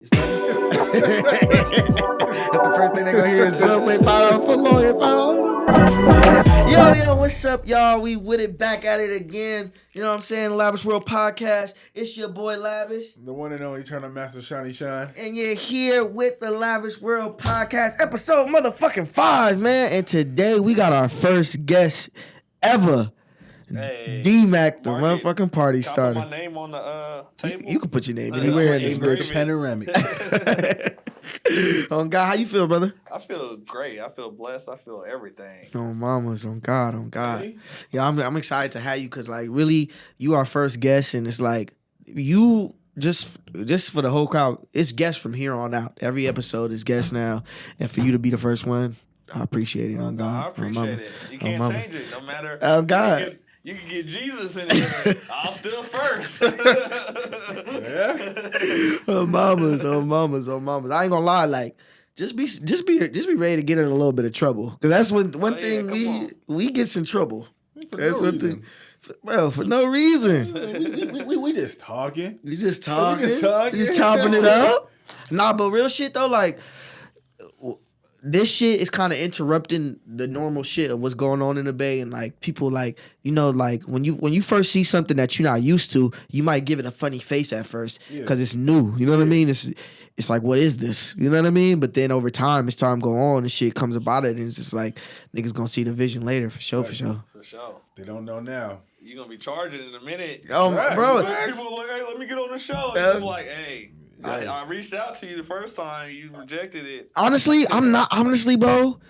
That's the first thing they're gonna hear is Subway $5 for lawyer $5. Yo, what's up, y'all? We with it, back at it again. You know what I'm saying? Lavish World Podcast. It's your boy Lavish. The one and only Eternal Master Shiny Shine. And you're here with the Lavish World Podcast, episode motherfucking 5, man. And today we got our first guest ever. Hey, Dmac The Motherfucking Party Starter. Put my name on the table. You can put your name anywhere in this bitch. Panoramic. Oh God, how you feel, brother? I feel great. I feel blessed. I feel everything. Oh, mamas, on God. Really? Yeah, I'm excited to have you because, like, really, you our first guest, and it's like you just for the whole crowd. It's guests from here on out. Every episode is guests now, and for you to be the first one, I appreciate it. On God, I appreciate it. You can't change it, no matter. Oh God. You can get Jesus in there. I'll still first. Yeah. Oh mamas. I ain't gonna lie, like just be ready to get in a little bit of trouble. Cause that's one thing we get in trouble. That's one thing. For no reason. We just talking. You just talking. You just chopping it up. Nah, but real shit though, like this shit is kind of interrupting the normal shit of what's going on in the Bay, and like people, like, you know, like when you first see something that you're not used to, you might give it a funny face at first because it's new. You know what I mean? It's like, what is this? You know what I mean? But then over time, as time go on, and shit comes about it, and it's just like niggas gonna see the vision later for sure. For sure. They don't know now. You're gonna be charging in a minute. Oh, bro. People are like, hey, let me get on the show. And I'm like, hey. I reached out to you the first time. You rejected it. Honestly, bro.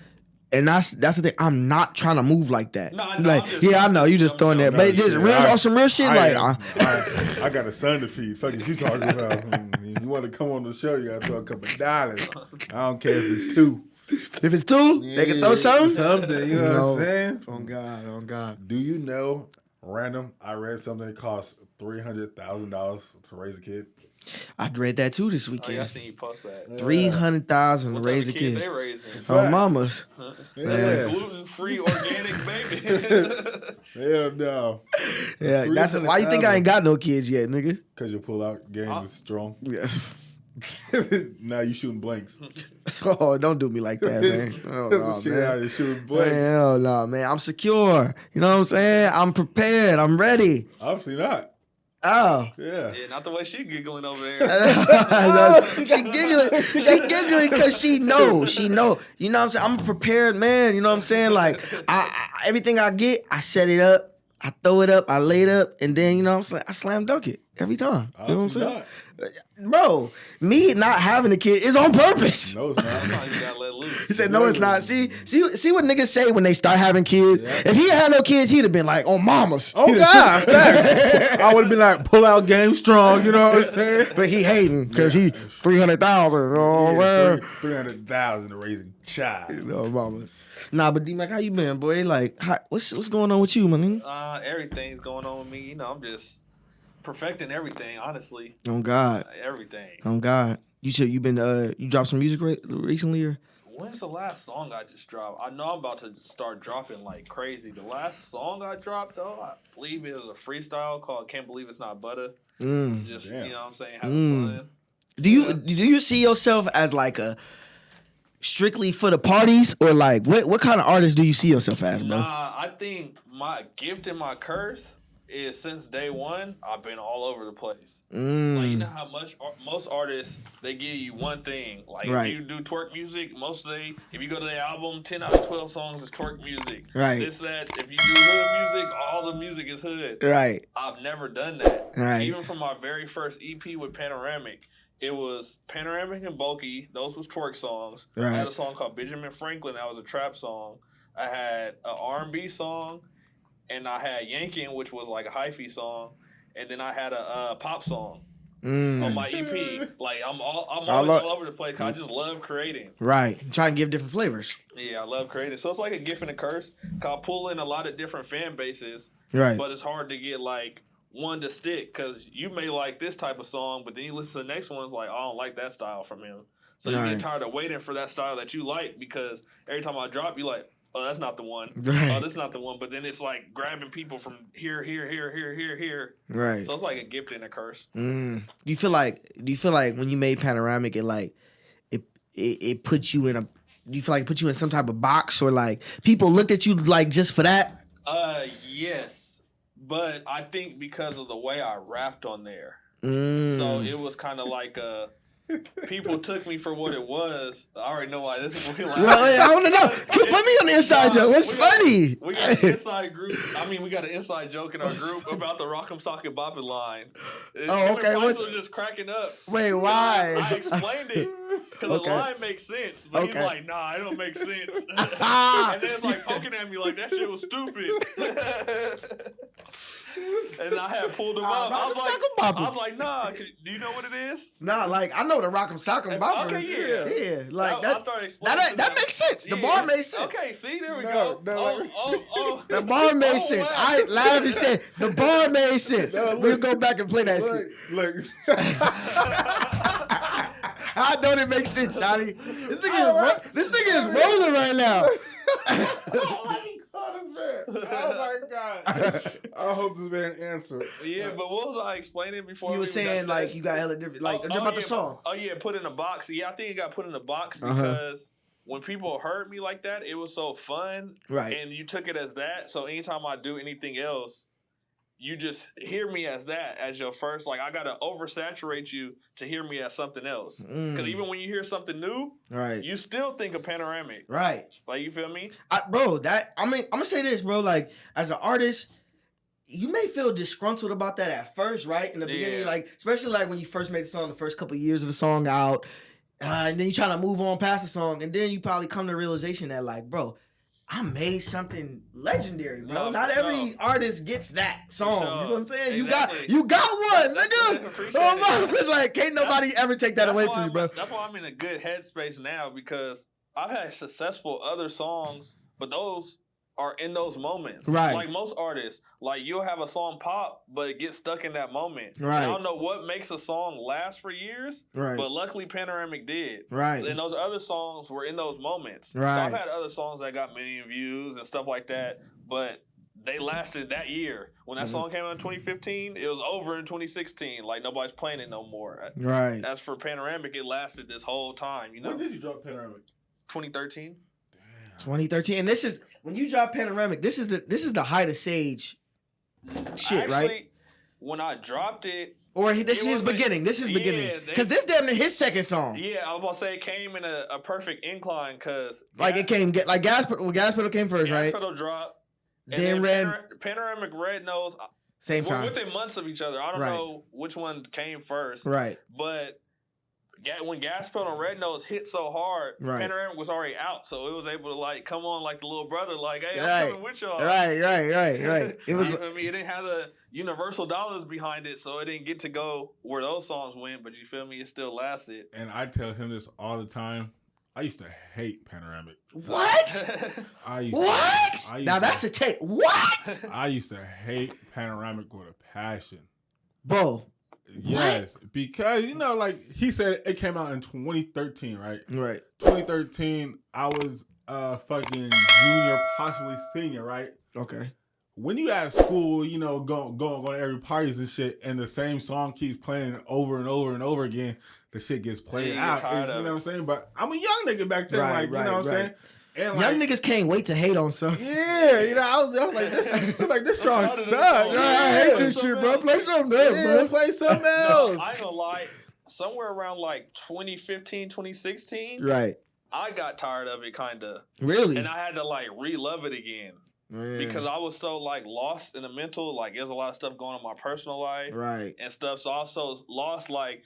And that's the thing. I'm not trying to move like that. No, I know you just throwing that, but just on some real shit. I got a son to feed. Fuck you talking about. You want to come on the show? You got to throw a couple dollars. I don't care if it's $2. If it's $2, they can throw something. You know what I'm saying? On God. Do you know? Random. I read something that costs $300,000 to raise a kid. I read that too this weekend. Oh, yeah, I seen you post that. $300,000 to raise a kid. They raising? Oh, mamas. Yeah. Gluten-free organic baby. Hell no. Yeah, that's why you think I ain't got no kids yet, nigga. Because your pull-out game is strong. Yeah. Now you shooting blanks. Oh, don't do me like that, man. Oh, no, man. You shooting blanks. Hell no, man. I'm secure. You know what I'm saying? I'm prepared. I'm ready. Obviously not. Oh. Yeah, not the way she giggling over there. No, she giggling because she know. You know what I'm saying? I'm a prepared man. You know what I'm saying? Like, I everything I get, I set it up, I throw it up, I lay it up, and then, you know what I'm saying? I slam dunk it every time. You know what I'm saying? Not. Bro, me not having a kid is on purpose. No, it's not. You gotta let loose. He said, no, it's not. See what niggas say when they start having kids? Yeah. If he had no kids, he'd have been like, oh, mamas. Oh, God. I would have been like, pull out game strong, you know what I'm saying? But he hating because he 300,000. Oh, man. 300,000 to raise a child. You know, mamas. Nah, but D-Mac, how you been, boy? Like, what's going on with you, man? Everything's going on with me. You know, I'm just perfecting everything, honestly. On God. Everything. On God. You dropped some music recently, or? When's the last song I just dropped? I know I'm about to start dropping like crazy. The last song I dropped, though, I believe it was a freestyle called "Can't Believe It's Not Butter." Just damn. You know what I'm saying, having fun. Do you see yourself as like a strictly for the parties, or like what kind of artist do you see yourself as, bro? Nah, I think my gift and my curse is since day one, I've been all over the place. Like, you know how most artists, they give you one thing. Like, if you do twerk music, if you go to the album, 10 out of 12 songs is twerk music. Right. This, that. If you do hood music, all the music is hood. Right. I've never done that. Right. Even from my very first EP with Panoramic, it was Panoramic and Bulky. Those was twerk songs. Right. I had a song called Benjamin Franklin. That was a trap song. I had an R&B song. And I had Yankin', which was like a hyphy song, and then I had a pop song on my EP. Like I'm always all over the place. 'Cause I just love creating. Right, try and give different flavors. Yeah, I love creating. So it's like a gift and a curse. 'Cause I pull in a lot of different fan bases. Right, but it's hard to get like one to stick because you may like this type of song, but then you listen to the next one, it's like I don't like that style from him. So you get tired of waiting for that style that you like because every time I drop, you like, oh, that's not the one. Right. Oh, that's not the one. But then it's like grabbing people from here. Right. So it's like a gift and a curse. Do you feel like when you made Panoramic, it put you in a? Do you feel like it put you in some type of box, or like people looked at you like just for that? Yes, but I think because of the way I rapped on there, Mm. so it was kind of like people took me for what it was. I already know why this is really laughing. Well, I want to know. Put me on the inside joke. What's funny? We got an inside group. I mean, we got an inside joke in our group about the Rock'em Sock'em Boppin' line. Oh, okay. Everybody was just cracking up. Wait, why? I explained it because Okay. the line makes sense, but Okay. he's like, "Nah, it don't make sense." And then it's like poking at me like that shit was stupid. And I had pulled him up. I was like, "Nah, do you know what it is?" Nah, like I know the Rock'em Sock'em Boppin'. Okay, yeah. Like I that. started explaining That makes sense. The bar made sense. Okay, see, there we No, go. no, Oh. The bar made sense. wow. Lavish said the bar made sense. No, look. We'll go back and play that shit. Look. How don't it make sense, Johnny? This nigga is rolling right now. Oh my god! I hope this man answered. Yeah, but what was I explaining before? You were saying like you got hella different, like just about the song. Oh yeah, put in a box. Yeah, I think it got put in a box because when people heard me like that, it was so fun, Right. And you took it as that. So anytime I do anything else, you just hear me as that as your first. Like I gotta oversaturate you to hear me as something else. Because even when you hear something new, Right. you still think of Panoramic. Right. Like you feel me? I'm gonna say this, bro. Like as an artist, you may feel disgruntled about that at first, right? In the beginning, like especially like when you first made the song, the first couple of years of the song out, and then you try to move on past the song, and then you probably come to the realization that like, bro, I made something legendary, bro. No, Not for every sure. artist gets that song. For You sure. know what I'm saying? Exactly. You got one, nigga. Appreciate Oh it. my, it's like can't nobody ever take that away from you, bro. That's why I'm in a good headspace now because I've had successful other songs, but those are in those moments. Right. Like most artists, like you'll have a song pop, but it gets stuck in that moment. Right. And I don't know what makes a song last for years, Right. but luckily Panoramic did. Right. And those other songs were in those moments. Right. So I've had other songs that got million views and stuff like that, but they lasted that year. When that song came out in 2015, it was over in 2016. Like nobody's playing it no more. Right. As for Panoramic, it lasted this whole time, you know. When did you drop Panoramic? 2013. 2013, and this is when you drop Panoramic. This is the height of Sage shit, right? When I dropped it, Or this It is was beginning. This is yeah, beginning because this damn near his second song. yeah, I was gonna say it came in a perfect incline because Like it came like gas pedal came first, Gas right? Pedal dropped. Then Red Panoramic Red Nose. same time, Within months of each other. I don't Right. know which one came first. right? But when Gas Pedal and Red Nose hit so hard, Right. Panoramic was already out, so it was able to like come on like the little brother, like, hey, I'm Right. coming with y'all. Right. It was You know what I mean, it didn't have the universal dollars behind it, so it didn't get to go where those songs went. But you feel me? It still lasted. And I tell him this all the time. I used to hate Panoramic. what? Now that's a take. What, I used to hate Panoramic with a passion. bro? Yes, because like he said, it came out in 2013, right? Right. 2013, I was fucking junior, possibly senior, right? Okay. When you at school, going to every parties and shit, and the same song keeps playing over and over and over again, the shit gets played Yeah, you get out. tired You of know what I'm saying? But I'm a young nigga back then, Right, you know what I'm saying? And Young niggas can't wait to hate on something. yeah, I was like, this song proud of this sucks. song. I hate this shit, bro. Play something else, bro. Play something else. I ain't gonna lie. Somewhere around like 2015, 2016, Right. I got tired of it, kind of, Really? and I had to like re-love it again because I was so like lost in the mental. Like, there's a lot of stuff going on in my personal life Right. and stuff. So I also lost like.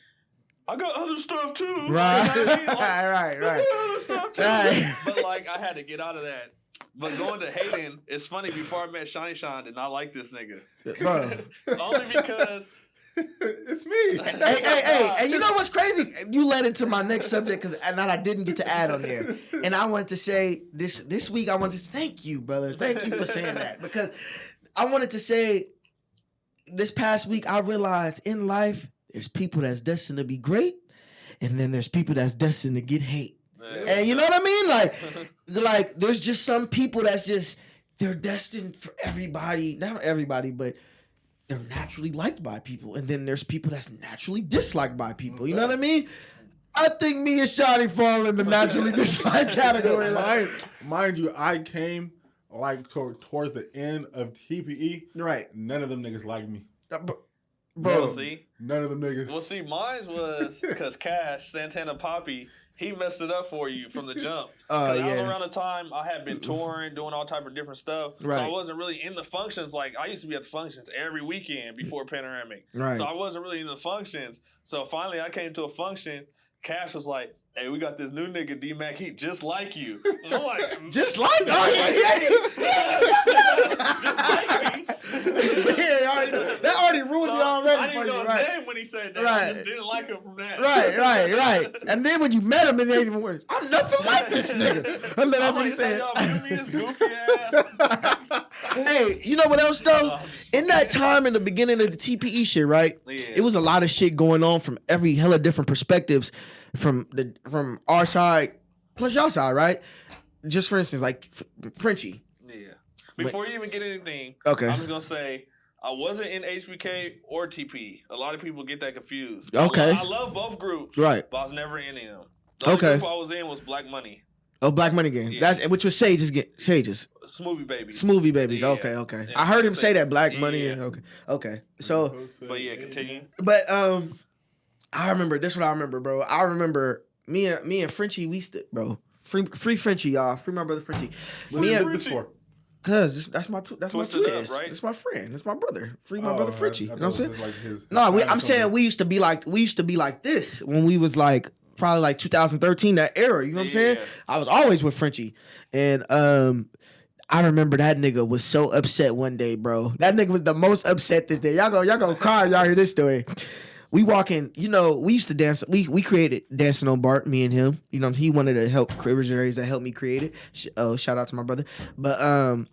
I got other stuff too. Right. You know what I mean? Like, Right. I got other stuff too. Right. But like I had to get out of that. But going to hating, it's funny. Before I met Shiny Sean, did not like this nigga. Bro. Only because It's me. Hey, and you know what's crazy? You led into my next subject and that I didn't get to add on there. And I wanted to say this week, I wanted to thank you, brother. Thank you for saying that. Because I wanted to say this past week, I realized in life, there's people that's destined to be great, and then there's people that's destined to get hate. And you know what I mean? Like, like there's just some people that's just they're destined for everybody. Not everybody, but they're naturally liked by people, and then there's people that's naturally disliked by people. You know what I mean? I think me and Shawty fall in the naturally disliked category. Mind you, I came like towards the end of TPE. Right. None of them niggas like me. Bro, see, none of them niggas. Well, see, mine was because Cash Santana Poppy, he messed it up for you from the jump. That was around the time I had been touring, doing all type of different stuff. Right. So I wasn't really in the functions. Like I used to be at the functions every weekend before Panoramic. Right. So I wasn't really in the functions. So finally, I came to a function. Cash was like, "Hey, we got this new nigga, Dmac. He just like you." And I'm like, just like just like me. That already ruined you already. I didn't know his name when he said that. Right. I just didn't like him from that. Right. And then when you met him, it ain't even worse. I'm nothing like this nigga. And then that's what he said. Goofy ass. Hey, you know what else though? In that time, in the beginning of the TPE shit, right? Yeah. It was a lot of shit going on from every hella different perspectives, from our side plus y'all side, right? Just for instance, like Frenchie. Yeah. Before you even get anything, okay, I'm just gonna say I wasn't in HBK or TP. A lot of people get that confused. Okay. I love both groups. Right. But I was never in them. The only group I was in was Black Money. Oh, Black Money Gang. Yeah. That's which was Sages. Smoothie Babies. Smoothie Babies. Yeah. Okay. Yeah. I heard him say that Black Money. Yeah. Okay. So. But yeah, continue. But I remember this. What I remember, bro. I remember me and Frenchie. We free Frenchie, y'all. Free my brother Frenchie. What you did this for? Cause that's my twist. Right? That's my friend. That's my brother. Free my brother Frenchie. You know what I'm saying? Like I'm saying we used to be like this when we was like probably like 2013, that era. You know what I'm saying? I was always with Frenchie, and I remember that nigga was so upset one day, bro. That nigga was the most upset this day. Y'all gonna cry if y'all hear this story. We walking, we used to dance. We created Dancing on Bart, me and him. He wanted to help visionaries that helped me create it. Oh, shout out to my brother. But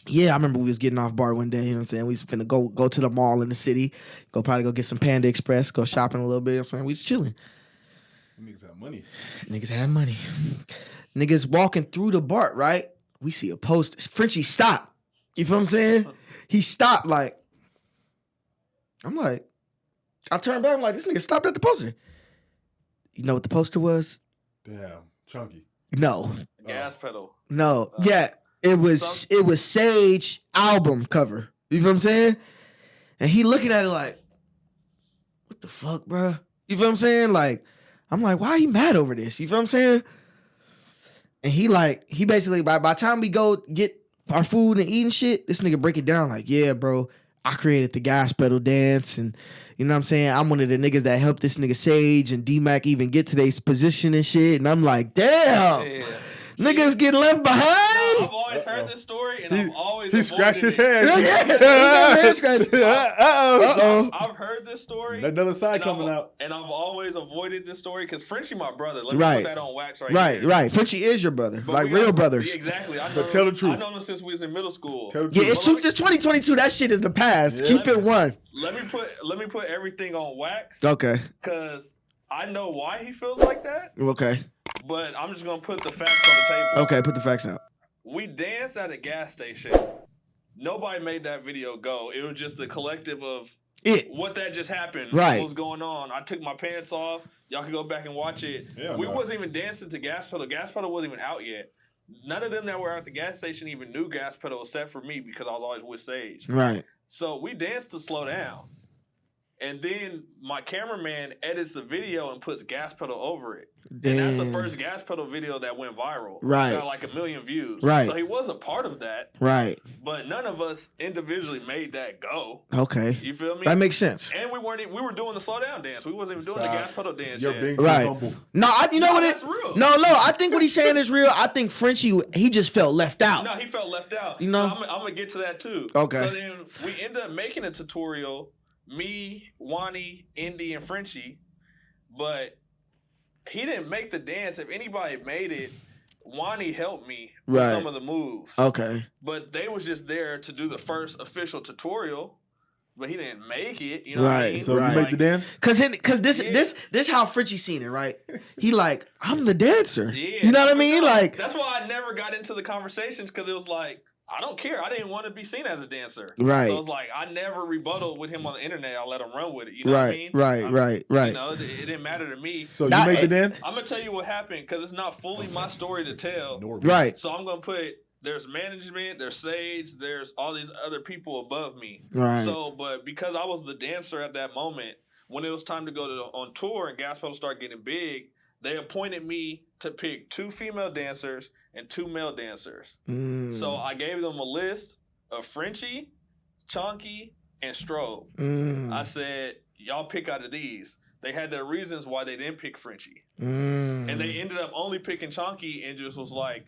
yeah, I remember we was getting off Bart one day. You know what I'm saying? We was finna go to the mall in the city, probably go get some Panda Express, go shopping a little bit. You know what I'm saying? We was chilling. Niggas had money. Niggas had money. Niggas walking through the Bart, right? We see a poster. Frenchie stopped. You feel what I'm saying? He stopped like. I'm like. I turned back. I'm like, this nigga stopped at the poster. You know what the poster was? Damn, chunky. No. Gas pedal. No. Yeah, it was Sage album cover. You feel what I'm saying? And he looking at it like, what the fuck, bro? You feel what I'm saying? Like, I'm like, why are you mad over this? You feel what I'm saying? And he basically by the time we go get our food and eating shit, this nigga break it down like, yeah, bro, I created the gas pedal dance, and you know what I'm saying? I'm one of the niggas that helped this nigga Sage and Dmac even get to this position and shit. And I'm like, damn, niggas getting left behind. I've always heard this story, and I've always he scratched his head. I've heard this story. Another side coming out, and I've always avoided this story because Frenchie, my brother. Let me put that on wax right here. Right. Frenchie is your brother, but like real brothers. Exactly. But tell the truth. I know him since we was in middle school. It's 2022. That shit is the past. Yeah. Keep it one. Let me put everything on wax. Okay. Because I know why he feels like that. Okay. But I'm just gonna put the facts on the table. Okay, put the facts out. We danced at a gas station. Nobody made that video go. It was just the collective of what that just happened. Right. What was going on. I took my pants off. Y'all can go back and watch it. Yeah, we wasn't even dancing to Gas Pedal. Gas Pedal wasn't even out yet. None of them that were at the gas station even knew Gas Pedal except for me because I was always with Sage. Right. So we danced to Slow Down. And then my cameraman edits the video and puts Gas Pedal over it. Damn. And that's the first Gas Pedal video that went viral. Right. Got like 1 million views. Right. So he was a part of that. Right. But none of us individually made that go. Okay. You feel me? That makes sense. And we were doing the Slow Down dance. We wasn't even doing the Gas Pedal dance You're yet. being right. humble. No, you know what that's real. No, I think what he's saying is real. I think Frenchie, he just felt left out. No, he felt left out. You know? So I'm going to get to that too. Okay. So then we ended up making a tutorial. Me, Wani, Indy, and Frenchie, but he didn't make the dance. If anybody made it, Wani helped me with some of the moves. Okay. But they was just there to do the first official tutorial, but he didn't make it. You know what I mean? So you make the dance? Cause this how Frenchie seen it, right? He like, I'm the dancer. Yeah, you know what I mean? Like that's why I never got into the conversations because it was like I don't care. I didn't want to be seen as a dancer. Right. So it's like I never rebutted with him on the internet. I let him run with it. You know what I mean? Right. You know, it didn't matter to me. So you make the dance? I'm gonna tell you what happened because it's not fully my story to tell. Right. So I'm gonna put. There's management, there's Sage, there's all these other people above me. Right. So, but because I was the dancer at that moment, when it was time to go on tour and Gas Pedal started getting big, they appointed me to pick 2 female dancers and 2 male dancers. So I gave them a list of Frenchie, Chunky, and Strobe. I said, y'all pick out of these. They had their reasons why they didn't pick Frenchie. And they ended up only picking Chunky and just was like,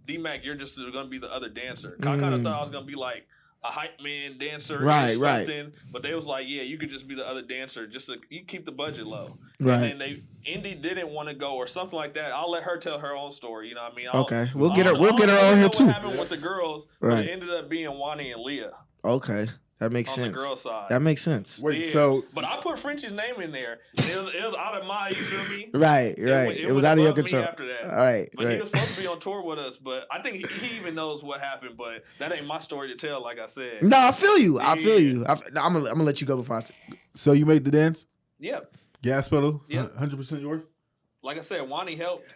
Dmac, you're just going to be the other dancer. I kind of thought I was going to be like a hype man dancer or something. But they was like, yeah, you could just be the other dancer. Just you keep the budget low. Right. And then Indy didn't want to go or something like that. I'll let her tell her own story. You know what I mean? Okay. We'll get her on here too. What happened with the girls, but it ended up being Wani and Leah. Okay. That makes sense. On the girl side. That makes sense. Wait, so... But I put Frenchie's name in there. It was out of my, you feel me? Right. It was out of your control. After that. All right. But he was supposed to be on tour with us, but I think he even knows what happened, but that ain't my story to tell, like I said. No, I feel you. I'm gonna let you go before I say. So you make the dance? Yep. Gas pedal? Yep. 100% yours? Like I said, Wani helped.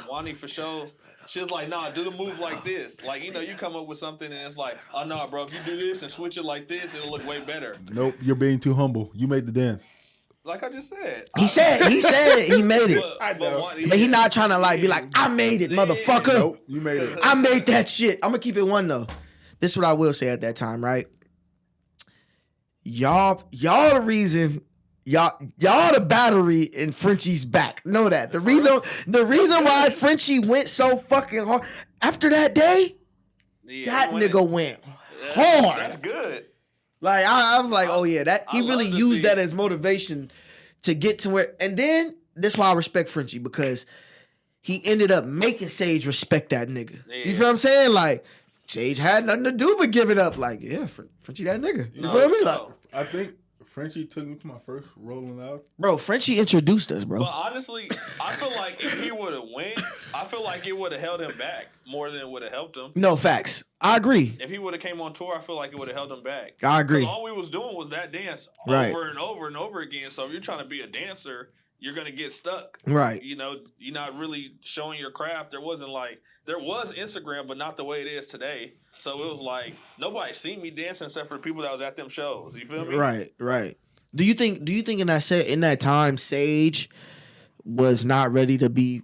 Wani for sure. She was like, nah, do the move like this. Like, you know, you come up with something and it's like, oh, no, bro, if you do this and switch it like this, it'll look way better. Nope, you're being too humble. You made the dance. Like I just said. He said he made it. I know. But he not trying to like be like, I made it, motherfucker. Nope, you made it. I made that shit. I'm gonna keep it 1 though. This is what I will say at that time, right? Y'all the reason. Y'all the battery in Frenchie's back. Know that. The reason why Frenchie went so fucking hard after that day, that nigga went hard. That's good. Like I was like, oh yeah, that he really used that as motivation to get to where. And then that's why I respect Frenchie because he ended up making Sage respect that nigga. Yeah. You feel what I'm saying? Like Sage had nothing to do but give it up. Like yeah, Frenchie that nigga. You feel me? Like I think Frenchie took me to my first Rolling Loud. Bro, Frenchie introduced us, bro. But honestly, I feel like if he would have went, I feel like it would have held him back more than it would have helped him. No, facts. I agree. If he would have came on tour, I feel like it would have held him back. I agree. All we was doing was that dance over and over and over again. So if you're trying to be a dancer, you're going to get stuck. Right. You know, you're not really showing your craft. There was Instagram, but not the way it is today. So it was like, nobody seen me dancing except for the people that was at them shows. You feel me? Right. Do you think in that time Sage was not ready to be?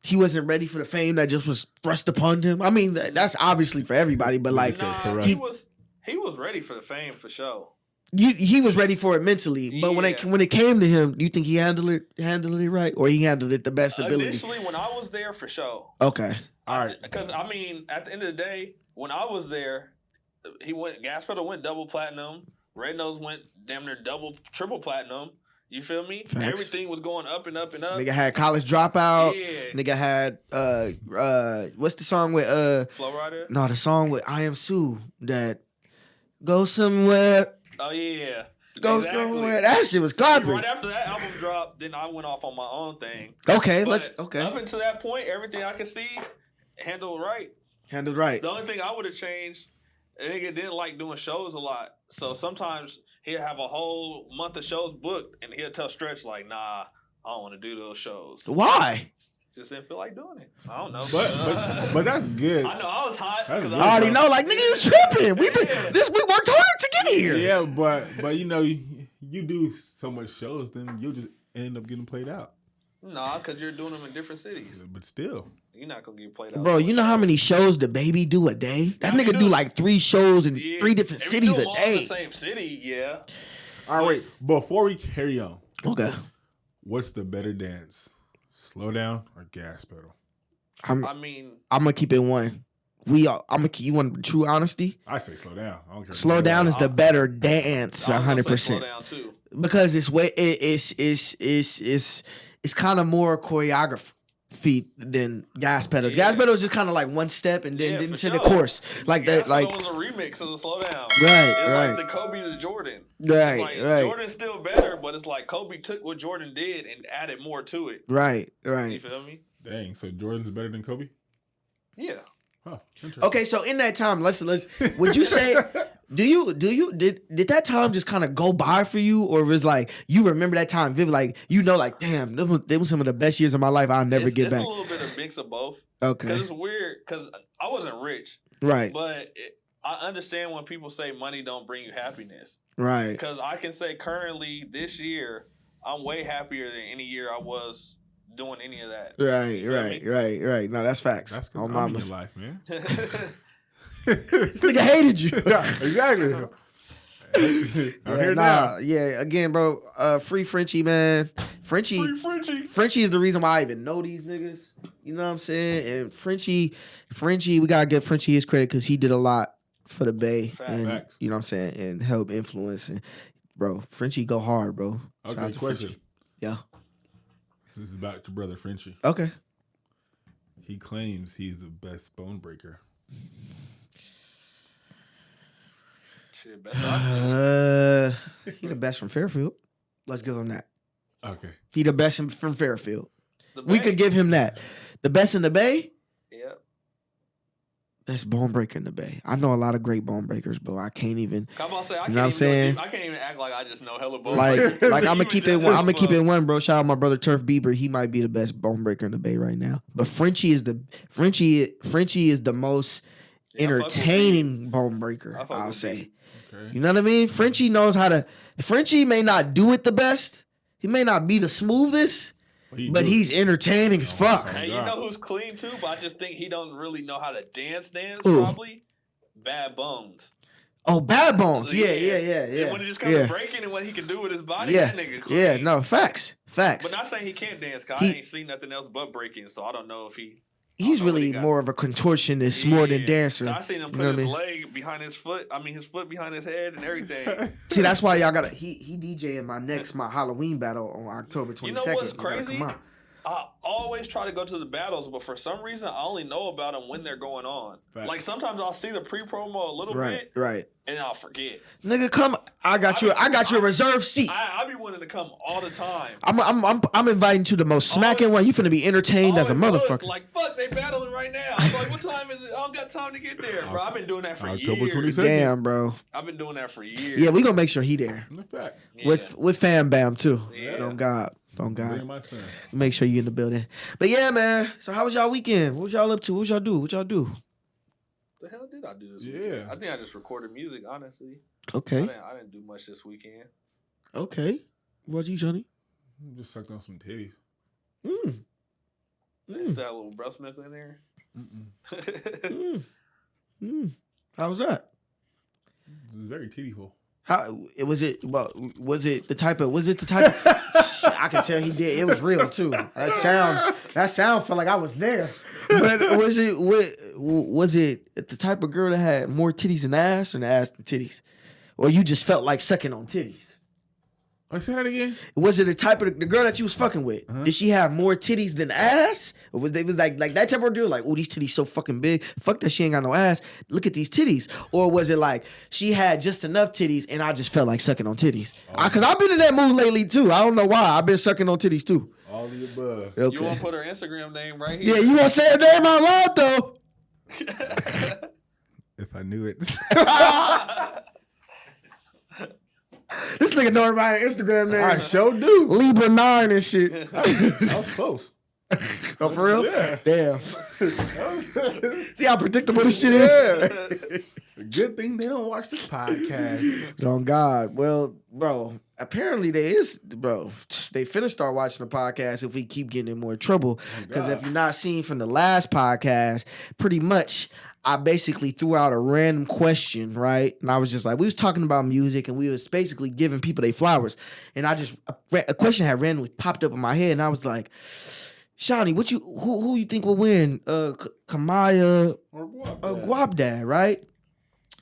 He wasn't ready for the fame that just was thrust upon him. I mean, that's obviously for everybody, but like he was ready for the fame for sure. He was ready for it mentally, but when it came to him, do you think he handled it right, or he handled it the best ability? Initially, when I was there, for sure. Okay, all right. Because I mean, at the end of the day, when I was there, Gas Pedal went double platinum. Red Nose went damn near double, triple platinum. You feel me? Facts. Everything was going up and up and up. Nigga had College Dropout. Yeah. Nigga had what's the song with Flow Rider? No, the song with I Am Sue that Go Somewhere. Oh yeah. Go somewhere. That shit was clapping. Right after that album dropped, then I went off on my own thing. Okay, Up until that point, everything I could see handled right. The only thing I would have changed, a nigga didn't like doing shows a lot. So sometimes he'll have a whole month of shows booked and he'll tell Stretch like, nah, I don't want to do those shows. Why? Just didn't feel like doing it. I don't know. But that's good. I know I was hot. I already know, like nigga, you tripping. We worked hard to get here. Yeah, but you know, you do so much shows, then you'll just end up getting played out. Nah, because you're doing them in different cities. But still. You're not going to get played out. Bro, you know how many shows the baby do a day? That nigga do like 3 shows in 3 different cities a day. In the same city, yeah. All right, before we carry on. Okay. What's the better dance? Slow down or gas pedal? I'm gonna keep it 1. You want true honesty? I say slow down. I don't care. Slow down is the better dance, 100%. Slow down too. Because it's kind of more choreographed feet than gas pedal. Gas pedal was just kind of like one step and then didn't the course. Like gas that, like pedal was a remix of the Slow Down. Right, it's right. like the Kobe to Jordan. Right, like, right. Jordan's still better, but it's like Kobe took what Jordan did and added more to it. Right. You feel me? Dang, so Jordan's better than Kobe? Yeah. Huh. Okay, so in that time, let's would you say did that time just kind of go by for you, or was like you remember that time vivid, like like damn, they was some of the best years of my life I'll never get back? It's a little bit of mix of both. Okay. Because it's weird, because I wasn't rich. Right. But I understand when people say money don't bring you happiness. Right. Because I can say currently this year, I'm way happier than any year I was doing any of that. Right. No, that's facts. That's on I'm in your life, man. This nigga hated you. Yeah, exactly. I'm here now. Yeah, again, bro. Free Frenchie, man. Frenchie is the reason why I even know these niggas. You know what I'm saying? And Frenchie, we gotta give Frenchie his credit because he did a lot for the Bay, and Facts. you know what I'm saying, and help influence. And bro, Frenchie go hard, bro. Shout Okay, out to question. Frenchie. Yeah. This is about your brother Frenchie. Okay. He claims he's the best bone breaker. Shit, best He the best from Fairfield. Let's give him that. Okay. He the best from Fairfield. The We Bay? could give him that. The best in the Bay. Yep. Best bone breaker in the Bay. I know a lot of great bone breakers, but I can't even. Come on, say I You know what I'm can't saying? I can't even act like I just know hella bone Like breakers. I'm gonna You keep just it. I'm gonna know keep it fuck. one, bro. Shout out my brother Turf Bieber. He might be the best bone breaker in the Bay right now. But Frenchie is the most Yeah, I fuck with entertaining bone breaker. I fuck I'll with say. Okay. You know what I mean? Frenchie knows how to. Frenchie may not do it the best. He may not be the smoothest, but he's entertaining as fuck. Hey, you know who's clean too? But I just think he don't really know how to dance. Who? Probably Bad Bones. Oh, Bad Bones. Yeah. And when it just comes to breaking and what he can do with his body, Yeah. that nigga clean. Yeah, no, facts. But not saying he can't dance, cause I ain't seen nothing else but breaking, so I don't know if he. He's know what he really got. more of a contortionist more than dancer. I seen him You put know what I his mean? leg behind his foot. I mean, his foot behind his head and everything. See, that's why y'all gotta. He DJing my Halloween battle on October 22nd. You know what's You gotta crazy? come out. I always try to go to the battles, but for some reason, I only know about them when they're going on. Facts. Like sometimes I'll see the pre-promo a little bit, Right. and I'll forget. Nigga, come. I got your reserve seat. I be wanting to come all the time. I'm inviting to the most smacking one. You finna be entertained as a Always look motherfucker. Like fuck, they battling right now. I'm like, what time is it? I don't got time to get there, bro. I've been doing that for October years. 22nd. Damn, bro. I've been doing that for years. Yeah, we gonna make sure he there In fact, Yeah. with Fam Bam too. Yeah. Don't God. bring my son. Make sure you in the building. But yeah, man. So how was y'all weekend? What was y'all up to? What y'all do? The hell did I do this Yeah. weekend? I think I just recorded music, honestly. Okay. I didn't do much this weekend. Okay. What you, Johnny? Just sucked on some titties. Is that a little breast milk in there? How was that? It was very tittyful. How was it? Well, was it the type of? I can tell he did. It was real too. That sound felt like I was there. But was it the type of girl that had more titties than ass, or the ass than titties, or you just felt like sucking on titties? I say that again. Was it the type of the girl that you was fucking with? Uh-huh. Did she have more titties than ass? Or was like that type of girl? Like, oh, these titties so fucking big. Fuck that, she ain't got no ass. Look at these titties. Or was it like she had just enough titties and I just felt like sucking on titties? Because I've been in that mood lately too. I don't know why. I've been sucking on titties too. All the above. Okay. You want to put her Instagram name right here? Yeah, you want to say her name out loud though? If I knew it. This nigga know everybody Instagram name. I sure do. Libra 9 and shit. I was close. Oh, for real? Yeah. Damn. See how predictable this shit is? Yeah. Good thing they don't watch this podcast. Oh God. Well, bro, apparently they finna start watching the podcast if we keep getting in more trouble. Because if you're not seeing from the last podcast, pretty much I basically threw out a random question, right? And I was just like, we was talking about music and we was basically giving people their flowers. And a question had randomly popped up in my head and I was like, Shawnee, who you think will win? Kamaya Or Guapdad, right?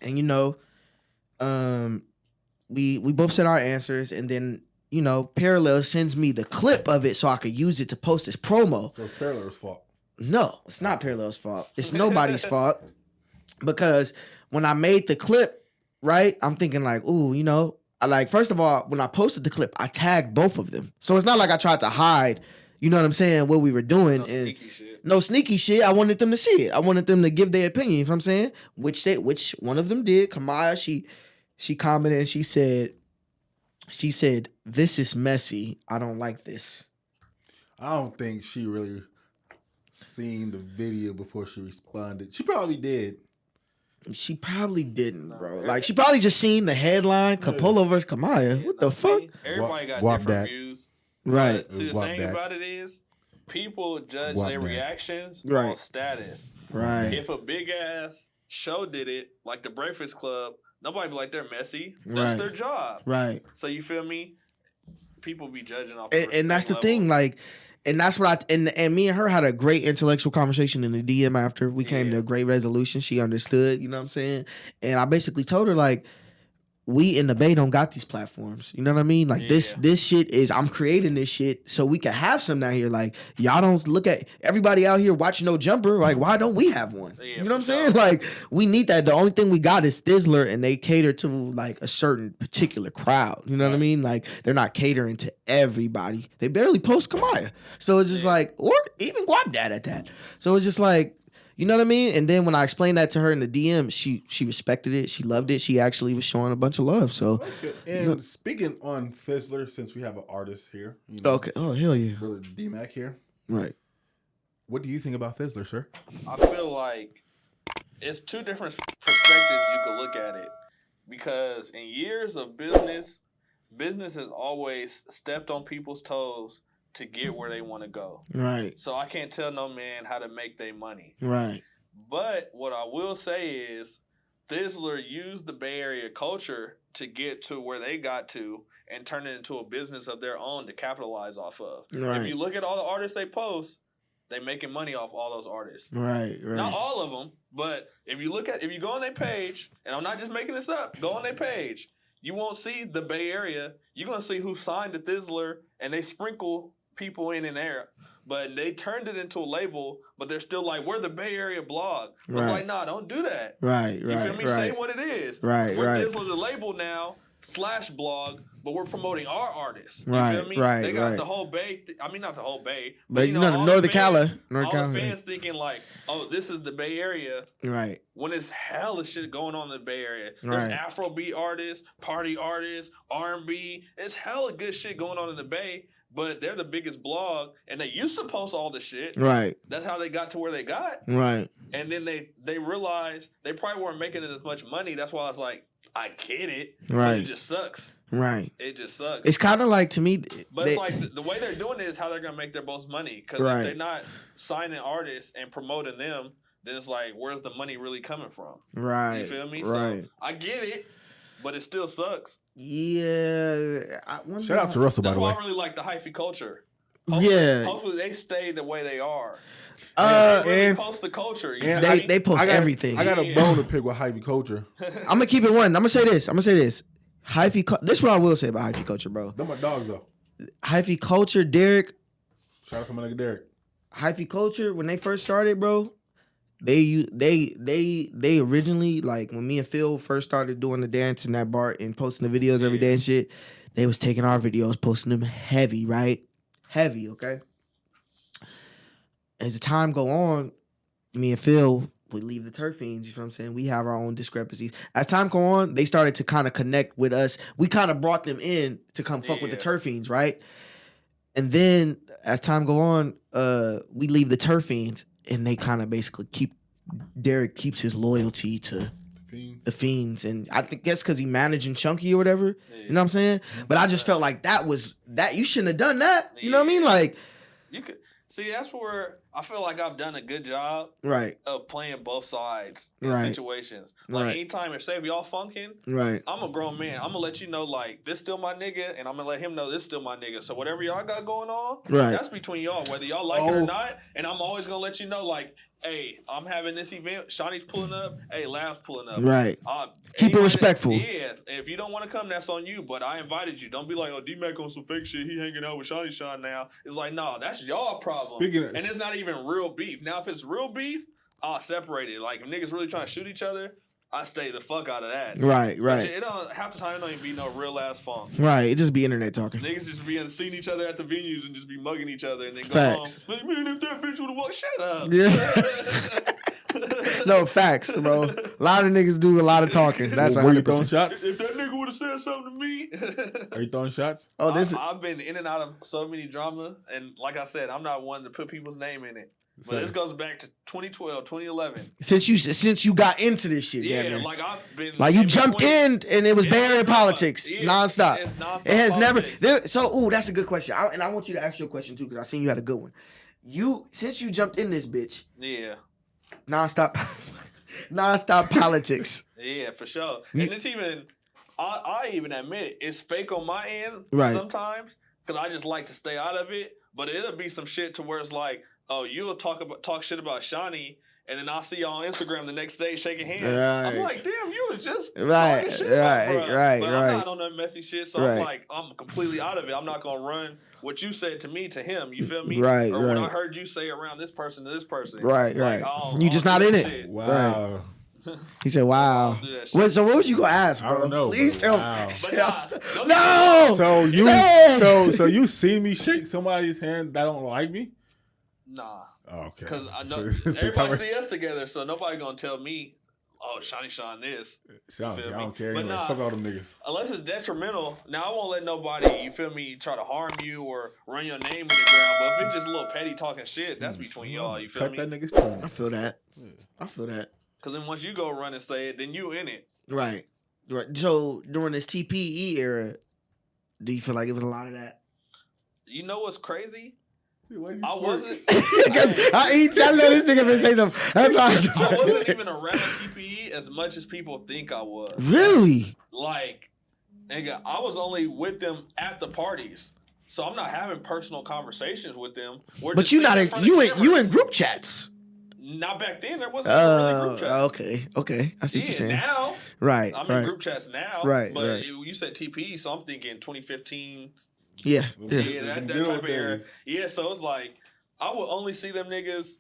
And we both said our answers, and then you know, Parallel sends me the clip of it so I could use it to post as promo. So it's Parallel's fault. No, it's not Parallel's fault. It's nobody's fault. Because when I made the clip, right, I'm thinking like, ooh, you know, first of all, when I posted the clip, I tagged both of them. So it's not like I tried to hide, you know what I'm saying, what we were doing. No sneaky shit. I wanted them to see it. I wanted them to give their opinion, you know what I'm saying? Which one of them did. Kamaya, she commented and she said, this is messy. I don't like this. I don't think she really seen the video before she responded. She probably did. She probably didn't, bro. Like, she probably just seen the headline, Capolo versus Kamaya. What the fuck? Everybody got Guap different that. views. Right. See, the thing about it is, people judge their reactions on status. Right. If a big-ass show did it, like the Breakfast Club, nobody be like, they're messy. That's their job. Right. So you feel me? People be judging off and that's the thing, like, and that's what and me and her had a great intellectual conversation in the DM after we came to a great resolution. She understood, you know what I'm saying? And I basically told her, like, we in the Bay don't got these platforms. You know what I mean? Like, this shit is, I'm creating this shit so we can have some down here. Like, y'all don't look at everybody out here watching No Jumper. Like, why don't we have one? You know what I'm saying? Like, we need that. The only thing we got is Thizzler, and they cater to like a certain particular crowd. You know what I mean? Like, they're not catering to everybody. They barely post Kamaya. So it's just like, or even Guap Dad at that. So it's just like, you know what I mean? And then when I explained that to her in the DM, she respected it. She loved it. She actually was showing a bunch of love. So, okay. And speaking on Thizzler, since we have an artist here, you know, okay. Oh, hell yeah. Brother Dmac here. Right. What do you think about Thizzler, sir? I feel like it's two different perspectives you could look at it. Because in years of business has always stepped on people's toes to get where they want to go. Right. So I can't tell no man how to make their money. Right. But what I will say is Thizzler used the Bay Area culture to get to where they got to and turn it into a business of their own to capitalize off of. Right. If you look at all the artists they post, they making money off all those artists. Right. Not all of them, but if you go on their page, and I'm not just making this up, go on their page, you won't see the Bay Area. You're going to see who signed to Thizzler, and they sprinkle people in and there, but they turned it into a label, but they're still like, we're the Bay Area blog. It's like, nah, don't do that. Right, you feel me? Say what it is. Right, we're Thizzler the label now, /blog, but we're promoting our artists. You feel me? Right, they got the whole Bay, not the whole Bay, but you know Northern Cali. All the fans thinking like, oh, this is the Bay Area. Right. When it's hella shit going on in the Bay Area. There's Afrobeat artists, party artists, R&B. It's hella good shit going on in the Bay. But they're the biggest blog, and they used to post all the shit. Right. That's how they got to where they got. Right. And then they realized they probably weren't making as much money. That's why I was like, I get it. Right. But it just sucks. Right. It just sucks. It's kind of like, to me... But it's like, the way they're doing it is how they're going to make their most money. Because if they're not signing artists and promoting them, then it's like, where's the money really coming from? Right. You feel me? Right. So, I get it, but it still sucks. Yeah. Shout out to Russell, by the way. That's why I really like the hyphy culture. Hopefully they stay the way they are. And post the culture. They post everything. I got a bone to pick with hyphy culture. I'm gonna keep it one. I'm gonna say this. Hyphy. This is what I will say about hyphy culture, bro. They're my dogs, though. Hyphy culture, Derek. Shout out to my nigga Derek. Hyphy culture, when they first started, bro, they originally, like, when me and Phil first started doing the dance in that bar and posting the videos every day and shit, they was taking our videos, posting them heavy, right? Heavy, okay? As the time go on, me and Phil would leave the Turf Fiends, you know what I'm saying? We have our own discrepancies. As time go on, they started to kind of connect with us. We kind of brought them in to come fuck with the Turf Fiends, right? And then as time go on, we leave the Turf Fiends, and they kind of basically Derek keeps his loyalty to the Fiends. And I think that's because he managing Chunky or whatever. You know what I'm saying? But I just felt like that you shouldn't have done that. You know what I mean? Like, you could see, that's where I feel like I've done a good job of playing both sides in situations. Like anytime if y'all funking, I'm a grown man. I'm gonna let you know, like, this still my nigga, and I'm gonna let him know this still my nigga. So whatever y'all got going on, that's between y'all, whether y'all like it or not. And I'm always gonna let you know, like, hey, I'm having this event. Shawnee's pulling up. Hey, Lav's pulling up. Right. Keep it respectful. Yeah. If you don't want to come, that's on you. But I invited you. Don't be like, oh, Dmac on some fake shit. He hanging out with Shawnee Sean now. It's like, no, that's y'all problem. And it's not even real beef. Now, if it's real beef, I'll separate it. Like, if niggas really trying to shoot each other, I stay the fuck out of that. Right. It don't, half the time it don't even be no real ass funk. Right. It just be internet talking. Niggas just be seeing each other at the venues and just be mugging each other and then Facts. go home. Man, if that bitch would have walked, shut up. Yeah. No, facts, bro. A lot of niggas do a lot of talking. That's 100%. Were you throwing shots? If that nigga would have said something to me. Are you throwing shots? Oh, I've been in and out of so many drama, and like I said, I'm not one to put people's name in it. But this goes back to 2012, 2011. Since you got into this shit, yeah, man. like I've been like you jumped in and it was buried in politics, nonstop. It has politics. never. So, that's a good question. I want you to ask your question too because I seen you had a good one. Since you jumped in this bitch, yeah, nonstop politics. Yeah, for sure. And it's even, I even admit it's fake on my end sometimes because I just like to stay out of it. But it'll be some shit to where it's like, oh, you'll talk shit about Shawnee, and then I'll see you on Instagram the next day shaking hands. Right. I'm like, damn, you was just talking shit about, right. But I'm not on that messy shit, so I'm like, I'm completely out of it. I'm not gonna run what you said to me to him. You feel me? Right. Or when I heard you say around this person to this person. Right. Like, you just not in it. Shit. Wow. Right. He said, "Wow." So what was you gonna ask, bro? I don't know. Please tell me. No. So you see me shake somebody's hand that don't like me? Nah. Oh, okay. Because I know everybody see us together, so nobody gonna tell me, oh, Shawnee Sean this. I don't care. Anyway. Fuck all them niggas. Unless it's detrimental, now I won't let nobody, you feel me, try to harm you or run your name in the ground. But if it's just a little petty talking shit, that's between y'all. You feel me? Cut that nigga's tongue. I feel that. I feel that. Because then once you go run and say it, then you in it. Right. So during this TPE era, do you feel like it was a lot of that? You know what's crazy? I wasn't. Because I know this nigga been say something. That's awesome. I wasn't even around TPE as much as people think I was. Really? Like, nigga, I was only with them at the parties, so I'm not having personal conversations with them. But you not you in group chats. Not back then. There wasn't really group chats. Okay. I see what you're saying. Now, right. I'm in group chats now. Right. But you said TPE, so I'm thinking 2015. Yeah, that type of era. Yeah, so it's like I would only see them niggas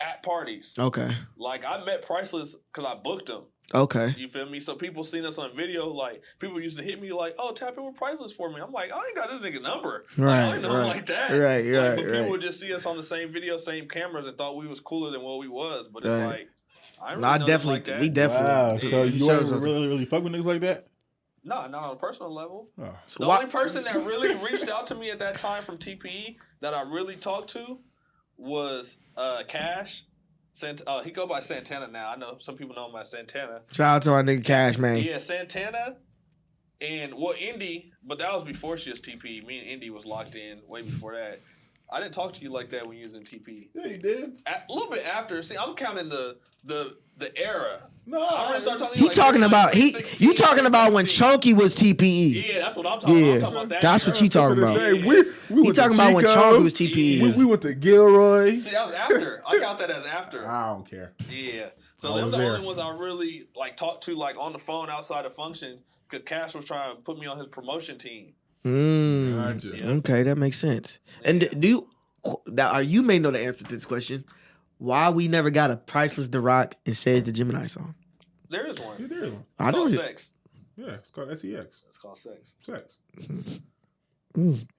at parties. Okay. Like I met Priceless because I booked them. Okay. You feel me? So people seen us on video. Like people used to hit me like, "Oh, tap in with Priceless for me." I'm like, "I ain't got this nigga number." Right. I ain't know him like that. Right. But people would just see us on the same video, same cameras, and thought we was cooler than what we was. But it's like, I definitely, like that. We definitely. Wow. So you weren't really fuck with niggas like that? No, not on a personal level. Oh. The only person that really reached out to me at that time from TPE that I really talked to was Cash. He go by Santana now. I know some people know him as Santana. Shout out to our nigga Cash, man. Yeah, Santana and Indy, but that was before she was TPE. Me and Indy was locked in way before that. I didn't talk to you like that when you was in TPE. Yeah, you did. A little bit after. See, I'm counting the era. No, you talking about when Chunky was TPE. Yeah, that's what I'm talking about. I'm talking about that's what you talking about. We talking about when Chunky was TPE. We went to Gilroy. See, that was after. I count that as after. I don't care. Yeah. So those are the only ones I really like talked to like on the phone outside of function because Cash was trying to put me on his promotion team. Gotcha. Okay, that makes sense. And you may know the answer to this question. Why we never got a Priceless The Rock and Says the Gemini song? There is one. Yeah, there is one. I know. Sex. Yeah, it's called SEX. It's called Sex. Sex.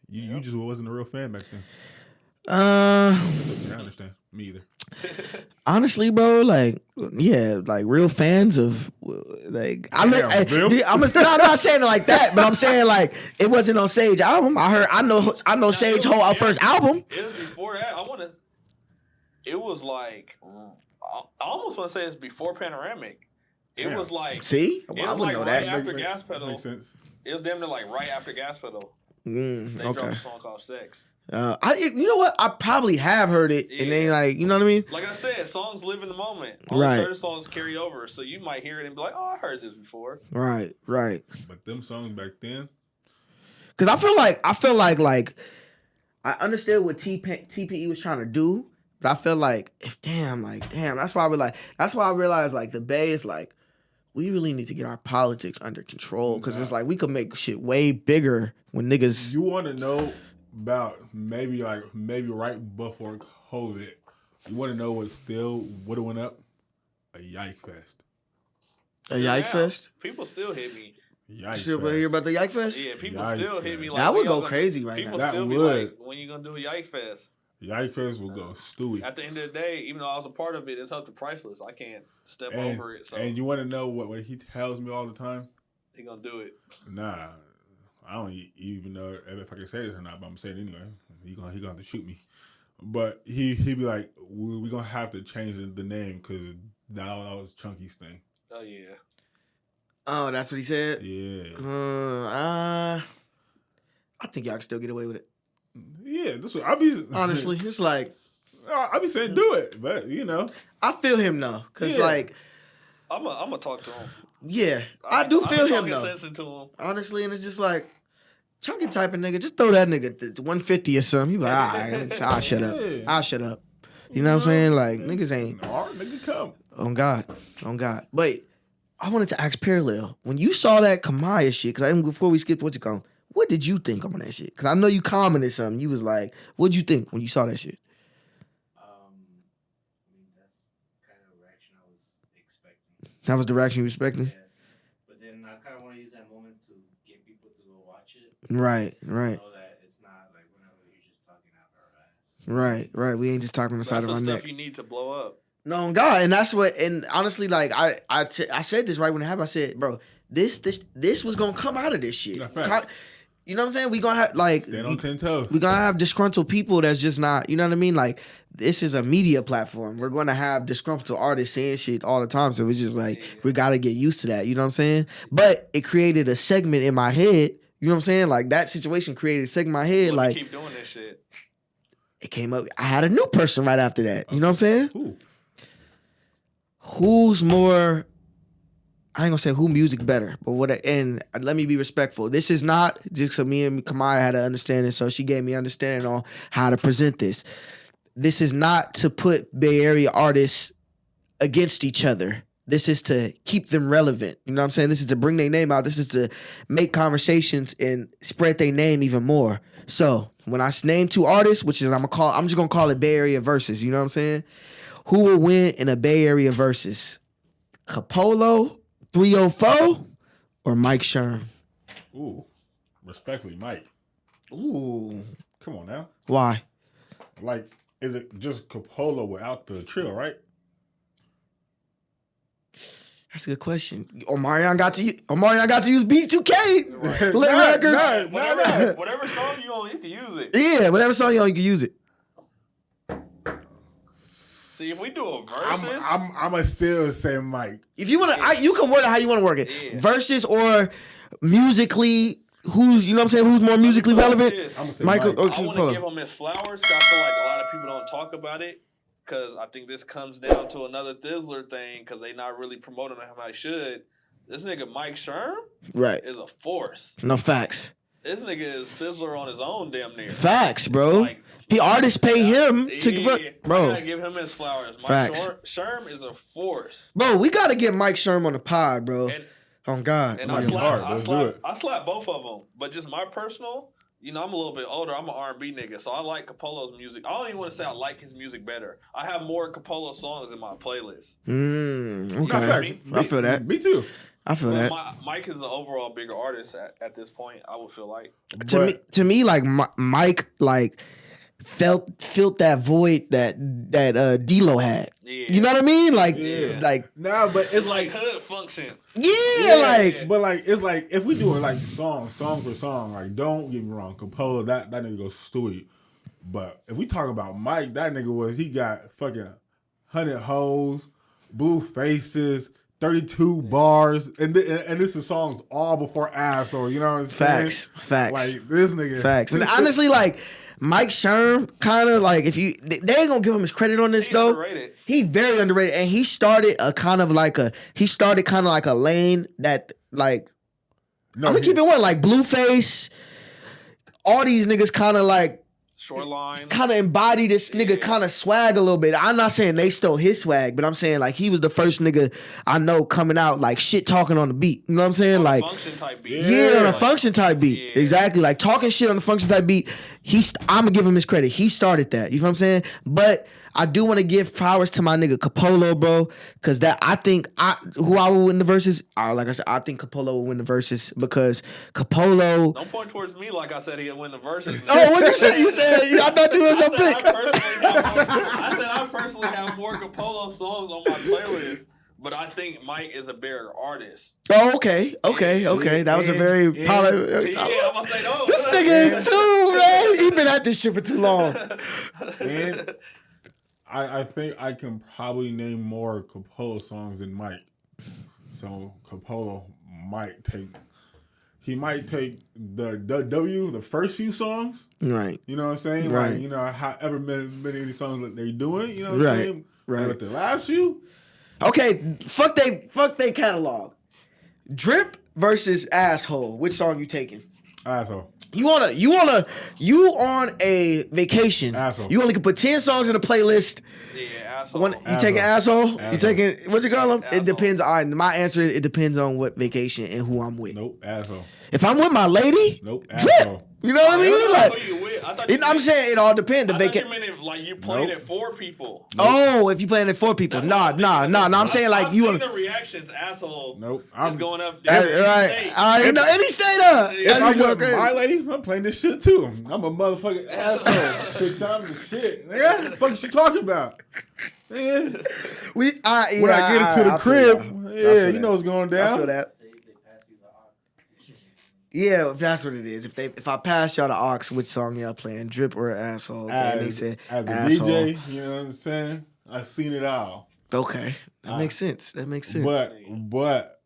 You just wasn't a real fan back then. I understand. Me either. Honestly, bro, like real fans of I'm not saying it like that, but I'm saying like it wasn't on Sage album. I know Sage whole first album. It was before that. It was like I almost want to say it's before Panoramic. It was like see, it was like right after Gas Gas Pedal. Makes sense. It was damn near like right after Gas Pedal. They dropped a song called Sex. You know what? I probably have heard it, and then like, you know what I mean? Like I said, songs live in the moment. Certain songs carry over, so you might hear it and be like, "Oh, I heard this before." Right. But them songs back then, because I feel like I understand what TPE was trying to do, But I feel like damn, that's why I realized like the Bay is like, we really need to get our politics under control because it's like we could make shit way bigger when niggas. You want to know about maybe right before COVID, you want to know what still would have went up? A Yike Fest. A Yike Fest? People still hit me. Yike Still Fest. hear about the Yike Fest? Yeah, people still hit me like that would go crazy right now. People still be like, when you gonna do a Yike Fest? Yike Fest will go stewy. At the end of the day, even though I was a part of it, it's up to Priceless. I can't step over it. So. And you want to know what he tells me all the time? He gonna do it. Nah, I don't even know if I can say this or not, but I'm saying it anyway. He gonna have to shoot me. But he be like, we gonna have to change the name because that was Chunky's thing. Oh yeah. Oh, that's what he said? Yeah. I think y'all can still get away with it. Yeah, this way I be honestly, it's like I be saying do it, but you know. I feel him though. Cause like I'm gonna talk to him. Yeah. I do feel him though. Sense into him. Honestly, and it's just like Chunky type of nigga, just throw that nigga 150 or something. He be like, all right, I'll shut up. I'll shut up. You know what I'm saying? Like, niggas ain't. All right, nigga, come. On God. But I wanted to ask Parallel, when you saw that Kamaya shit, because before we skipped what you call, what did you think on that shit? Because I know you commented something. You was like, what'd you think when you saw that shit? That's kind of the reaction I was expecting. That was the reaction you were expecting? Yeah. But then I kind of want to use that moment to get people to go watch it. Right. Know that it's not like whenever you're just talking out our ass. Right. We ain't just talking on the side of our neck. That's the stuff you need to blow up. No, God, and that's what. And honestly, like I said this right when it happened. I said, bro, this was gonna come out of this shit. You know what I'm saying? We gonna have like stand on 10 toes. We gonna have disgruntled people that's just not. You know what I mean? Like this is a media platform. We're gonna have disgruntled artists saying shit all the time. So it's just like we gotta get used to that. You know what I'm saying? But it created a segment in my head. You know what I'm saying? Like that situation created a segment in my head. Like keep doing this shit. It came up. I had a new person right after that. You know what I'm saying? Ooh. Who's more? I ain't gonna say who music better, but what. And let me be respectful. This is not just so me and Kamaya had an understanding, so she gave me understanding on how to present this. This is not to put Bay Area artists against each other. This is to keep them relevant. You know what I'm saying? This is to bring their name out. This is to make conversations and spread their name even more. So when I name two artists, which is I'm just gonna call it Bay Area versus. You know what I'm saying? Who will win in a Bay Area versus? Capolo, 304, or Mike Sherm? Ooh, respectfully, Mike. Ooh, come on now. Why? Like, is it just Capolo without the trill, right? That's a good question. Omarion got to use B2K. Right. Lit Records. Whatever song you on, you can use it. Yeah, whatever song you on, you can use it. See, if we do a versus, I'ma still say Mike. If you wanna, you can word it how you wanna work it. Yeah. Versus or musically, who's who's more musically relevant? I'm gonna say Michael. Mike. I want to give him his flowers. Cause I feel like a lot of people don't talk about it. Cause I think this comes down to another Thizzler thing. Cause they not really promoting him how they should. This nigga Mike Sherm, is a force. No facts. This nigga is Thizzler on his own, damn near. Facts, bro. Like, the artists pay him to bro. I gotta give him his flowers. Mike Sherm is a force. Bro, we gotta get Mike Sherm on the pod, bro. On God. And I slap both of them. But just my personal, I'm a little bit older. I'm an R&B nigga, so I like Capolo's music. I don't even want to say I like his music better. I have more Capolo songs in my playlist. Okay. I feel that. Me too. I feel that. Mike is the overall bigger artist at this point. I would feel like to me, like Mike, like felt that void that D-Lo had. Yeah. You know what I mean? Like, but it's like hood function. Yeah, but like it's like if we do it like song for song, like don't get me wrong, Capolo that nigga goes stewy. But if we talk about Mike, that nigga he got fucking 100 hoes, blue faces. 32 bars, and this is songs all before ass, or you know what I'm saying? Facts. Like this nigga. Facts. And honestly, like Mike Sherm, kind of like they ain't gonna give him his credit on this though. Underrated. He very underrated, and he started kind of like a lane that like I'm gonna keep it one like Blueface. All these niggas kind of like Shoreline. kind of embody this nigga kind of swag a little bit. I'm not saying they stole his swag, but I'm saying like he was the first nigga I know coming out like shit talking on the beat. You know what I'm saying? On Like function type beat. yeah, on a Like, function type beat. yeah. Exactly. Like talking shit on the function type beat. I'm gonna give him his credit. He started that. You know what I'm saying? But I do want to give flowers to my nigga Capolo, bro, because I think who I will win the verses. Like I said, I think Capolo will win the verses because Capolo. Don't point towards me like I said he'll win the verses. Oh, what you said? You said I thought you was your pick. I said I personally have more Capolo songs on my playlist, but I think Mike is a better artist. Oh, okay. That was a very I'm gonna say no. This nigga is too, man. He been at this shit for too long. And I think I can probably name more Capolo songs than Mike. So Capolo might take the first few songs. Right. You know what I'm saying? Right. Like, you know, however many of these songs that they're doing, you know what I'm saying? Right. But the last few, Okay, fuck they catalog. Drip versus Asshole. Which song you taking? asshole. You on a vacation. Asshole. You only can put 10 songs in a playlist. Yeah, asshole. You taking asshole? You taking what you call them? Asshole. It depends. All right, my answer is it depends on what vacation and who I'm with. Nope, asshole. If I'm with my lady, Nope, drip. asshole. You know what I mean? Like, I'm meant, saying it all depends. I thought you meant if, like you playing it for people. Oh, if you playing it for people, nah. I'm saying like I've you seen want the reactions, asshole. Nope, I'm going up. right. I know any state up. If I'm with my lady, I'm playing this shit too. I'm a motherfucking asshole. Bitch, I'm the shit. Nigga, what the fuck is she talking about? Yeah. When I get into the crib, you know what's going down. I feel that. Yeah, that's what it is. If I pass y'all the aux, which song y'all playing, Drip or Asshole? Okay, As, they said as a asshole. DJ, you know what I'm saying? I've seen it all. Okay, that makes sense. But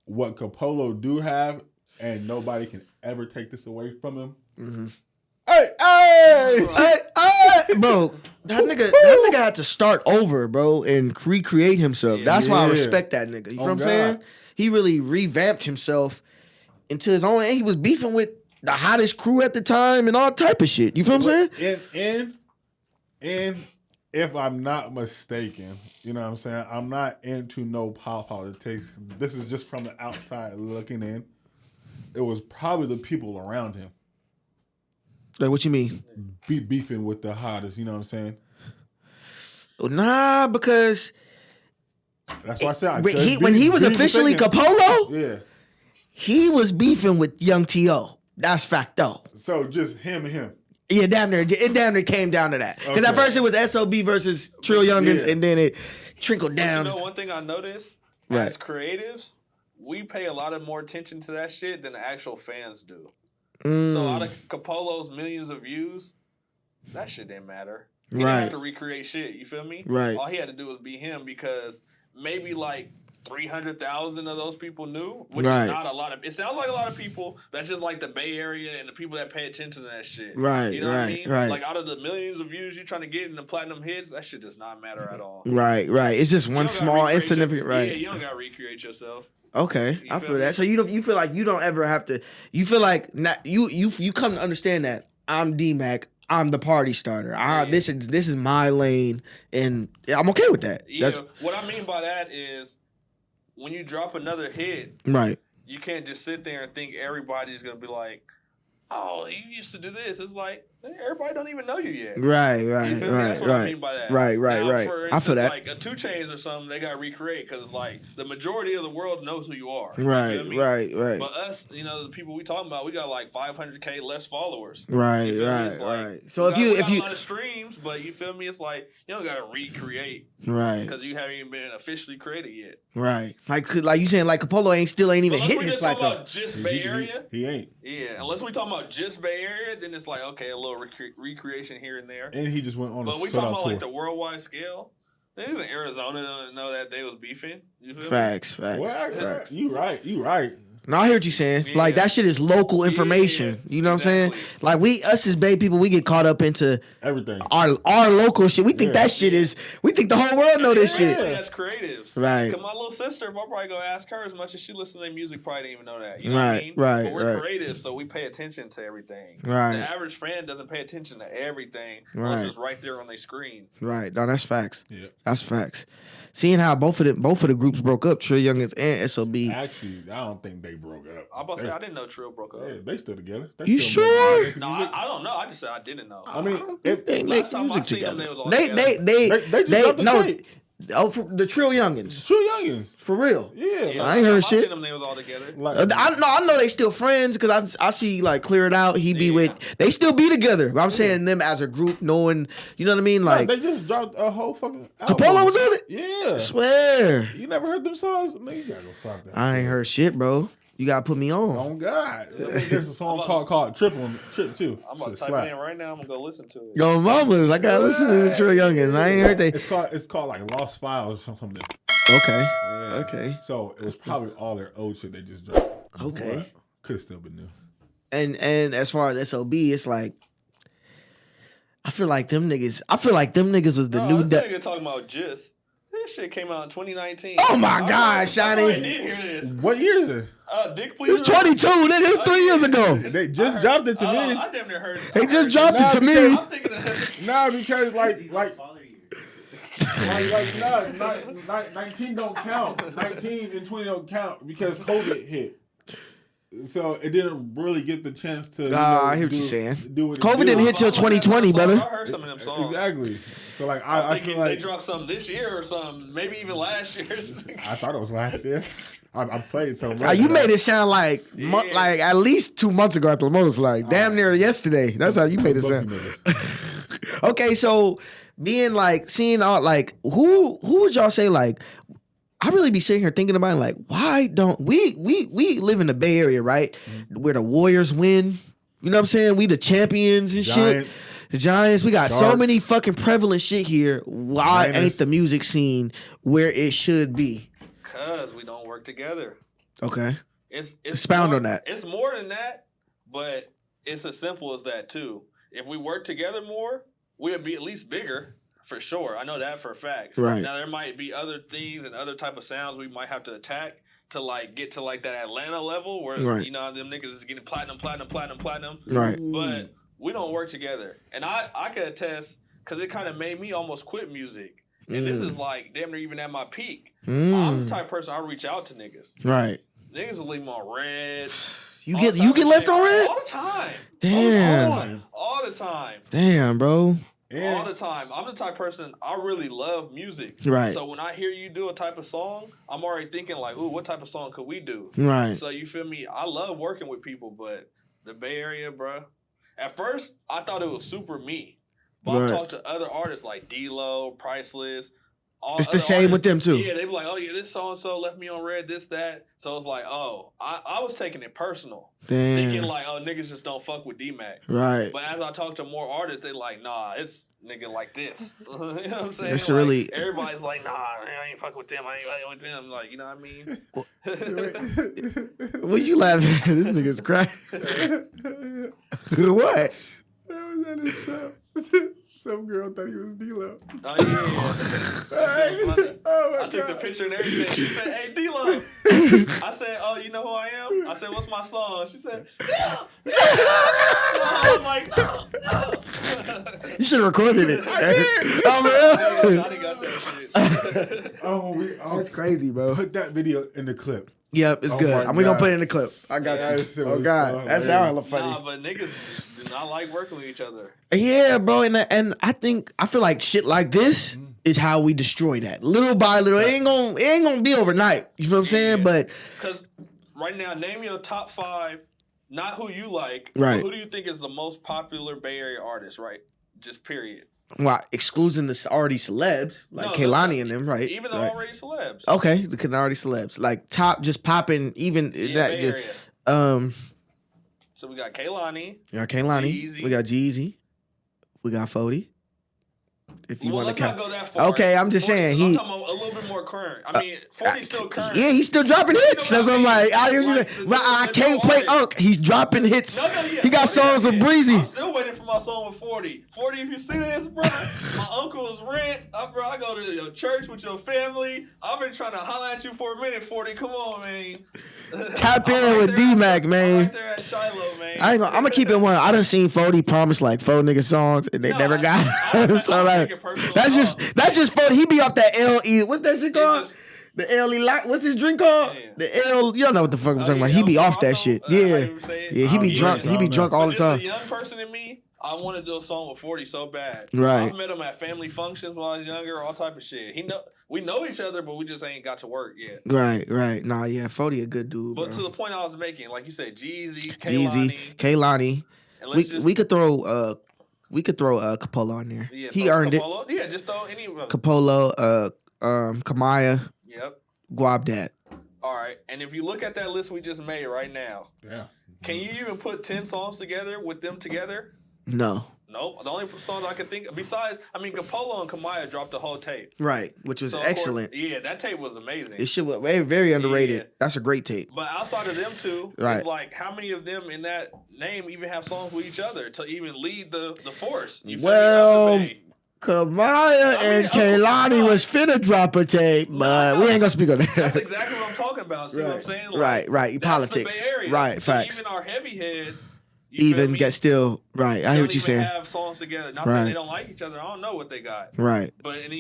what Capolo do have, and nobody can ever take this away from him. Mm-hmm. Hey, bro, that nigga had to start over, bro, and recreate himself. That's why I respect that nigga. You know what I'm saying? He really revamped himself into his own, and he was beefing with the hottest crew at the time and all type of shit. You feel what I'm saying? And if I'm not mistaken, you know what I'm saying? I'm not into no politics. This is just from the outside looking in. It was probably the people around him. Like, what you mean? Beefing with the hottest, you know what I'm saying? Nah, because that's why I said when he was officially Capolo, yeah, he was beefing with Young T.O. That's fact though. So just him and him. Yeah, it damn near came down to that. Because at first it was SOB versus Trill Youngins, and then it trickled down. You know, one thing I noticed as creatives, we pay a lot of more attention to that shit than the actual fans do. So out of Capolo's millions of views, that shit didn't matter. He didn't have to recreate shit. You feel me? Right. All he had to do was be him because maybe like 300,000 of those people knew, which is not a lot of. It sounds like a lot of people. That's just like the Bay Area and the people that pay attention to that shit. Right. You know what I mean? Right. Like out of the millions of views you're trying to get in the platinum hits, that shit does not matter at all. Right. It's just one small insignificant. Right. Yeah, you don't gotta recreate yourself. Okay, I feel that. So you feel like you don't ever have to. You feel like you come to understand that I'm Dmac. I'm the party starter. This is my lane, and I'm okay with that. Yeah. What I mean by that is when you drop another hit, right? You can't just sit there and think everybody's gonna be like, "Oh, you used to do this." It's like everybody don't even know you yet. Right. That's what I mean by that. Right. For instance, I feel that. Like a 2 Chainz or something, they got to recreate because like the majority of the world knows who you are. Right. But us, you know, the people we talking about, we got like 500K less followers. Right. So if you got a lot of streams, but you feel me? It's like you don't got to recreate. Right. Because you haven't even been officially created yet. Right. Like you saying, like Capolo ain't even hit his plateau. Unless we talking about just Bay Area. He ain't. Yeah. Unless we talking about just Bay Area, then it's like okay, a little recreation here and there. And he just went on. But we talking about like the worldwide scale. Niggas in Arizona don't know that they was beefing. You feel Facts. Well, you right. No, I hear what you're saying. Yeah. Like that shit is local information. You know what I'm saying? Like us as Bay people, we get caught up into everything. Our local shit. We think that shit is. We think the whole world know this shit. That's creatives, right? Because my little sister, if I probably go ask her as much as she listens to their music, probably didn't even know that. You know what I mean? Right. But we're creative, so we pay attention to everything. Right. The average fan doesn't pay attention to everything unless it's right there on their screen. Right. No, that's facts. Yeah, that's facts. Seeing how both of the groups broke up, Trill Youngins and SOB. Actually, I don't think they broke up. I'm about to say I didn't know Trill broke up. Yeah, they still together. You sure? No, I don't know. I just said I didn't know. I mean, if they make music together, they just no. Oh, the Trill Youngins. Trill Youngins. For real. Yeah. I ain't heard shit. I seen them, they was all together. Like, I know they still friends because I see like Clear It Out. He be with. They still be together. But I'm saying them as a group, knowing. You know what I mean? Like they just dropped a whole fucking album. Capolo was on it. Yeah. I swear. You never heard them songs? Man, you gotta go fuck that. I ain't heard shit, bro. You gotta put me on. Oh God. There's a song called Trip too. I'm about to type it in right now. I'm gonna go listen to it. Yo, mamas, I gotta listen to the Trill Youngins. I ain't heard they. It's called like Lost Files or something. Okay. Yeah. Okay. So it was probably all their old shit they just dropped. Okay. Could have still been new. And as far as SOB, it's like I feel like them niggas was the new. This nigga talking about Just. This shit came out in 2019. Oh my God, Shiny! I did hear this. What year is this? Dick Pleaser. It's 22, nigga. It's 3 years ago. They just dropped it to me. I damn near heard it. They just dropped it to me. I'm thinking of Nah, because like 19 don't count. 19 and 20 don't count because COVID hit. So it didn't really get the chance to. I hear what you're saying. Do COVID didn't hit till 2020, brother. I heard some of them songs. Exactly. So like I feel like they dropped something this year or something, maybe even last year. I thought it was last year. I played so much. You made it sound like like at least 2 months ago at the most, like damn near yesterday. That's how you made it sound. Okay, so being like seeing all like who would y'all say like I really be sitting here thinking about like why don't we live in the Bay Area, right? Where the Warriors win. You know what I'm saying? We the champions and shit. The Giants, we got so many fucking prevalent shit here. Why ain't the music scene where it should be? Cause we don't work together. Okay. It's expound more, on that. It's more than that, but it's as simple as that too. If we work together more, we'll be at least bigger. For sure. I know that for a fact. Right. Now, there might be other things and other type of sounds we might have to attack to, like, get to, like, that Atlanta level where, you know, them niggas is getting platinum. Right. But we don't work together. And I could attest, because it kind of made me almost quit music. And this is, like, damn near even at my peak. I'm the type of person I reach out to niggas. Right. Niggas will leave me on red. You get left on red? All the time. Damn. All the time. Damn, bro. Yeah. All the time. I'm the type of person, I really love music. Right. So when I hear you do a type of song, I'm already thinking like, ooh, what type of song could we do? Right. So you feel me? I love working with people, but the Bay Area, bruh. At first, I thought it was super me. But I talked to other artists like D-Lo, Priceless. It's the same with them too. Yeah, they be like, oh yeah, this so-and-so left me on red, this, that. So it's like, oh, I was taking it personal. Damn. Thinking like, oh, niggas just don't fuck with Dmac. Right. But as I talk to more artists, they like, nah, it's nigga like this. You know what I'm saying? That's like, really... Everybody's like, nah, I ain't fuck with them. I ain't fucking with them. Like, you know what I mean? What you laughing at? This nigga's crying. What? That was at his show. Some girl thought he was D-Lo. Oh, yeah. Funny. Oh, my I took the God. picture and everything. She said, hey, D-Lo. I said, oh, you know who I am? I said, what's my song? She said, D-Lo. I was like, no. You should have recorded it. I did. Oh, man. Johnny got that shit. That's crazy, bro. Put that video in the clip. Yep, it's Oh good. my We gonna God. put it in the clip. I got Yeah, you. that shit Oh was God, so that's hilarious. hella funny. Nah, but niggas just do not like working with each other. Yeah, bro, and I feel like shit like this is how we destroy that little by little. It ain't gonna be overnight. You know what I'm saying? But because right now, name your top 5, not who you like, Right. but who do you think is the most popular Bay Area artist? Right, just period. well, excluding the already celebs like Kehlani and them, right? Even the right. already celebs. Okay, the already celebs like top just popping even Yeah, Bay Area. So we got Kehlani. We got Kehlani. Jeezy. We got Jeezy. We got 40. If you Well, want let's to not count. go that far. Okay, I'm just saying I'm he. talking about a little bit more current. I mean, 40's still current. Yeah, he's still dropping hits. That's what I'm like. I hear you Like, saying. But I can't play Unk. He's dropping hits. No, yeah, He got 40 songs with hits. Breezy. I'm still waiting for my song with 40. 40, if you see this, bro, my uncle's rent. Bro, I go to your church with your family. I've been trying to holler at you for a minute, 40. Come on, man. Tap in with Dmac, man. Right there at Shiloh, man. I'm gonna keep it one. I done seen 40 promise like 4 nigga songs and they never got it. So like, that's just 40. He be off that LE. What's that shit called? The LE light. What's his drink called? Yeah. The L. You don't know what the fuck I'm talking about. He be off that shit. Yeah. Yeah. He be drunk. He be drunk all the time. The young person in me, I want to do a song with 40 so bad. Right. I've met him at family functions when I was younger, all type of shit. We know each other, but we just ain't got to work yet. Right. Nah, yeah, 40 a good dude. But bro. to the point I was making, like you said, Jeezy, Kaylani. And let's We could throw Capolo in there. Yeah, He earned Capolo. Yeah, just throw any of them. Capolo, Kamaya, Yep. Guabdat. All right. And if you look at that list we just made right now, Yeah. can you even put 10 songs together with them together? No. Nope. The only songs I can think besides, Capolo and Kamaya dropped the whole tape. Right, which was So, of course, excellent. yeah, that tape was amazing. This shit was very, very underrated. Yeah. That's a great tape. But outside of them two, Right. it's like how many of them in that name even have songs with each other to even lead the force? You feel Well, me? Kamaya and Kaylani was finna drop a tape, but we ain't gonna speak on that. That's exactly what I'm talking about. See what I'm saying? Like, Right. that's Politics. the Bay Area. Right, So facts. even our heavy heads, you feel Even me? get still right. I hear what Don't you're saying. even have songs together. Not Right. saying they don't like each other. I don't know what they got. Right. But and then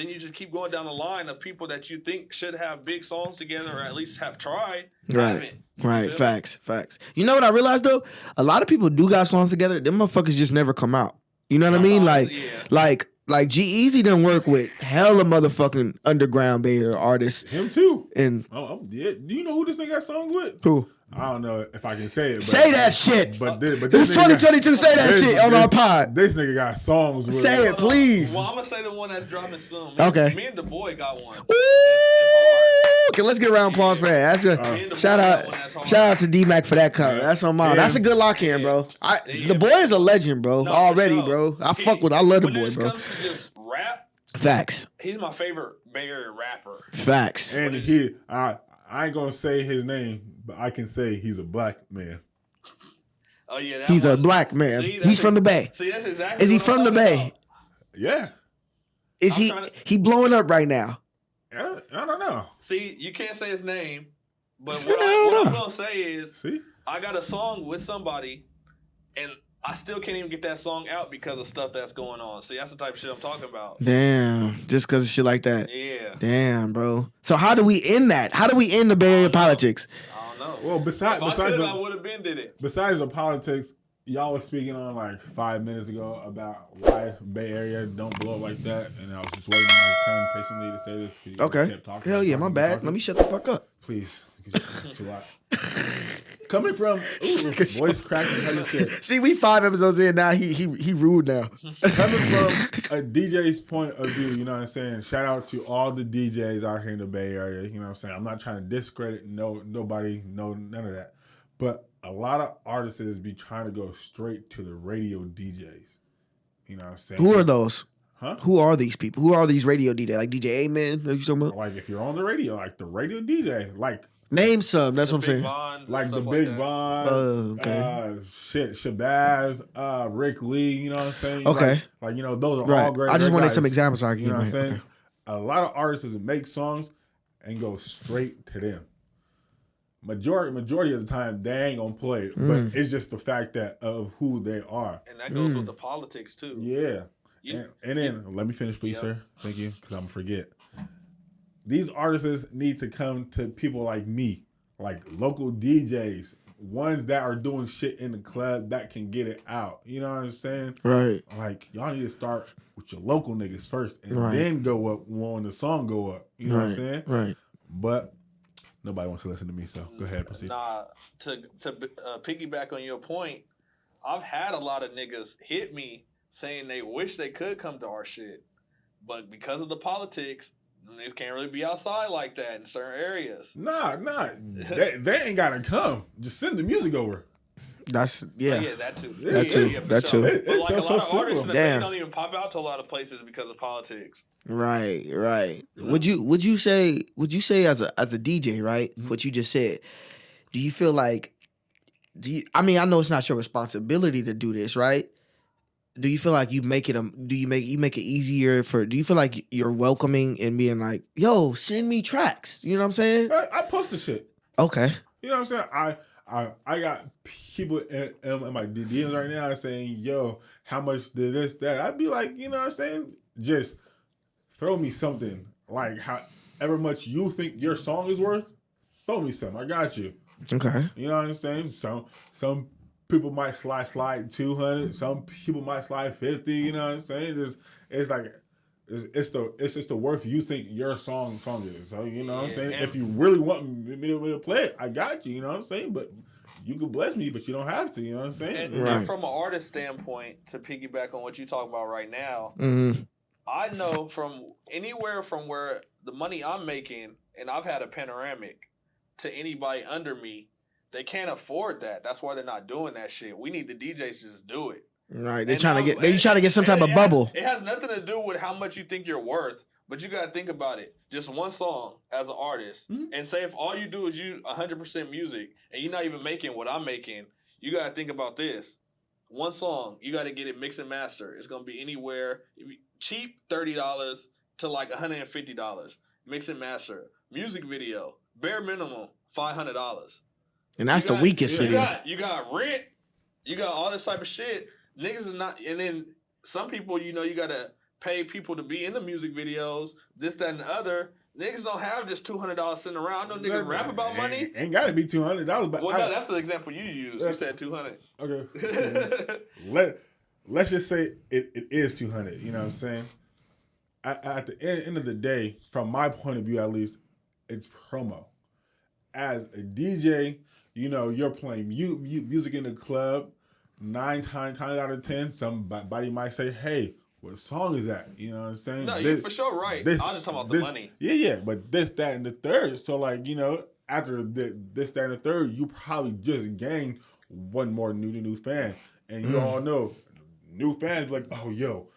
you just keep going down the line of people that you think should have big songs together or at least have tried. Right. Haven't. You Right. feel me? Facts. You know what I realized though? A lot of people do got songs together. Them motherfuckers just never come out. You know what I mean? Like G-Eazy done work with hella motherfucking underground Bay Area artists. Him too. And Yeah. Do you know who this nigga got songs with? who? I don't know if I can say it. But, Say that shit. But It's this nigga 2022. Say that shit on our pod. This nigga got songs with. Say it, please. Well, I'm gonna say the one that's dropping soon. Okay. Me and the boy got one. Ooh, okay, let's get a round of applause for that. That's good. Shout out to D-Mac for that cover. That's on mine. That's a good lock in, bro. The boy is a legend, bro. No, Already, for sure. bro. I love the When boy, it bro. comes to just rap, Facts. he's my favorite Bay Area rapper. Facts. And I ain't gonna say his name, but I can say he's a black man. Oh yeah, that He's a one- black man. See, He's from the Bay. See, that's exactly. Is he what I'm from the talking Bay? about. Yeah. Is I'm he trying to- he blowing up right now? I don't know. See, you can't say his name, but Say what it. I'm gonna say is, See? I got a song with somebody, and I still can't even get that song out because of stuff that's going on. See, that's the type of shit I'm talking about. Damn. Just because of shit like that. Yeah, Damn, bro. So how do we end that? How do we end the Bay Area politics? I don't know. Well, If besides I could, I would have been did it. besides the politics, y'all was speaking on like 5 minutes ago about why Bay Area don't blow up like that, and I was just waiting my turn patiently to say this. 'Cause you guys Okay. kept talking, Hell yeah, my talking, bad. talking. Let me shut the fuck up. Please, because it's a lot. Coming from voice cracking kind of shit. See, we 5 episodes in now. He rude now. Coming from a DJ's point of view, you know what I'm saying? Shout out to all the DJs out here in the Bay Area. You know what I'm saying? I'm not trying to discredit nobody, none of that. But a lot of artists be trying to go straight to the radio DJs. You know what I'm saying? Who are those? Huh? Who are these people? Who are these radio DJs? Like DJ Amen? What you talking about? Like if you're on the radio, like the radio DJ, like Name some. That's what I'm Big saying. Vons and the stuff Big that. Von, Okay. Shabazz, Rick Lee, you know what I'm saying? Okay. Like you know, those are Right. all great. I just great wanted guys. some examples so I can You know what I'm get my- saying? A lot of artists make songs and go straight to them. Majority of the time, they ain't gonna play it, but it's just the fact that of who they are. And that goes with the politics too. Yeah. You- And then let me finish, please, Yep. sir. Thank you, because I'm gonna forget. These artists need to come to people like me, like local DJs, ones that are doing shit in the club that can get it out. You know what I'm saying? Right. Like y'all need to start with your local niggas first, and Right. then go up when the song go up. You know what I'm saying? Right. But nobody wants to listen to me, so go ahead, proceed. Nah, to piggyback on your point, I've had a lot of niggas hit me saying they wish they could come to our shit, but because of the politics, niggas can't really be outside like that in certain areas. Nah. They ain't gotta come. Just send the music over. That's Yeah, that too. That too. Yeah, for That sure. too. But like a lot of artists in the Bay Damn. don't even pop out to a lot of places because of politics. Right. Would you say as a DJ, right? What you just said, do you feel like I know it's not your responsibility to do this, right? Do you feel like you make it easier do you feel like you're welcoming and being like, yo, send me tracks? You know what I'm saying? I post the shit. Okay. You know what I'm saying? I got people in my DMs right now saying, yo, how much did this, that? I'd be like, you know what I'm saying? Just throw me something. Like however much you think your song is worth, throw me some. I got you. Okay. You know what I'm saying? Some people might slide 200. Some people might slide 50. You know what I'm saying? It's like it's just the worth you think your song is. So you know what I'm saying? If you really want me to play it, I got you. You know what I'm saying? But you can bless me, but you don't have to. You know what I'm saying? And from an artist standpoint, to piggyback on what you're talking about right now, I know from anywhere from where the money I'm making, and I've had a Panoramic, to anybody under me, they can't afford that. That's why they're not doing that shit. We need the DJs to just do it. Right. They're trying to get some type of bubble. It has nothing to do with how much you think you're worth, but you got to think about it. Just one song as an artist. And say if all you do is use 100% music and you're not even making what I'm making, you got to think about this. One song, you got to get it mix and master. It's going to be anywhere cheap, $30 to like $150. Mix and master. Music video, bare minimum, $500. And that's the weakest video. You got rent. You got all this type of shit. Niggas is not, and then some people, you got to pay people to be in the music videos, this, that, and the other. Niggas don't have just $200 sitting around. No niggas rap about money. Ain't got to be $200, but well, no, that's the example you used. You said 200. Okay. Let's just say it is 200. You know what I'm saying? At the end of the day, from my point of view at least, it's promo. As a DJ, you're playing music in the club. 9 times out of 10, somebody might say, "Hey, what song is that?" You know what I'm saying? No, you're for sure right. I'm just talking about the money. Yeah, but this, that, and the third. So, like, after this, that, and the third, you probably just gained one more new fan, and you all know, new fans be like, "Oh, yo,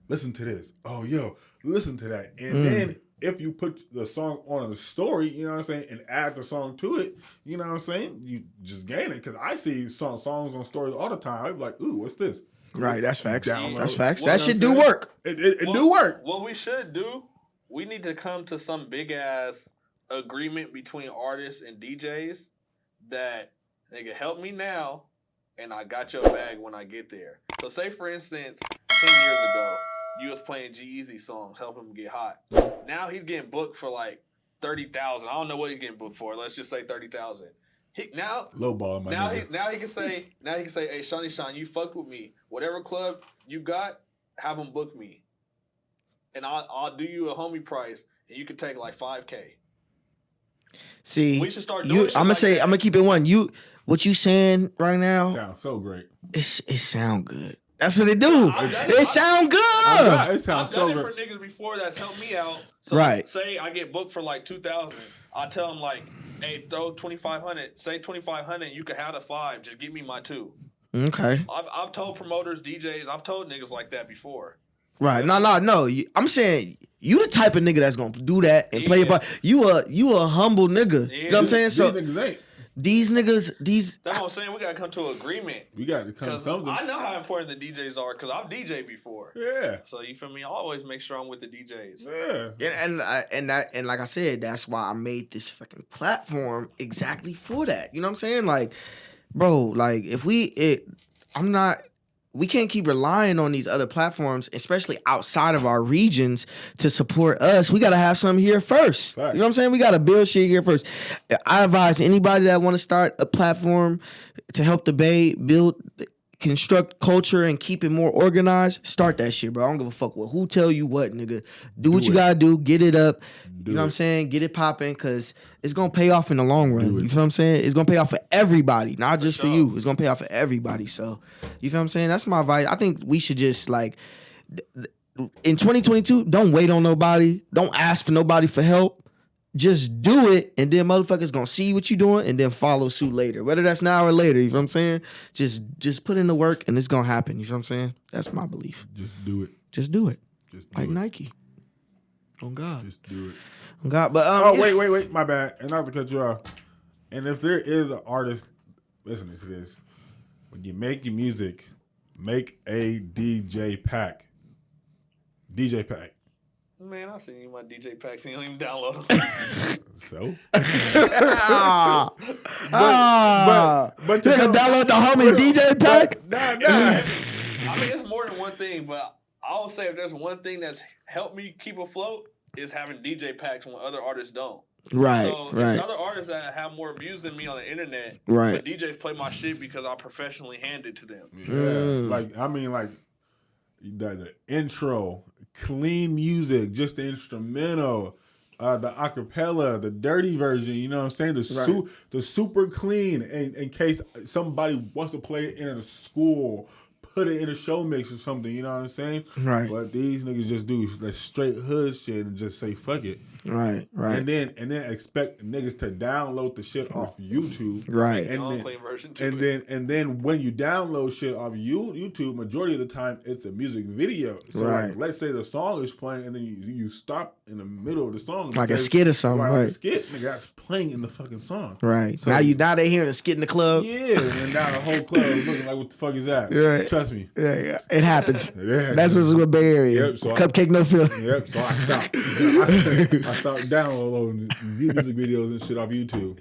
listen to this. Oh, yo, listen to that," and then. If you put the song on a story, you know what I'm saying, and add the song to it, you know what I'm saying, you just gain it. Because I see songs on stories all the time. I be like, ooh, what's this? Right, that's facts. Download. That's facts. That should do work. It do work. What we should do, we need to come to some big-ass agreement between artists and DJs that they can help me now, and I got your bag when I get there. So say, for instance, 10 years ago, you was playing G-Eazy songs, helping him get hot. Now he's getting booked for like $30,000. I don't know what he's getting booked for. Let's just say $30,000. Low ball, my nigga. Now he can say, hey, Shawnee Sean, you fuck with me. Whatever club you got, have them book me, and I'll do you a homie price, and you can take like $5K. See, we should start doing I'm gonna keep it one. What you saying right now? Sounds so great. It sound good. That's what it do. It sound good. It sounds I've done so it for good. niggas before that's helped me out. So right. Say I get booked for like $2,000. I tell them like, hey, throw $2,500. Say $2,500. You can have the $5. Just give me my $2. Okay. I've told promoters, DJs, I've told niggas like that before. Right. No. I'm saying you the type of nigga that's gonna do that and play your part. You a humble nigga. Yeah. You know what I'm saying? So these niggas ain't. These niggas, That's what I'm saying. We gotta come to an agreement. We got to come to something. I know how important the DJs are because I've DJed before. Yeah. So you feel me? I always make sure I'm with the DJs. Yeah. and like I said, that's why I made this fucking platform exactly for that. You know what I'm saying? Like, bro, like we can't keep relying on these other platforms, especially outside of our regions, to support us. We got to have something here first. Right. You know what I'm saying? We got to build shit here first. I advise anybody that want to start a platform to help the Bay construct culture and keep it more organized, start that shit, bro. I don't give a fuck who tell you what, nigga. Do what you got to do. Get it up. You know what I'm saying? Get it popping because it's going to pay off in the long run. You feel what I'm saying? It's going to pay off for everybody, not just for you. It's going to pay off for everybody. So, you feel what I'm saying? That's my advice. I think we should just, like, in 2022, don't wait on nobody. Don't ask for nobody for help. just do it, and then motherfuckers gonna see what you doing and then follow suit later. Whether that's now or later, you know what I'm saying? Just put in the work and it's gonna happen. You know what I'm saying? That's my belief. Just do it. Just do it. Just do like it. Nike. On God. Just do it. On God. But wait, my bad. And not to cut you off. And if there is an artist listening to this, when you make your music, make a DJ pack. DJ pack. Man, I seen you my DJ packs and you don't even download them. So? But you can download the homie DJ pack? Nah. I mean, it's more than one thing, but I'll say if there's one thing that's helped me keep afloat is having DJ packs when other artists don't. Right, so there's other artists that have more views than me on the internet, right? But DJs play my shit because I professionally hand it to them. Yeah, the intro, clean music, just the instrumental, the acapella, the dirty version. You know what I'm saying? The super clean, in case somebody wants to play it in a school. Put it in a show mix or something, you know what I'm saying? Right. But these niggas just do that straight hood shit and just say fuck it. Right. And then expect niggas to download the shit off YouTube. Right. And then when you download shit off YouTube, majority of the time it's a music video. So like, let's say the song is playing and then you stop in the middle of the song. Like a skit or something, Like a skit, nigga, that's playing in the fucking song. Right. So, now they hearing a skit in the club. Yeah, and now the whole club is looking like, what the fuck is that? Right. Trust me. Yeah. It happens. That's what's with Bay Area. Yep, so Cupcake no feeling. Yep, so I stopped. I stopped downloading music videos and shit off YouTube.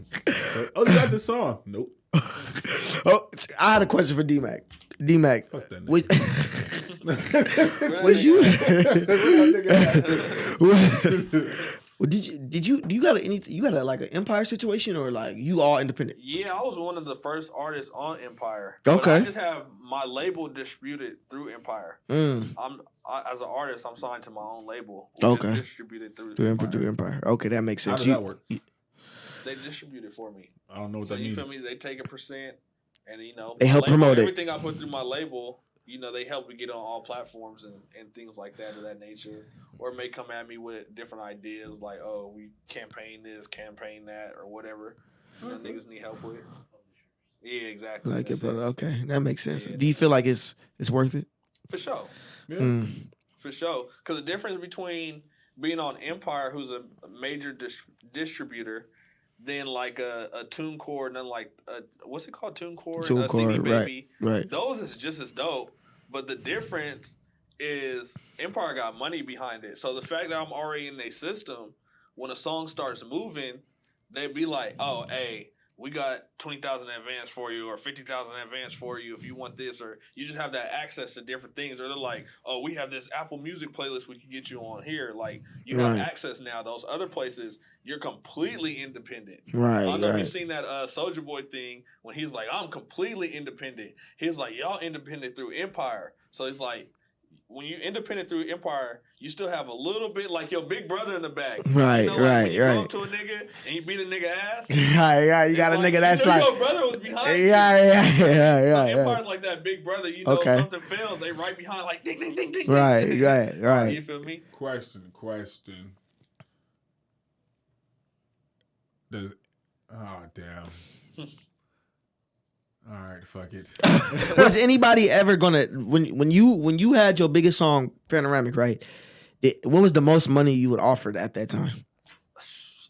So, you got this song? Nope. Oh, I had a question for Dmac. Dmac, fuck that was you? Do you got an Empire situation or like you all independent? Yeah, I was one of the first artists on Empire. Okay. I just have my label distributed through Empire. As an artist, I'm signed to my own label. Which is distributed through Empire. Okay, that makes sense. How does that work? They distribute it for me. I don't know what so that you means. feel me? They take a percent, and they help promote everything I put through my label. They help me get on all platforms and things like that of that nature. Or may come at me with different ideas like, oh, we campaign this, campaign that, or whatever. Niggas need help with. Yeah, exactly. Like it, but okay, that makes sense. Yeah, do you feel like it's worth it? For sure. Yeah. For sure. Because the difference between being on Empire, who's a major distributor, than like a TuneCore, and then like what's it called, TuneCore, CD Baby. Right. Those is just as dope, but the difference is Empire got money behind it. So the fact that I'm already in their system, when a song starts moving, they'd be like, "Oh, hey, we got 20,000 in advance for you, or 50,000 in advance for you if you want this," or you just have that access to different things. Or they're like, "Oh, we have this Apple Music playlist we can get you on here." Like you have access now. Those other places, you're completely independent. Right. I don't know if you've seen that Soulja Boy thing when he's like, "I'm completely independent." He's like, "Y'all independent through Empire." So he's like, when you're independent through Empire, you still have a little bit like your big brother in the back. Right, when you go up to a nigga and you beat a nigga ass. Right. You got a nigga that's like, your brother was behind you. Yeah. So Empire's like that big brother. Something fails, they right behind like ding, ding, ding, ding. Right. You feel me? Question. Damn. All right, fuck it. Was anybody ever gonna when you had your biggest song, Panoramic, right? What was the most money you would offer at that time?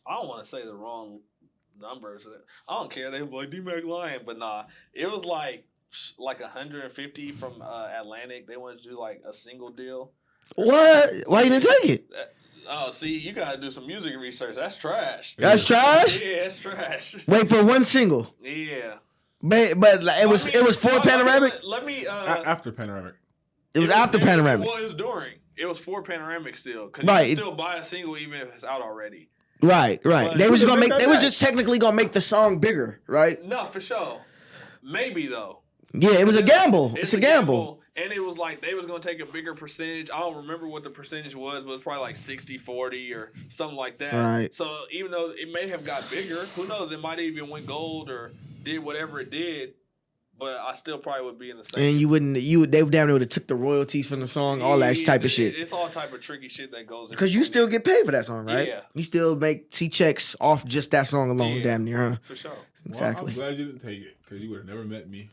I don't want to say the wrong numbers. I don't care. They were like D-Mac lying, but nah, it was like 150 from Atlantic. They wanted to do like a single deal. What? Why you didn't take it? Oh, see, you gotta do some music research. That's trash. That's trash? Yeah, it's trash. Wait for one single. Yeah. But it was for Panoramic. Let me. After Panoramic. It was after Panoramic. Well, it was during. It was for Panoramic still, because you can still buy a single even if it's out already. Right. But They was just technically gonna make the song bigger, right? No, for sure. Maybe though. Yeah, it was a gamble. It's a gamble. And it was like they was going to take a bigger percentage. I don't remember what the percentage was, but it was probably like 60-40 or something like that. Right. So even though it may have got bigger, who knows? It might have even went gold or did whatever it did. but I still probably would be in the same. And they damn near would have took the royalties from the song, all that type of shit. It's all type of tricky shit that goes in. Because you still get paid for that song, right? Yeah. You still see checks off just that song alone, Yeah, damn near, huh? For sure. Exactly. Well, I'm glad you didn't take it because you would have never met me.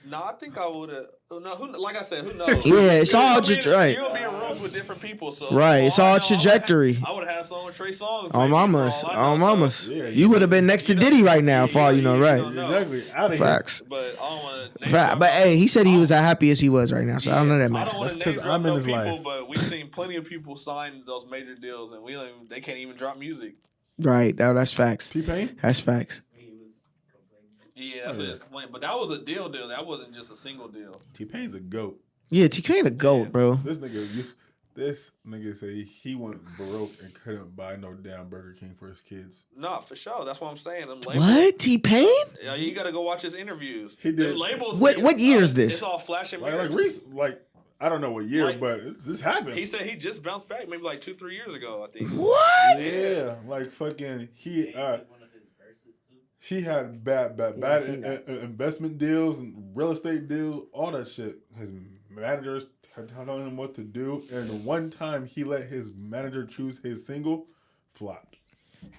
No, I think I would have. No, like I said, who knows? Yeah, it's all just right. You'll be in rooms with different people, so Right, it's all trajectory. I would have had song with Trey Songz. On mamas, on mamas. Yeah, You would have been next to Diddy right now, for all you know, right? Exactly. Out of Facts. But I don't want to. But hey, he said he was as happy as he was right now, so I don't know that I man. don't want to That's name 'cause drop I'm in no his people, life. but we've seen plenty of people sign those major deals, and they can't even drop music. Right, that's facts. T-Pain? That's facts. Yeah, that's his complaint. But that was a deal. That wasn't just a single deal. T-Pain's a goat. Yeah, TK the GOAT, bro. This nigga say he went broke and couldn't buy no damn Burger King for his kids. Nah, for sure. That's what I'm saying. Them labels, What? T-Pain? Yeah, you got to go watch his interviews. He did. Them labels. What year is this? It's all flashing Like mirrors. recent, I don't know what year, Like, but this happened. He said he just bounced back maybe like 2-3 years ago, I think. What? Yeah, like fucking he had bad investment deals and real estate deals, all that shit. His managers telling him what to do, and the one time he let his manager choose his single, flopped.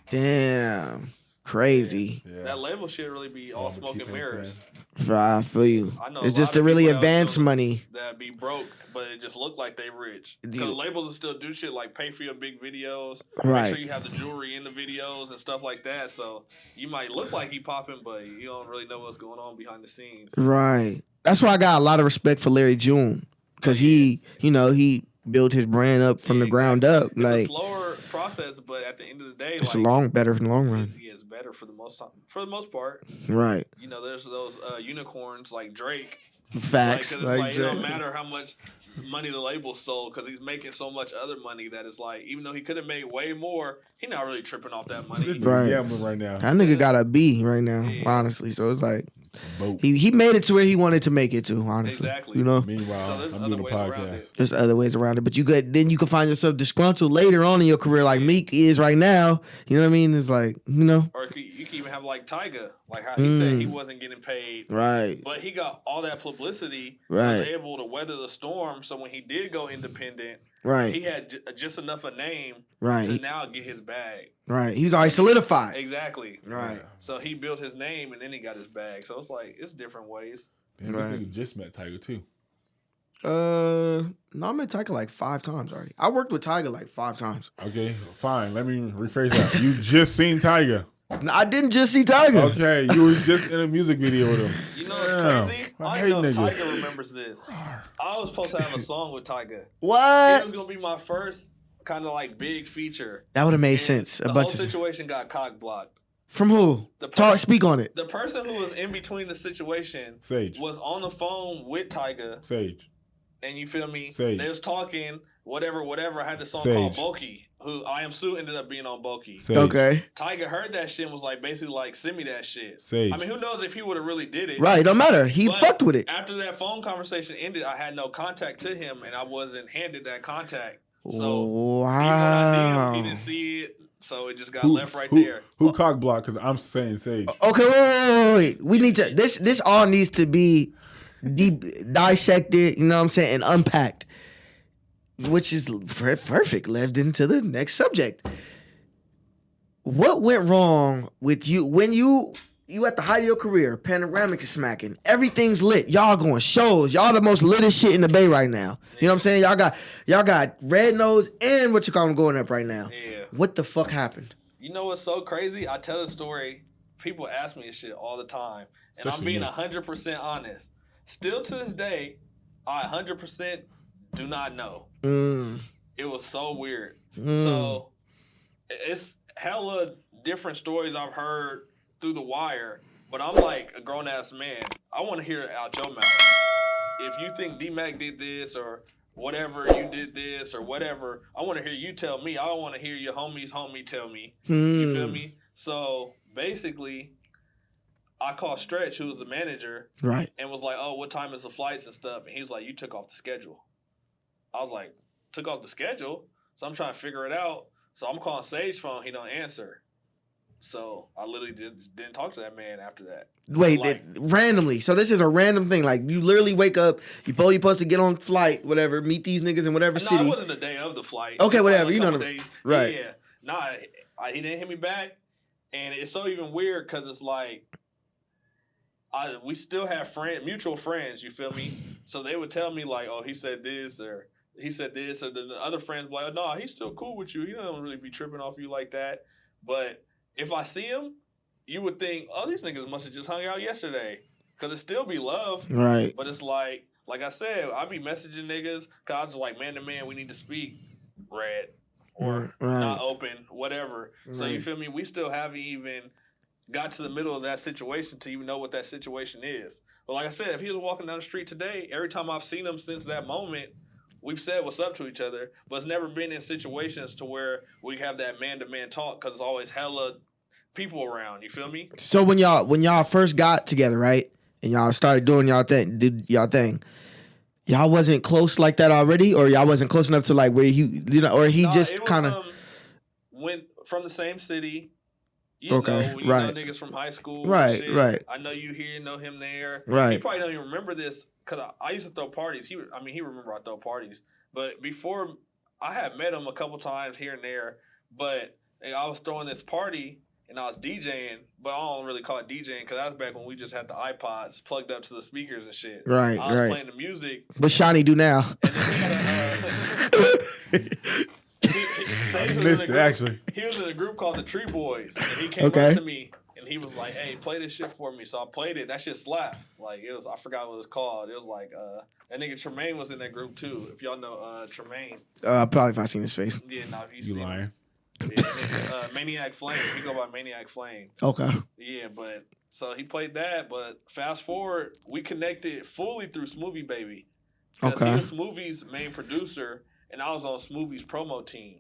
Damn. Crazy. Yeah. That label shit really be all I'm a smoke and T-Pain mirrors. I feel you. I know It's a just lot to of really people out advance there money. that be broke, but it just look like they rich. Because labels will still do shit like pay for your big videos, Right. make sure you have the jewelry in the videos and stuff like that. So you might look like he popping, but you don't really know what's going on behind the scenes. Right. That's why I got a lot of respect for Larry June. Because he built his brand up from the ground up. It's Like a slower process, but at the end of the day, it's better in the long run. Yeah, it's better for the most part. Right. You know, there's those unicorns like Drake. Facts. Like, 'cause it's like, it don't matter how much money the label stole, because he's making so much other money that it's like, even though he could have made way more, he not really tripping off that money. Right. Gambling right now. That nigga got a B right now, Yeah. honestly. So it's like Boat. he made it to where he wanted to make it to, honestly. Exactly. You know? Meanwhile, there's I'm other doing a ways around podcast. it. There's other ways around it. But you can find yourself disgruntled later on in your career like Meek is right now. You know what I mean? It's like, Or you can even have like Tyga, like how he said he wasn't getting paid, Right. but he got all that publicity, Right. was able to weather the storm. So when he did go independent, Right. he had just enough a name Right. to now get his bag. Right. He's already solidified. Exactly. Right. So he built his name and then he got his bag. So it's like, it's different ways. Damn, Right. this nigga just met Tiger too. No, I met Tyga like 5 times already. I worked with Tyga like 5 times. Okay, fine. Let me rephrase that. You just seen Tiger. No, I didn't just see Tyga. Okay, you was just in a music video with him. You know what's Damn. crazy? I I hate know niggas. Tyga remembers this. I was supposed to have a song with Tyga. It What? was gonna be my first kind of like big feature. That would have made And sense. A the bunch whole of situation got cock blocked. From who? Speak on it. The person who was in between the situation Sage. was on the phone with Tyga, Sage. and you feel me? Sage. They was talking, whatever. I had the song Sage. called Bulky, who I Am Sue ended up being on Bulky. Sage. Okay. Tyga heard that shit and was like, basically like, send me that shit. Sage. I mean, who knows if he would have really did it. Right. Don't matter. He But fucked with it. After that phone conversation ended, I had no contact to him, and I wasn't handed that contact. So even when I Wow. did, he didn't see it, so it just got Who- left right who- there. Who cock blocked? Because I'm saying Sage. Okay, wait. We need to. This all needs to be deep dissected. You know what I'm saying, and unpacked. Which is perfect. Led into the next subject. What went wrong with you when you at the height of your career? Panoramic is smacking. Everything's lit. Y'all going shows. Y'all the most littest shit in the Bay right now. You know what I'm saying? Y'all got Red Nose and what you call them going up right now. Yeah. What the fuck happened? You know what's so crazy? I tell this story. People ask me this shit all the time, and I'm Especially being me. 100% honest. Still to this day, I 100% do not know. It was so weird. So it's hella different stories I've heard through the wire, but I'm like a grown ass man. I want to hear it out your mouth. If you think Dmac did this or whatever, you did this or whatever, I want to hear you tell me. I don't want to hear your homie tell me. You feel me? So basically, I called Stretch, who was the manager, Right. and was like, "Oh, what time is the flights and stuff?" And he was like, "You took off the schedule." I was like, "Took off the schedule?" So I'm trying to figure it out. So I'm calling Sage phone. He don't answer. So I literally didn't talk to that man after that. Wait, Like, randomly. So this is a random thing. Like you literally wake up, you're supposed to get on flight, whatever, meet these niggas in whatever no, city. it wasn't the day of the flight. Okay, whatever. You know, right? Yeah, nah, he didn't hit me back, and it's so even weird because it's like, we still have mutual friends. You feel me? So they would tell me like, oh, he said this or then the other friends be like, oh, no, he's still cool with you. He don't really be tripping off you like that. But if I see him, you would think, oh, these niggas must have just hung out yesterday. Because it still be love. Right. But it's like I said, I be messaging niggas. Because I was like, man to man, we need to speak. Red. Or not open. Whatever. Right. So you feel me? We still haven't even got to the middle of that situation to even know what that situation is. But like I said, if he was walking down the street today, every time I've seen him since that moment, we've said what's up to each other. But it's never been in situations to where we have that man-to-man talk because it's always hella people around, you feel me? So when y'all first got together, right, and y'all started doing did y'all thing, y'all wasn't close like that already, or y'all wasn't close enough to like where or he just kind of went from the same city. You know niggas from high school. Right, right. I know you here, know him there. Right. He probably don't even remember this because I used to throw parties. He remember I throw parties, but before I had met him a couple times here and there, but I was throwing this party. And I was DJing, but I don't really call it DJing because that was back when we just had the iPods plugged up to the speakers and shit. Right, I was playing the music. What Shawnee do now? I missed it, actually. He was in a group called the Tree Boys, and he came up to me, and he was like, hey, play this shit for me. So I played it. That shit slapped. Like, I forgot what it was called. It was like, that nigga Tremaine was in that group, too. If y'all know Tremaine. Probably if I seen his face. Yeah, no, you lying. Him. Yeah, Maniac Flame. He go by Maniac Flame. Okay. Yeah, but so he played that. But fast forward, we connected fully through Smoothie Baby. Okay. He was Smoothie's main producer, and I was on Smoothie's promo team.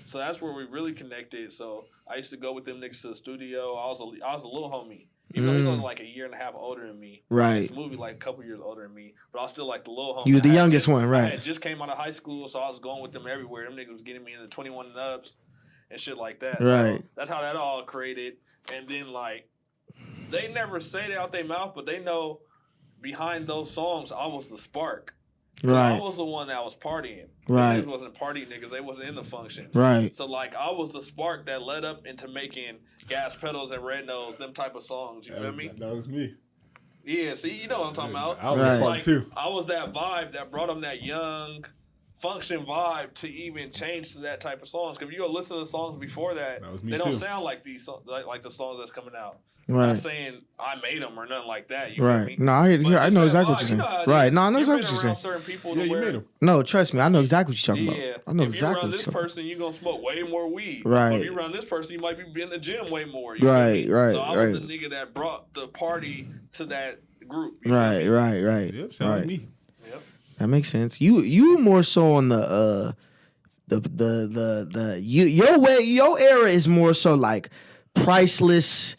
So that's where we really connected. So I used to go with them niggas to the studio. I was a little homie. Even though he was like a year and a half older than me. Right. Smoothie like a couple years older than me. But I was still like the little homie. You was the youngest one, right. I had just came out of high school, so I was going with them everywhere. Them niggas was getting me in the 21 and ups and shit like that. Right. So that's how that all created. And then like they never say it out their mouth, but they know behind those songs I was the spark. Right. I was the one that was partying. Right. Niggas wasn't partying niggas. They wasn't in the functions. Right. So like I was the spark that led up into making Gas Pedals and Red Nose, them type of songs. You feel me? That was me. Yeah, see, you know what I'm talking about. I was the spark too. I was that vibe that brought them that young function vibe to even change to that type of songs. Because if you go listen to the songs before that they don't sound like these like the songs that's coming out. Right. I'm not saying I made them or nothing like that. You feel me? No, I know exactly what you're saying. Right. No, I know exactly what you're saying. Certain people you made them. No, trust me. I know exactly what you're talking about. I know if exactly you run this person, you're going to smoke way more weed. Right. If you run this person, you might be in the gym way more. Right. So I was the nigga that brought the party to that group. Right. Yep, sound like me. Yep. That makes sense. You more so on the your era is more so like Priceless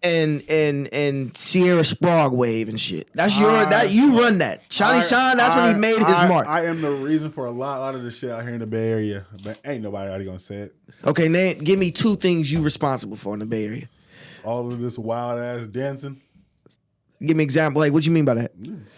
and Sierra Sprague wave and shit. That's you run that. Shawnee Sean, that's when he made his mark. I am the reason for a lot of the shit out here in the Bay Area, but ain't nobody already gonna say it. Okay, Nate, give me 2 things you responsible for in the Bay Area. All of this wild ass dancing. Give me an example. Like, what you mean by that?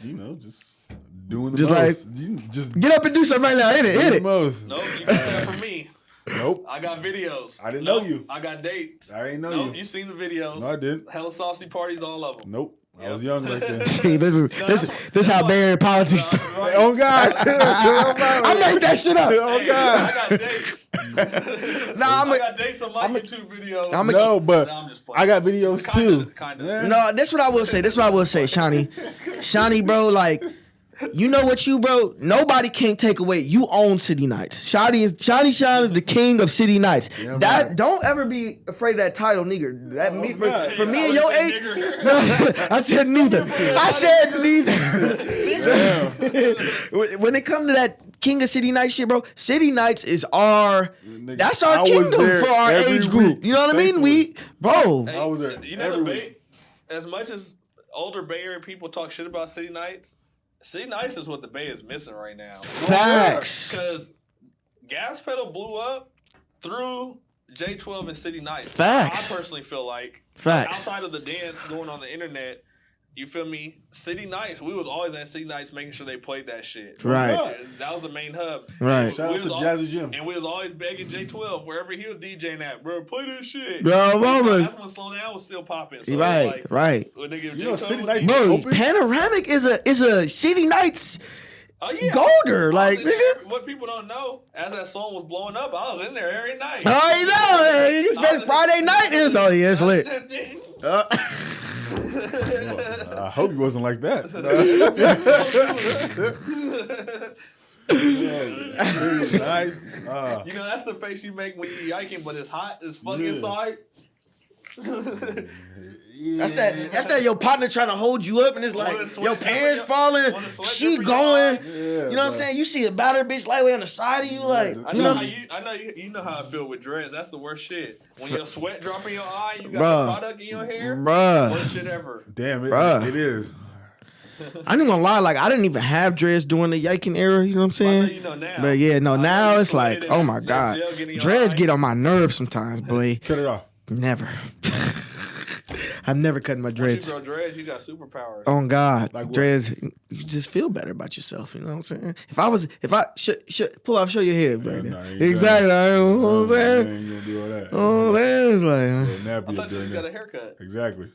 You know, just doing the just most. Like, just get up and do something right now. Hit it. Most. Nope, you got that from me. Nope. I got videos. I didn't know you. I got dates. I didn't know you. You seen the videos. No, I didn't. Hella saucy parties, all of them. Nope. I was young right then. See, this is how Bay Area politics starts. Right. Oh God! I made that shit up. Oh God! I got dates. I got dates on my YouTube videos. I got videos too. Kinda. Yeah. No, this is what I will say, Shawnee, bro, like. You know what, bro? Nobody can't take away. You own City Nights. Shawnee Sean is the king of City Nights. Yeah, that don't ever be afraid of that title, nigger. That for me and your age. No, I said neither. When it comes to that king of City Nights shit, bro, City Nights is that's our kingdom for our age group. Week. You know what I mean? Hey, I was there. You know as much as older Bay Area people talk shit about City Nights. City Nights is what the Bay is missing right now. Facts. Because Gas Pedal blew up through J12 and City Nights. Facts. I personally feel like Facts. outside of the dance going on the internet, you feel me? City Nights, we was always at City Nights making sure they played that shit. Right. That was the main hub. Right. Shout out to Jazzy Jim. And we was always begging J12 wherever he was DJing at, bro, play this shit. Bro, mamas. That's when Slow Down was still popping. So Right. Right. when nigga, You know, J12 City was Nights- Bro, Open? Panoramic is a City Nights Oh yeah, golder. Like, nigga. what people don't know, as that song was blowing up, I was in there every night. Oh, you know, you spend Friday night. It's lit. I hope he wasn't like that. Nice. You know, that's the face you make when you yiking, but it's hot as fuck inside. That's that your partner trying to hold you up and it's like your pants falling, she going. You know what I'm saying? You see a battered bitch lightweight on the side of you, like I know you know how I feel with dreads. That's the worst shit. When your sweat drop in your eye, you got the product in your hair. Worst shit ever. Damn, it is. I ain't gonna lie, like I didn't even have dreads during the yiking era, you know what I'm saying? You know now. But yeah, no, now it's like, that- oh my that God. gel get in your Dreads eye. get on my nerves sometimes, boy. Cut it off. Never. I've never cut my Once dreads. you grow dreads, you got superpowers. On God, Like what? dreads, you just feel better about yourself. You know what I'm saying? If I pull off, show your head right Yeah, now. nah, you Exactly. You know what I'm I saying? ain't gonna do all that. Oh man, it's like So I nappy thought you during just got that. a haircut. Exactly.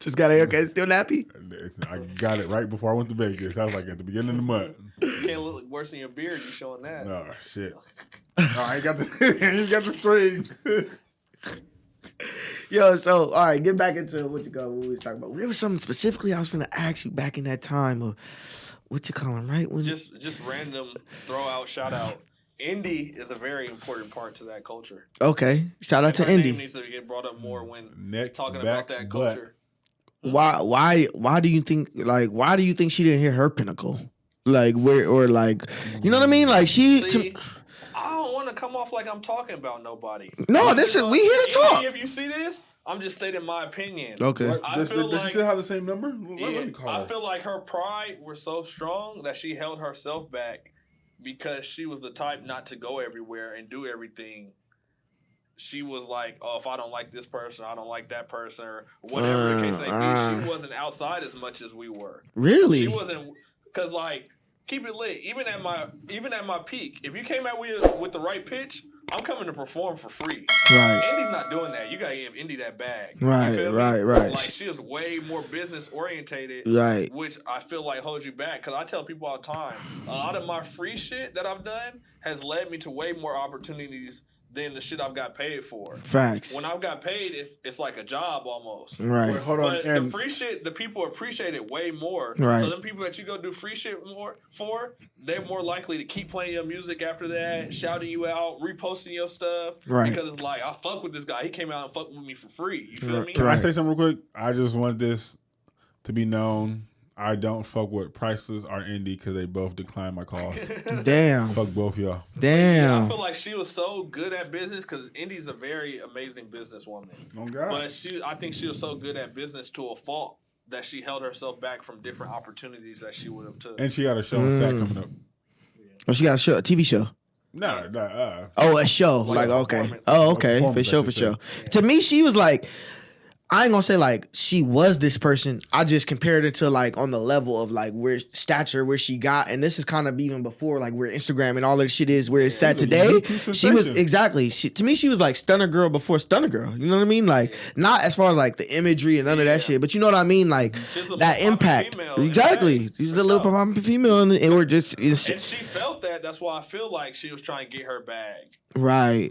just got a haircut, still nappy. I got it right before I went to Vegas. I was like at the beginning of the month. You can't look worse than your beard. You showing that? Oh shit. Oh, I ain't got the you got the strings. Yo, so all right, get back into what we was talking about. There was something specifically I was gonna ask you back in that time of what you call them, right? When Just random throw out, shout out. Indie is a very important part to that culture. okay, shout out to Her name Indy. needs to get brought up more when Neck, talking back, about that butt. culture. Why do you think she didn't hit her pinnacle? Like where or like you know what I mean? Like she See, I don't want to come off like I'm talking about nobody. no, this is we here to talk. If you see this, I'm just stating my opinion. Okay. What? I Does feel she like- still have the same number? Let Yeah, me call I her. feel like her pride was so strong that she held herself back because she was the type not to go everywhere and do everything. She was like, oh, if I don't like this person, I don't like that person, or whatever the case may be. She wasn't outside as much as we were. Really? She wasn't, because like, keep it lit. Even at my peak, if you came out with the right pitch, I'm coming to perform for free. Right. Indy's not doing that. You gotta give Indy that bag. Right, You feel me? right, right. Like she is way more business orientated, Right. which I feel like holds you back. Cause I tell people all the time, a lot of my free shit that I've done has led me to way more opportunities than the shit I've got paid for. Facts. When I've got paid, it's like a job almost. Right. Wait, hold on. But And the free shit, the people appreciate it way more. Right. So them people that you go do free shit more for, they're more likely to keep playing your music after that, shouting you out, reposting your stuff. Right. Because it's like, I fuck with this guy. He came out and fucked with me for free. You feel me? can I Right. say something real quick? I just want this to be known. I don't fuck with Priceless or Indie because they both declined my calls. Damn. Fuck both y'all. I Damn. feel like she was so good at business because Indy's a very amazing businesswoman. Oh God. But I think she was so good at business to a fault that she held herself back from different opportunities that she would have took. And she got a show on SAT coming up. Oh, she got a show, a TV show. Nah. Oh, a show. Like, a okay. performance. Oh, okay. Performance, For sure, I for should sure. say. To me, she was like, I ain't gonna say like she was this person. I just compared her to like on the level of like where she got, and this is kind of even before like where Instagram and all that shit is where it's at She's a today. YouTube She was sensation. exactly. To me, she was like Stunner Girl before Stunner Girl. You know what I mean? Like not as far as like the imagery and none of that shit, but you know what I mean? Like She's the that most impact. popular female in Exactly. fact, She's for the little sure. poppin' female, and we're just And she felt that. That's why I feel like she was trying to get her bag. right.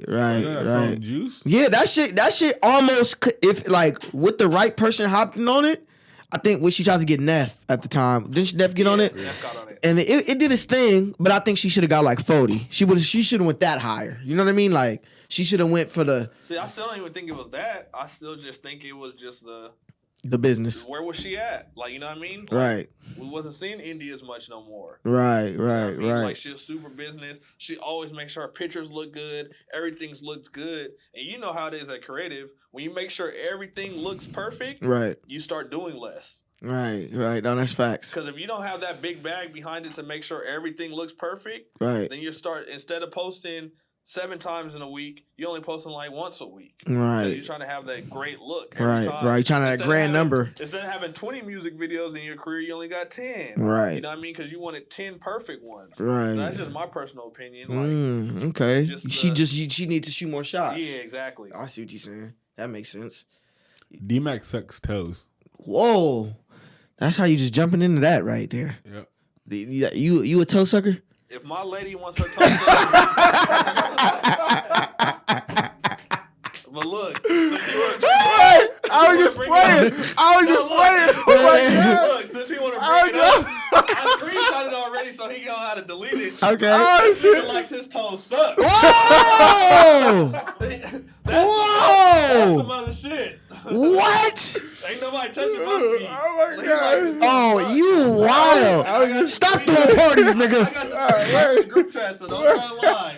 Juice. Yeah, that shit almost if like with the right person hopping on it, I think when she tries to get Neff at the time, didn't Neff get on it? Neff got on it. And it did its thing, but I think she should have got like 40. She should have went that higher. You know what I mean? Like she should have went for the See, I still don't even think it was that. I still just think it was just business. where was she at? Like, you know what I mean? Like, Right. We wasn't seeing Indy as much no more. Right. You know what I mean? Like Right. she was super business. She always makes sure her pictures look good. Everything looks good. And you know how it is at creative. When you make sure everything looks perfect, Right. you start doing less. Right. No, that's facts. Because if you don't have that big bag behind it to make sure everything looks perfect, Right. then you start, instead of posting 7 times in a week, you're only posting like once a week. Right. You're trying to have that great look every Right, time. right. Trying to have that grand number. Instead of having 20 music videos in your career, you only got 10. Right. You know what I mean? Because you wanted 10 perfect ones. Right. So that's just my personal opinion. Like, okay. just, she needs to shoot more shots. Yeah, exactly. I see what you're saying. That makes sense. Dmac sucks toes. Whoa. That's how you just jumping into that right there. Yep. You a toe sucker? If my lady wants her toe but look, I was just playing. Oh my God. Look, since he want to bring it up, I screenshot it already, so he know how to delete it. Okay. He likes his toes suck. Whoa! That's some other shit. What? Ain't nobody touching my feet. Oh my God. Oh, you wild. Stop throwing parties, nigga. I got the group chat, so don't try to lie.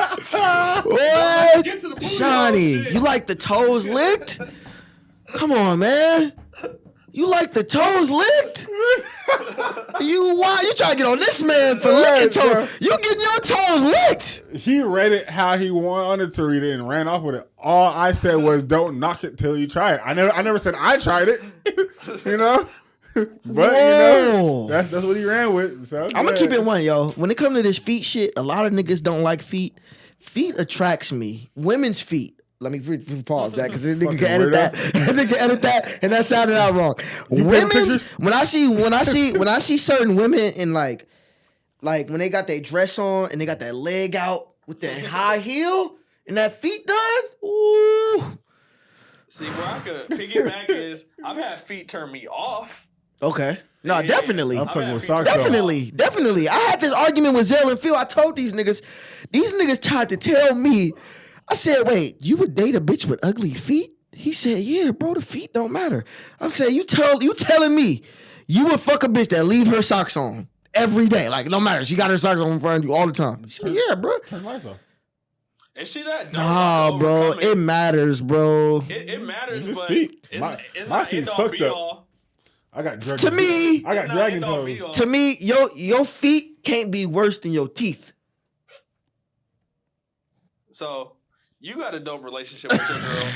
What? Get to the booty Shawnee, hole shit. you like the toes licked? Come on, man. You like the toes licked? You why? You trying to get on this man for licking toes? You getting your toes licked? He read it how he wanted to read it and ran off with it. All I said was, "Don't knock it till you try it." I never said I tried it. You know. But Whoa. that's what he ran with. So I'm gonna keep it one, yo. When it comes to this feet shit, a lot of niggas don't like feet. Feet attracts me. Women's feet. Let me pause that because nigga can edit that. Nigga edit that, and that sounded out wrong. Women's when I see certain women in like when they got their dress on and they got that leg out with that high heel and that feet done. Ooh. See, where I could piggyback is I've had feet turn me off. Okay. No, definitely. I'm fucking with I've socks. had on. Definitely. I had this argument with Zell and Phil. I told these niggas tried to tell me. I said, wait, you would date a bitch with ugly feet? He said, yeah, bro, the feet don't matter. I'm saying, you telling me you would fuck a bitch that leave her socks on every day. Like, no matter. She got her socks on in front of you all the time. He said, yeah, bro. Turn lights off. Is she that? Nah, bro. It matters, bro. It matters, It's but feet. it's My not feet's end all fucked be up. all. I got dragon. To me- I got It's not dragon end all be toes. all. To me, your feet can't be worse than your teeth. So you got a dope relationship with your girl,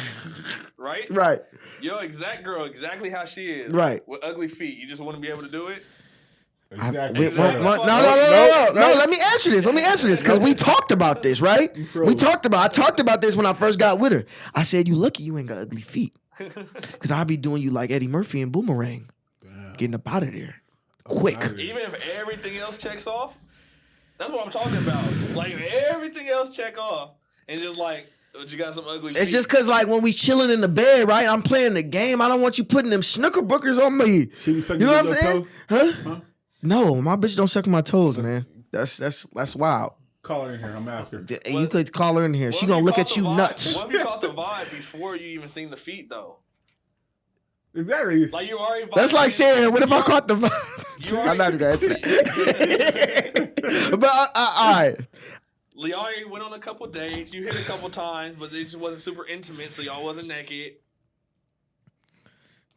right? Right. Your exact girl, exactly how she is, Right. with ugly feet. You just wouldn't be able to do it. Exactly. No, let me answer this because we talked about this, right? I talked about this when I first got with her. I said, you lucky you ain't got ugly feet. Because I'll be doing you like Eddie Murphy and Boomerang. Damn. Getting up out of there. Quick. Even if everything else checks off, that's what I'm talking about. Like, if everything else check off, and just like, but you got some ugly feet. It's just because, like, when we chilling in the bed, right? I'm playing the game. I don't want you putting them snooker bookers on me. She was sucking You know what I'm your saying? toes? Huh? No, my bitch don't suck my toes, man. That's wild. Call her in here. I'm asking her. You could call her in here. What She if gonna you look caught at the you vibe? nuts. What if you caught the vibe before you even seen the feet, though? Exactly. Like, you already vibing. That's like saying, what if I caught the You vibe? already- I'm not gonna answer that. But all right. Y'all already went on a couple dates. You hit a couple times, but it just wasn't super intimate, so y'all wasn't naked.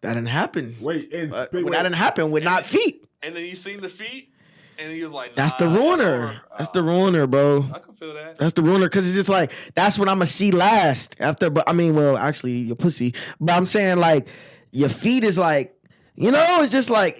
That didn't happen. Wait, and That didn't happen with not feet. And then you seen the feet, and he was like, That's the nah, ruiner. That's the ruiner, bro. I can feel that. That's the ruiner because it's just like that's what I'm gonna see last after. But I mean, well, actually, your pussy. But I'm saying like your feet is like, you know, it's just like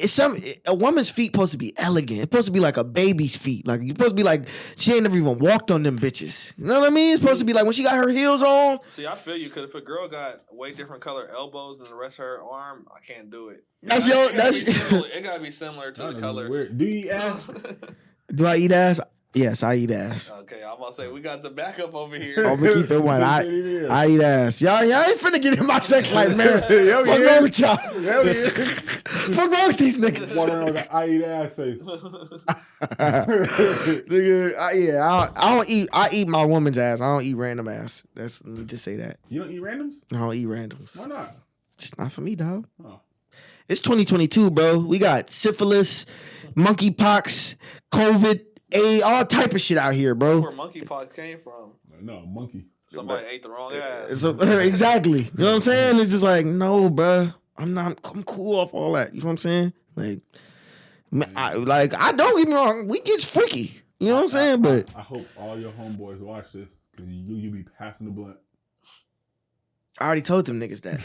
a woman's feet supposed to be elegant. It's supposed to be like a baby's feet. Like you're supposed to be like she ain't never even walked on them bitches. You know what I mean? It's supposed to be like when she got her heels on. See, I feel you, because if a girl got way different color elbows than the rest of her arm, I can't do it. That's It your. gotta That's be similar. It gotta be similar to the color. Weird. Do you eat ass? Do I eat ass? Yes, I eat ass. Okay, I'm about to say we got the backup over here. I'm gonna keep it one. I eat ass. Y'all ain't finna get in my sex life, man. Hell Fuck yeah. wrong with y'all? Hell yeah. Fuck wrong with these niggas? Walking around with the I eat ass face. Nigga, I don't eat. I eat my woman's ass. I don't eat random ass. Let me just say that. You don't eat randoms? I don't eat randoms. Why not? It's not for me, dog. Oh. It's 2022, bro. We got syphilis, monkeypox, COVID, AIDS, all type of shit out here, bro. Where monkeypox came from? No, monkey. Somebody ate the wrong ass. So, exactly. You know what I'm saying? It's just like, no, bro. I'm cool off all that. You know what I'm saying? Like, I don't get me wrong. We get freaky. You know what I'm saying? But I hope all your homeboys watch this. Cause you be passing the blunt. I already told them niggas that.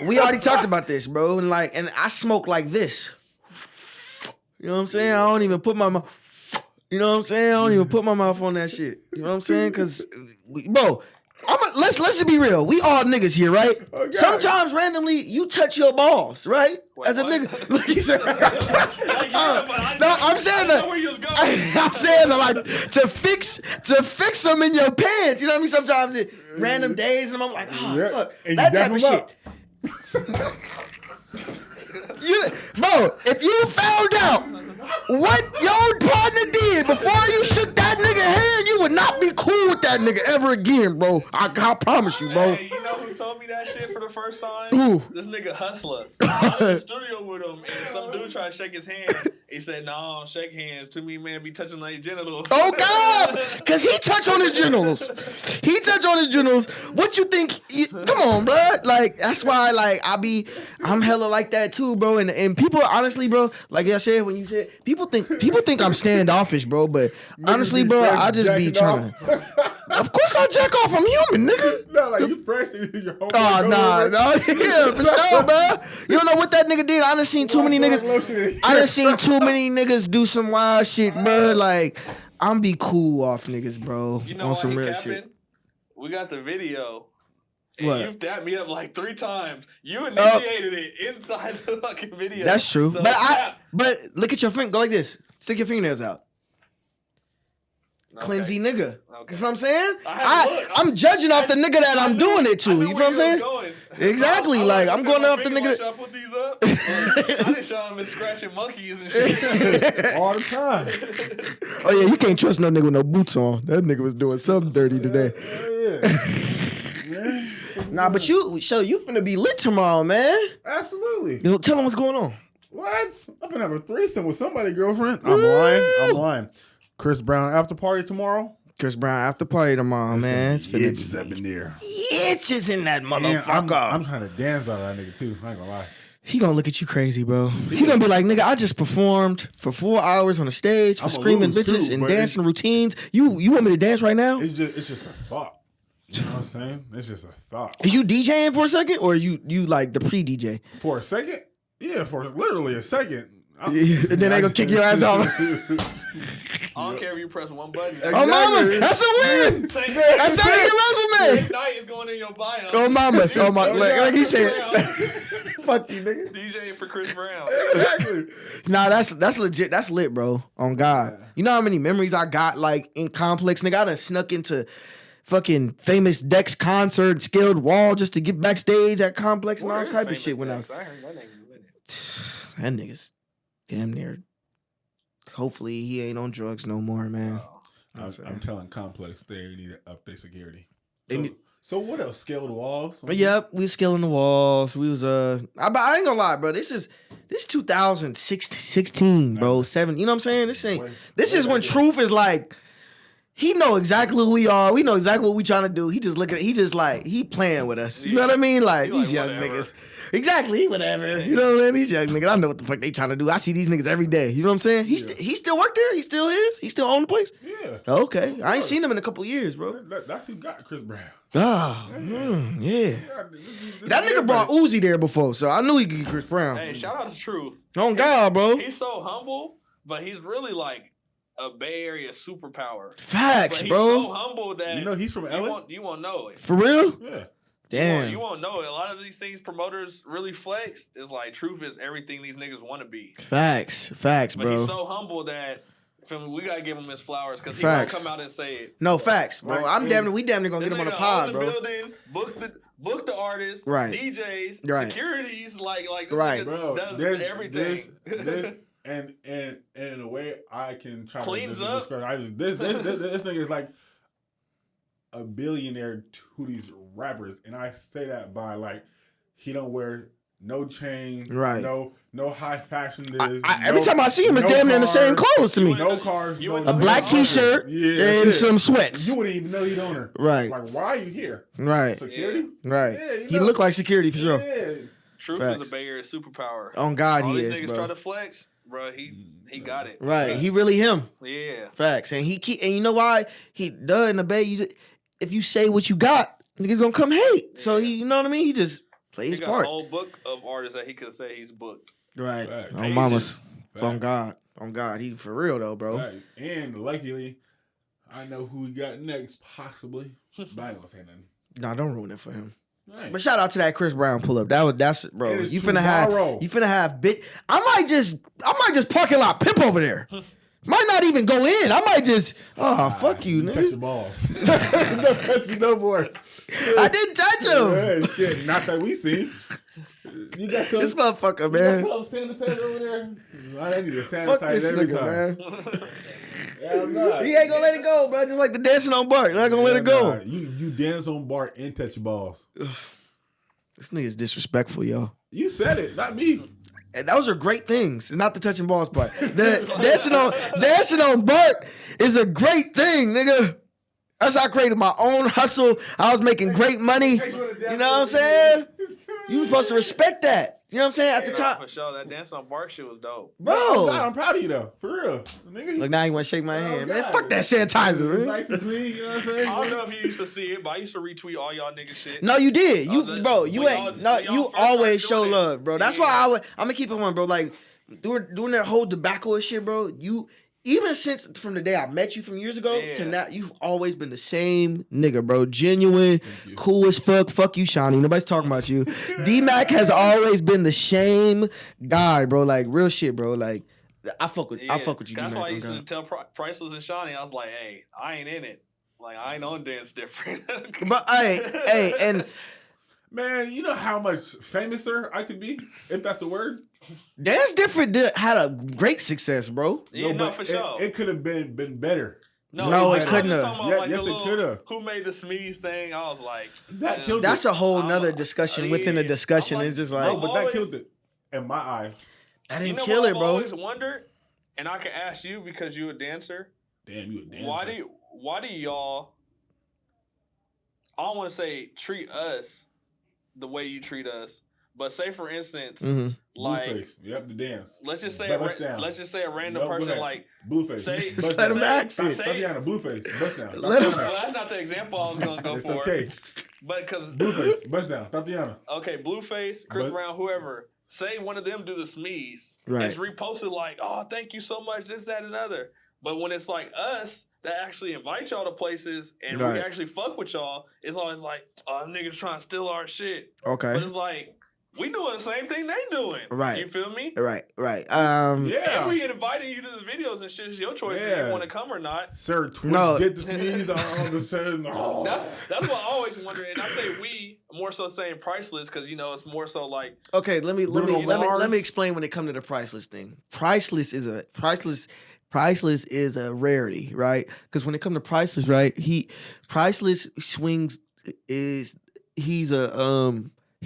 We We already talked about this, bro. And I smoke like this. You know what I'm saying? I don't even put my mouth. You know what I'm saying? I don't even put my mouth on that shit. You know what I'm saying? Cause, bro, let's just be real. We all niggas here, right? Okay. Sometimes randomly you touch your balls, right? Wait, As a what? nigga, like you said. No, I'm saying that. Where you was going. I'm saying that, like to fix them in your pants. You know what I mean? Sometimes random days, and I'm like, oh Yeah. fuck, And that you type of dap shit. Bro, if you found out what your partner did before you shook that nigga hand, you would not be cool with that nigga ever again, bro. I promise you, bro. Hey, you know who told me that shit for the first time? Who? This nigga Hustler. I was in the studio with him, and some dude tried to shake his hand. He said, "No, I don't shake hands. Too many men be touching on their genitals." Oh God, cause he touched on his genitals. He touched on his genitals. What you think? Come on, bro. Like that's why, like I'm hella like that too, bro. And people, honestly, bro, like I said when you said people think I'm standoffish, bro. But honestly, bro, I just be trying to. Of course I jack off. I'm human, nigga. No, like you fresh in your home. Oh nah, yeah, for sure, bro. You don't know what that nigga did. I done seen too many niggas. I done seen too many niggas do some wild shit, bro. Like I'm be cool off niggas, bro. You know on why some he real capping? shit. We got the video. And What? you've dapped me up like 3 times. You initiated it inside the fucking video. That's true. So But look at your finger. Go like this. Stick your fingernails out. Okay. Cleansy nigga. Okay. You know what I'm saying? I I'm judging off the nigga that I'm doing it to. You know what I'm saying? Exactly. Like I'm going off the nigga. Should I put these up? I didn't show him scratching monkeys and shit. all the time. Oh yeah, you can't trust no nigga with no boots on. That nigga was doing something dirty today. Yeah. Nah, but you finna be lit tomorrow, man. Absolutely. You know, tell them what's going on. What? I'm gonna have a threesome with somebody, girlfriend. I'm lying. Chris Brown after party tomorrow. Chris Brown after party tomorrow, man. It's finna Itches up in there. itches in that And motherfucker. I'm trying to dance by that nigga too. I ain't gonna lie. He gonna look at you crazy, bro. He gonna be like, nigga, I just performed for 4 hours on the stage for I'ma screaming lose bitches too, and but dancing routines. You want me to dance right now? It's just a thought. You know what I'm saying? It's just a thought. Is you DJing for a second, or you like the pre-DJ? For a second? Yeah, for literally a second. And then they gonna kick your ass off. I don't care if you press one button. Oh, mamas, that's a win. That's on your resume. Night is going in your bio. Oh, mamas. Oh, my. Like he said. Fuck you, nigga. DJ for Chris Brown. Exactly. Nah, that's legit. That's lit, bro. On God. You know how many memories I got, like, in Complex? Nigga, I done snuck into fucking Famous Dex concert, Scaled Wall, just to get backstage at Complex and all this type of shit when I was... I heard that name in a minute. That nigga's damn near... Hopefully he ain't on drugs no more, man. I'm telling Complex they need to up their security. They So what else? Scaled walls? But yep, we was scaling the walls. We was I ain't gonna lie, bro. This 2016, bro. 7. You know what I'm saying? This is when truth is like, he know exactly who we are. We know exactly what we trying to do. He just he playing with us. You know what I mean? Like He these young whatever. niggas. Exactly, whatever. You know what I mean? These young niggas. I know what the fuck they trying to do. I see these niggas every day. You know what I'm saying? He still work there. He still is. He still own the place. Yeah. Okay, I ain't seen him in a couple years, bro. That's who got Chris Brown. Ah, yeah. That nigga brought Uzi there before, so I knew he could get Chris Brown. Hey, shout out to Truth. On God, bro. He's so humble, but he's really like a Bay Area superpower. Facts, But he's bro. so humble that You know he's from LA? you won't know it. For real? Yeah. Damn. You won't know it. A lot of these things promoters really flex. It's like Truth is everything these niggas want to be. Facts, But bro. he's so humble that we gotta give him his flowers because he gonna Facts. come out and say it. No facts, bro. Like, We damn near gonna get him on the This nigga pod, own the bro. Building, book the artists, Right. DJs, Right. securities, like this Right. nigga Bro, does everything. This and in a way I can try Cleans to up. describe. This nigga is like a billionaire to these rappers, and I say that by like he don't wear no chain, Right. No high fashion. Every time I see him, it's damn near in the same clothes to me. No cars, You no wouldn't A know black he's an owner. t-shirt Yeah, and that's it. some sweats. You wouldn't even know he's owner. Right. Like, why are you here? Right. Security? Right. Yeah, you He know. look like security for sure. Yeah. Truth Facts. is a Bay Area superpower. On God, All he these is, niggas bro. try to flex. bro. He got it. Right. He really him. Yeah. Facts. And and you know why? He does in the Bay. If you say what you got, niggas gonna come hate. So you know what I mean? He just plays his He got part. a whole book of artists that he could say he's booked. Right. Facts. On mamas. On God. On God. He for real though, bro. Right. And luckily, I know who we got next, possibly. But I ain't gonna say nothing. Nah, don't ruin it for him. Right. But shout out to that Chris Brown pull up. That's bro. It is You finna have bit. I might just parking lot pimp over there. Might not even go in. I might just fuck you, Touch nigga. your balls. Don't touch me no more. I didn't touch him. Yeah, shit. Not that we see. You got some. This motherfucker, You man. got some sanitizer over there. I need to Fuck sanitize this every nigga, time. man. Yeah, I'm not. He ain't gonna let it go, bro. Just like the dancing on Bart. Not gonna let it go. Nah. You dance on Bart and touch your balls. This nigga's disrespectful, yo. You said it, not me. And those are great things, not the touching balls part. The dancing on Bart is a great thing, nigga. That's how I created my own hustle. I was making great money. You know what I'm saying? You supposed to respect that. You know what I'm saying? At the time. For sure, that dance on Bark shit was dope. Bro. Oh, God, I'm proud of you, though. For real. Nigga, Look, now you want to shake my hand. Man, God. fuck that sanitizer, man. nice and clean, you know what I'm saying? I don't know if you used to see it, but I used to retweet all y'all nigga shit. No, you did. You, when you y'all first always started show doing it. love, bro. That's Yeah. why I'm gonna keep it one, bro. Like doing that whole tobacco and shit, bro. You even since from the day I met you from years ago to now, you've always been the same nigga, bro. Genuine, cool as fuck. Fuck you, Shawnee. Nobody's talking about you. Dmac has always been the same guy, bro. Like real shit, bro. Like I fuck with you, That's Dmac. why I used to tell Priceless and Shawnee, I was like, hey, I ain't in it. Like, I ain't on dance different. But hey, and Man, you know how much famouser I could be, if that's the word? Dance Different had a great success, bro. Yeah, no, but for sure. It could have been better. No, it I was couldn't just have. talking about, Yes, it could have. Who made the Smeeze thing? I was like, That killed That's it. a whole I'm nother like- discussion yeah. within a discussion. I'm like, It's just No, like but always- that killed it. In my eyes. I you didn't know kill what it, I've bro. always wondered, and I can ask you because you're a dancer. Damn, you a dancer. Why do y'all? I don't want to say treat us the way you treat us, but say for instance, like Blueface. You have to dance. let's just say Bust down. a random No, go person ahead. like Blueface. say- Bust Let him down. act it. Tatiana, Blueface. Bust down. Let him- well, that's not the example I was gonna go It's for. okay. But because Blueface. Bust down. Tatiana. okay, Blueface, Chris But- Brown, whoever, say one of them do the Smeeze, Right. it's reposted like, oh, thank you so much, this, that, and other. But when it's like us that actually invite y'all to places and Right. we actually fuck with y'all, it's always like, oh, niggas trying to steal our shit. Okay. But it's like, we doing the same thing they doing. Right. You feel me? Right. And Yeah. we inviting you to the videos and shit. It's your choice if Yeah. you want to come or not. Sir, Twitch, No. get the sneeze all of a sudden. Oh. That's what I always wonder. And I say we, more so saying Priceless, because, you know, it's more so like, Okay, let me Bruno Mars. let me explain when it comes to the priceless thing. Priceless is a rarity, right? Because when it comes to priceless, right? Priceless swings he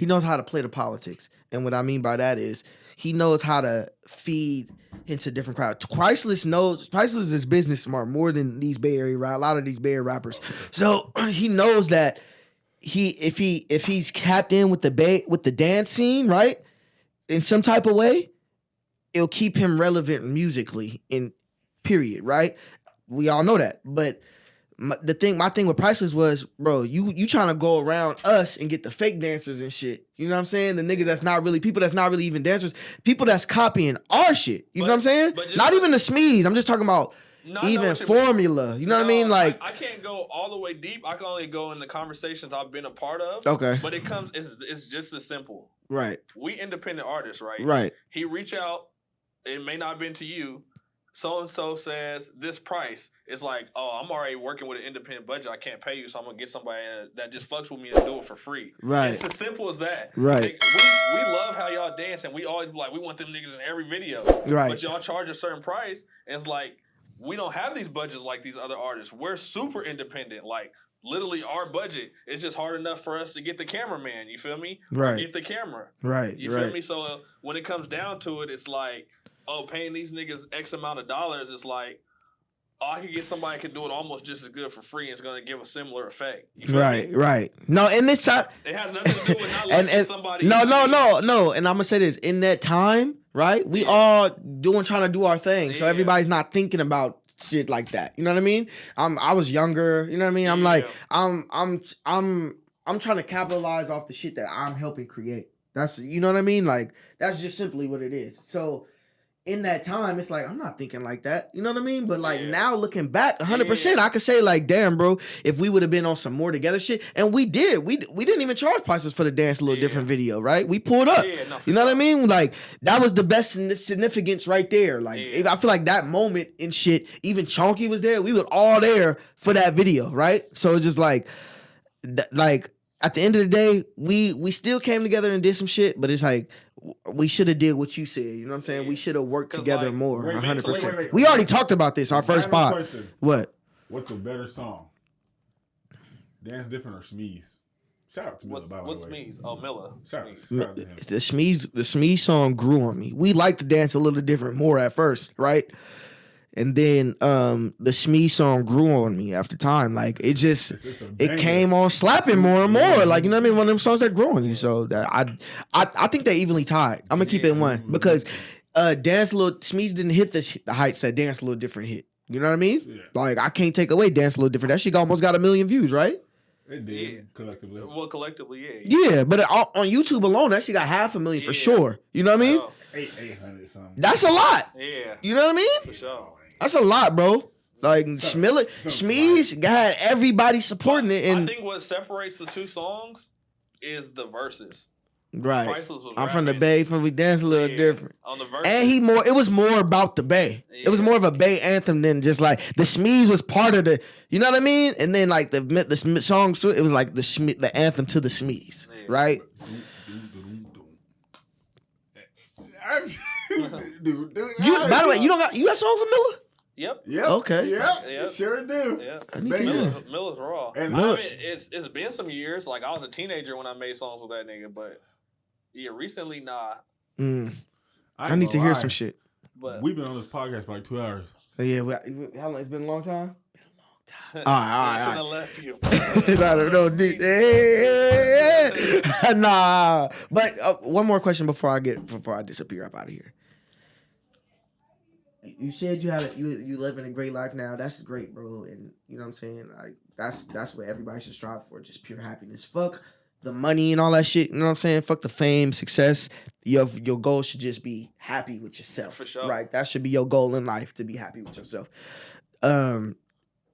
knows how to play the politics. And what I mean by that is he knows how to feed into different crowds. Priceless is business smart more than these Bay Area, a lot of these Bay Area rappers. So he knows that if he's capped in with the dance scene, right? In some type of way, it'll keep him relevant musically in period, right? We all know that. But my thing with Priceless was, bro, you trying to go around us and get the fake dancers and shit. You know what I'm saying? The niggas that's not really people that's not really even dancers, people that's copying our shit. You know what I'm saying? but just- Not even the Smeeze. I'm just talking about No, I know even what you mean. formula. You know what I mean? Like, I can't go all the way deep. I can only go in the conversations I've been a part of. okay, But it's just as simple. right, We independent artists, right? right, He reach out. It may not have been to you. So and so says this price. It's like, oh, I'm already working with an independent budget. I can't pay you, so I'm gonna get somebody that just fucks with me and do it for free. right, It's as simple as that. right, Like, we love how y'all dance, and we always be like, we want them niggas in every video. right. But y'all charge a certain price, and it's like, we don't have these budgets like these other artists. We're super independent. Like, literally, our budget is just hard enough for us to get the cameraman. You feel me? Right. Get the camera. Right, You feel me? So when it comes down to it, it's like, oh, paying these niggas X amount of dollars is like, I could get somebody that could do it almost just as good for free, and it's going to give a similar effect. You feel me? Right. No, in this time, It has nothing to do with not liking somebody. No. And I'm gonna say this: in that time, right? We all trying to do our thing, so everybody's not thinking about shit like that. You know what I mean? I was younger. You know what I mean? I'm like, I'm trying to capitalize off the shit that I'm helping create. That's, you know what I mean? Like, that's just simply what it is. So in that time, it's like, I'm not thinking like that. You know what I mean? But like now looking back 100%, I could say like, damn, bro, if we would have been on some more together shit, and we did, we didn't even charge prices for the Dance a Little Different video, right? We pulled up. You know what I mean? Like, that was the best significance right there. Like, I feel like that moment and shit, even Chonky was there. We were all there for that video, right? So it's just like, at the end of the day, we still came together and did some shit, but it's like, we should have did what you said. You know what I'm saying? We should have worked together like, more. 100%. Wait. We already talked about this. Our first pod. Question. What? What's a better song? Dance Different or Smeeze? Shout out to Miller, by the way. What's Smeeze? Oh, Miller. Shout out to him. The Smeeze song grew on me. We liked to dance a little different more at first, right? And then the Smeeze song grew on me after time. Like, it just it came on slapping more and more. Like, you know what I mean? One of them songs that grow on you. So that I think they're evenly tied. I'm gonna keep it in one because Dance a Little Smeeze didn't hit the heights that Dance a Little Different hit. You know what I mean? Yeah. Like, I can't take away Dance a Little Different. That shit almost got 1 million views, right? It did collectively. Well, collectively, Yeah, but on YouTube alone, that shit got 500,000 for sure. You know what I mean? 800 something. That's a lot. Yeah. You know what I mean? For sure. That's a lot, bro. Like, Smeeze had everybody supporting it. And I think what separates the two songs is the verses. Right. Priceless was I'm from the Bay, from we dance a little different. On the verses. And it was more about the Bay. Yeah. It was more of a Bay anthem than just like the Smeeze was part of the, you know what I mean? And then like the songs, it was like the anthem to the Smeeze, right? Dude, by the way, you got songs from Miller? Yep. Okay. Yep. Sure do. Yeah. I need to hear this. Miller's raw. And I mean, it's been some years. Like, I was a teenager when I made songs with that nigga, but yeah, recently, nah. I need to hear some shit. But we've been on this podcast for like 2 hours. Yeah, how long? It's been a long time? All right. I shouldn't have left you. I don't know, dude. Nah. But one more question before I disappear up out of here. You said you living a great life now. That's great, bro. And you know what I'm saying? Like, that's what everybody should strive for, just pure happiness. Fuck the money and all that shit. You know what I'm saying? Fuck the fame, success. Your goal should just be happy with yourself. For sure. Right? That should be your goal in life, to be happy with yourself.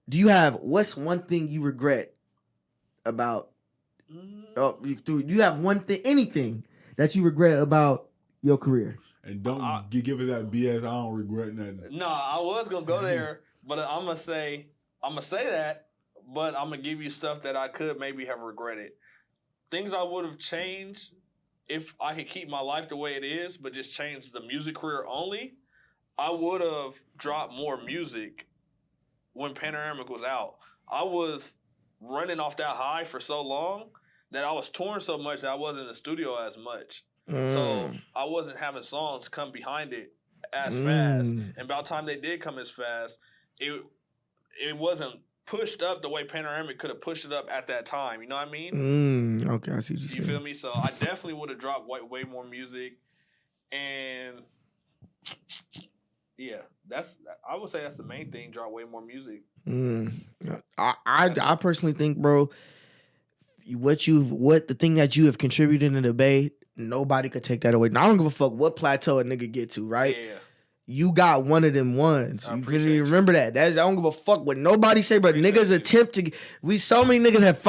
What's one thing you regret about do you have one thing, anything that you regret about your career? And don't give it that BS. I don't regret nothing. No, I was gonna go there, but I'm gonna say that, but I'm gonna give you stuff that I could maybe have regretted. Things I would have changed if I could keep my life the way it is, but just change the music career only. I would have dropped more music when Panoramic was out. I was running off that high for so long that I was touring so much that I wasn't in the studio as much. So I wasn't having songs come behind it as fast. And by the time they did come as fast, it wasn't pushed up the way Panoramic could have pushed it up at that time. You know what I mean? Okay, I see what you're saying. You feel me? So I definitely would have dropped way more music. And yeah, I would say that's the main thing, drop way more music. I personally think, bro, the thing that you have contributed in the Bay, nobody could take that away. Now, I don't give a fuck what plateau a nigga get to, right? Yeah. You got one of them ones. You remember that. I don't give a fuck what nobody say, but niggas attempt to. So many niggas have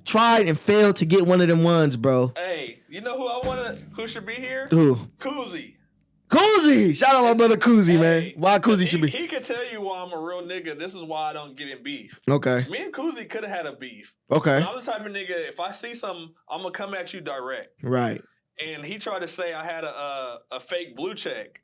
tried and failed to get one of them ones, bro. Hey, you know who should be here? Who? Koozie! Shout out my brother Koozie, man. Why Koozie should be? He could tell you why I'm a real nigga. This is why I don't get in beef. Okay. Me and Koozie could have had a beef. Okay. But I'm the type of nigga, if I see something, I'm going to come at you direct. Right. And he tried to say I had a fake blue check.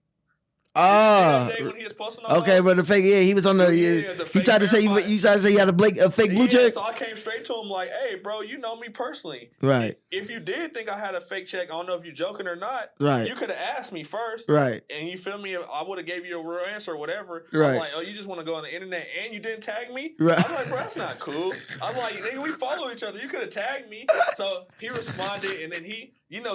Oh, Day when he was posting all okay, those? but the fake, he was on the. Yeah, the He fake tried to say verified. you tried to say you had a fake blue check. So I came straight to him like, "Hey, bro, you know me personally. Right. If you did think I had a fake check, I don't know if you're joking or not. Right. You could have asked me first. Right. And you feel me? I would have gave you a real answer or whatever. I Right. was like, oh, you just want to go on the internet and you didn't tag me? Right. I'm like, bro, that's not cool. I'm like, nigga, we follow each other. You could have tagged me. So he responded, and then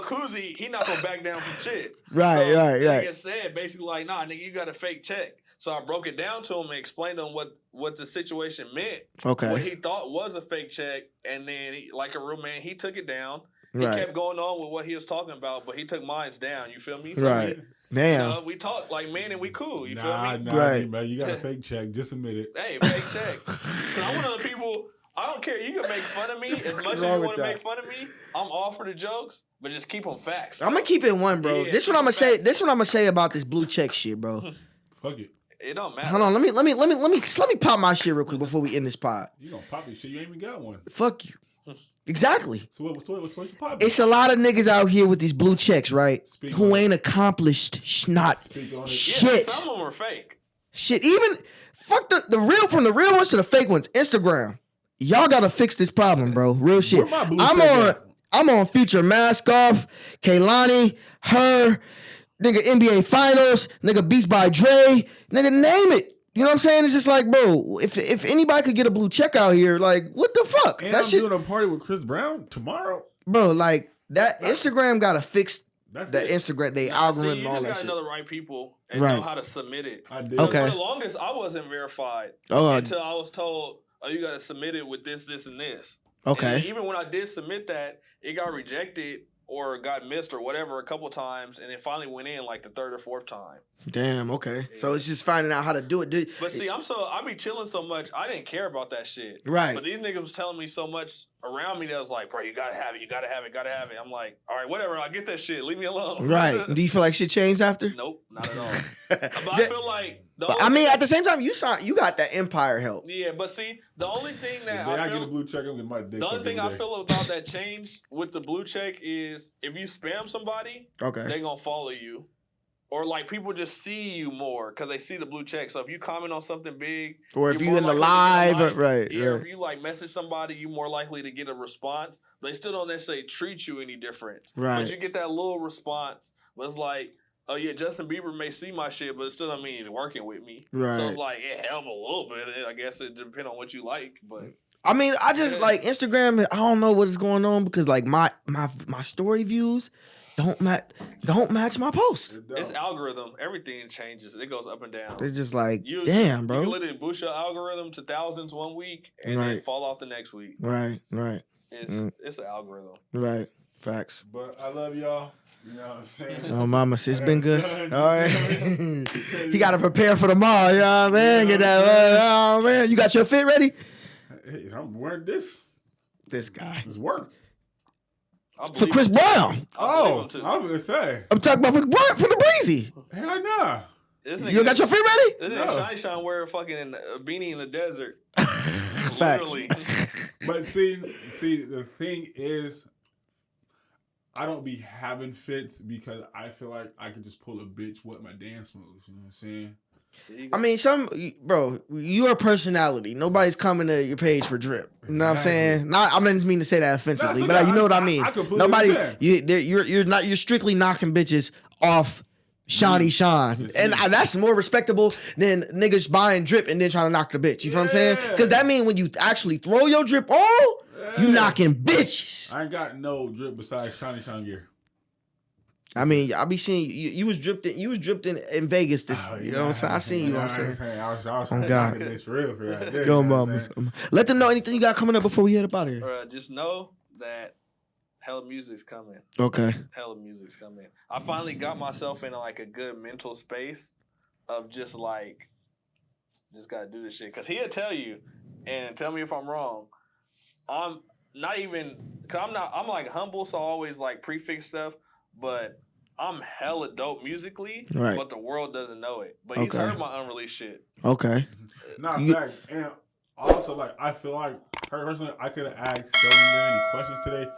Koozie, he not gonna back down from shit. Right. So Right. Nigga said basically like, nah, nigga, you got a fake check. So I broke it down to him and explained to him what the situation meant. Okay. What he thought was a fake check, and then like a real man, he took it down. He Right. kept going on with what he was talking about, but he took mine's down. You feel me? So Right. Damn. we talk like men and we cool. You feel me? Nah, Right. man, you got a fake check. Just admit it. Hey, fake check. Cause I'm one of the people. I don't care. You can make fun of me as much as you wrong want with to y'all? make fun of me. I'm all for the jokes, but just keep them facts. I'm gonna keep it one, bro. Yeah, This what I'm gonna say. facts. This what I'm gonna say about this blue check shit, bro. Fuck it. It don't matter. Hold on, let me pop my shit real quick before we end this pod. You gonna pop your shit? You ain't even got one. Fuck you. Exactly. So what's your pop? It's a lot of niggas out here with these blue checks, right? Speak Who on ain't accomplished not Speak on it. Yeah, shit. some of them are fake. Shit. Even fuck the real from the real ones to the fake ones. Instagram. Y'all gotta fix this problem, bro. Real shit. Where my blue I'm check on at? I'm on Future Mask Off, Kaylani, her, nigga NBA Finals, nigga Beats by Dre, nigga name it. You know what I'm saying? It's just like, bro, if anybody could get a blue check out here, like, what the fuck? And That I'm shit, doing a party with Chris Brown tomorrow. bro, like that Instagram gotta fix That's the it. Instagram, they Nah, algorithm, you all just that gotta shit. know the right people and Right. know how to submit it. I did. Okay. For the longest, I wasn't verified Oh, until I was told, "Oh, you gotta submit it with this, this, and this." okay. And even when I did submit that, it got rejected or got missed or whatever a couple times, and it finally went in like the third or fourth time. Damn, okay. So it's just finding out how to do it. But see, I be chilling so much, I didn't care about that shit. Right. But these niggas was telling me so much around me that was like, bro, you gotta have it, you gotta have it, gotta have it. I'm like, all right, whatever, I get that shit, leave me alone. Right. Do you feel like shit changed after? Nope, not at all. But I feel like But I mean, at the same time, you got that empire help. yeah, but see, the only thing The that day I I get a feel, blue check, I'm getting my dick. the only sucked thing every I day. feel about that change with the blue check is if you spam somebody, Okay. they gonna follow you. Or like people just see you more because they see the blue check. So if you comment on something big, Or if you're you in more the likely to live, get a like. right? Yeah, right. if you like message somebody, you more likely to get a response. But they still don't necessarily treat you any different. Right. But you get that little response. But it's like, oh yeah, Justin Bieber may see my shit, but it still don't mean he's working with me. Right. So it's like it helped a little bit. I guess it depends on what you like. But I mean, I just Yeah. like Instagram. I don't know what is going on because like my story views don't match my posts. It don't. it's algorithm. Everything changes. It goes up and down. It's just like, You damn, bro. You can literally boost your algorithm to thousands one week and then Right. fall off the next week. Right. It's an algorithm. Right. Facts. But I love y'all. You know what I'm saying? Oh, mama, it's been good. Son, All right. He got to prepare for tomorrow. You know what I'm saying? Get that. Oh man, you got your fit ready? Hey, I'm wearing this. This guy It's work. I for believe Chris him too. Brown. I believe Oh, him too. I was gonna say. I'm talking about for the breezy. Hell nah. This You got your fit ready? This No. nigga Shiny Shine wear a fucking beanie in the desert. Facts. Literally. But see, the thing is, I don't be having fits because I feel like I could just pull a bitch with my dance moves. You know what I'm saying? See, I mean, bro, you're a personality. Nobody's coming to your page for drip. You know what I'm saying? Not, I didn't mean to say that offensively, That's but okay. you know what I I mean. completely Nobody, understand. you're strictly knocking bitches off Shawnee Sean, It's and me. that's more respectable than niggas buying drip and then trying to knock the bitch. You know what I'm saying? Yeah. Because that means when you actually throw your drip on, you Yeah. knocking bitches. I ain't got no drip besides Shiny Shine gear. I mean, I be seeing you was dripped in Vegas this. Oh, you know what I'm saying? I seen you. Know what I'm saying? I was Oh, trying to God. knock this real for right there. Go, you know what I'm mamas. saying? Let them know anything you got coming up before we head up out of here. just know that hella music's coming. Okay. Hella music's coming. I finally got myself in like a good mental space of just like, just gotta do this shit. Cause he'll tell you, and tell me if I'm wrong. I'm not even, cause I'm like humble, so I always like prefix stuff, but I'm hella dope musically, Right. but the world doesn't know it. But he's Okay. heard my unreleased shit. Okay. Not You- facts. And also, like, I feel like, personally, I could have asked so many questions today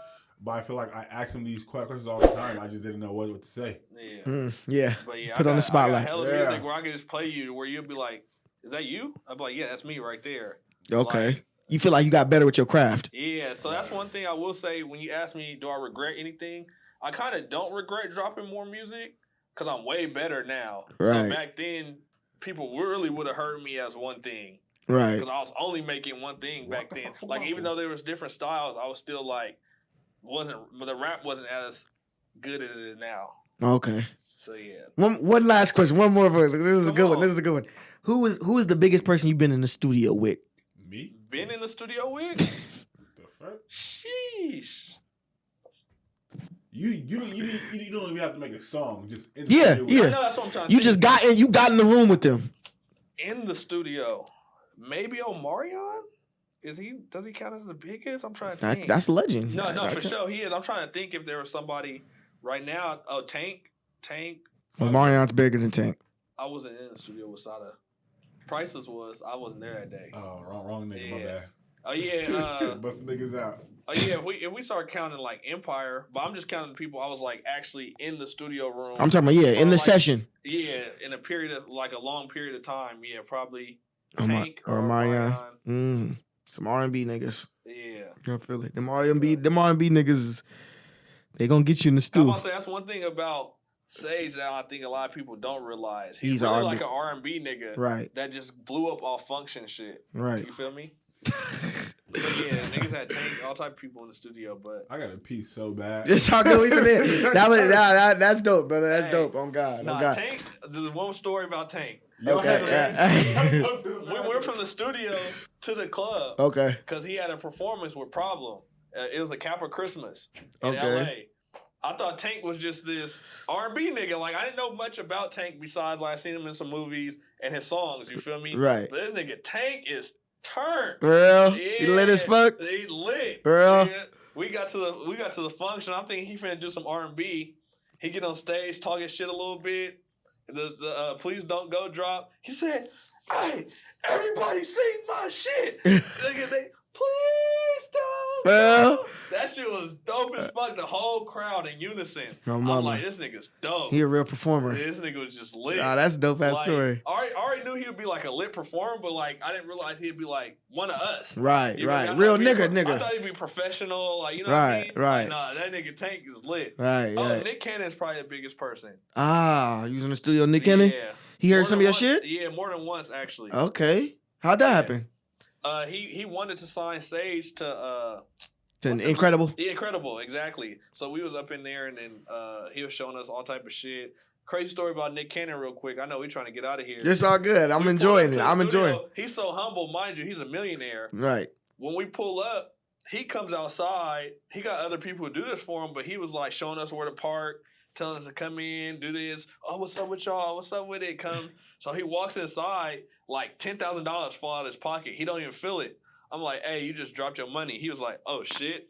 but I feel like I ask him these questions all the time. I just didn't know what to say. Yeah. Yeah. But yeah, Put on the I spotlight. got hella Yeah. music where I can just play you, where you'll be like, "Is that you?" I'll be like, "Yeah, that's me right there." Okay. Like, You feel like you got better with your craft. yeah, so that's one thing I will say when you ask me, do I regret anything? I kind of don't regret dropping more music because I'm way better now. Right. So back then, people really would have heard me as one thing Right. because I was only making one thing back then. Like even though there was different styles, I was still like the rap wasn't as good as it is now. Okay. So yeah. One last question. One more. This is a Come good one. on. This is a good one. Who is the biggest person you've been in the studio with? Me? Been in the studio with? The fuck? Sheesh. You don't even have to make a song. Just in the Yeah, studio. yeah. I know that's what I'm trying to You think. just got in the room with them. In the studio. Maybe Omarion? Does he count as the biggest? I'm trying to think. That's a legend. No, I for can- sure he is. I'm trying to think if there was somebody right now. Oh, Tank. Well, Marion's bigger than Tank. I wasn't in the studio with Sada. Priceless was. I wasn't there that day. Oh, wrong nigga. My Yeah. bad. Oh yeah. Bust the niggas out. Oh yeah. If we start counting like Empire, but I'm just counting the people I was like actually in the studio room. I'm talking about in the like, session. Yeah, in a period of like a long period of time. Yeah, probably Or Tank or Marion. Marion. Some R&B niggas. Yeah. I feel it. Them R&B niggas, they gonna get you in the I'm stew. about to say that's one thing about Sage that I think a lot of people don't realize. He's He's really R&B. like an R&B nigga Right. that just blew up off function shit. Right. You feel me? But yeah, niggas had Tank, all type of people in the studio, but I got a piece so bad. It's all good. We been in. That's dope, brother. That's Hey. dope. On God. nah, On God. Tank. There's one story about Tank. Y'all Okay, had yeah. We went from the studio to the club Okay. because he had a performance with Problem. It was a Kappa Christmas in Okay. LA. I thought Tank was just this R&B nigga. Like I didn't know much about Tank besides like I seen him in some movies and his songs. You feel me? Right. But this nigga Tank is turned. Real? He lit as fuck? He lit. Real? Yeah. We got to the function. I'm thinking he finna do some R&B. He get on stage talking shit a little bit. The Please Don't Go drop. He said, "Hey, everybody sing my shit." Nigga, they please don't. Well. Go. That shit was dope as fuck. The whole crowd in unison. My I'm mama. like, this nigga's dope. He a real performer. This nigga was just lit. Ah, that's a dope ass Like, story. I already knew he would be like a lit performer, but like I didn't realize he'd be like one of us. Right, You feel me? I right. thought Real he'd be I nigga. thought he'd be professional, like you know Right, what I mean? right. Like, nah, that nigga Tank is lit. Right, Oh, right. Nick Cannon's probably the biggest person. Ah, you was in the studio, Nick Cannon? Yeah. He heard More some of than your once- shit? Yeah, more than once actually. Okay. How'd that Yeah. happen? He wanted to sign Sage to It's what's it- incredible. Yeah, Incredible, exactly. So we was up in there and then he was showing us all type of shit. Crazy story about Nick Cannon real quick. I know we're trying to get out of here. It's all good. I'm We pull enjoying up to it. the I'm studio. enjoying. He's so humble, mind you, he's a millionaire. Right. When we pull up, he comes outside. He got other people who do this for him, but he was like showing us where to park, telling us to come in, do this. Oh, what's up with y'all? What's up with it? Come. So he walks inside, like $10,000 fall out of his pocket. He don't even feel it. I'm like, hey, you just dropped your money. He was like, oh shit.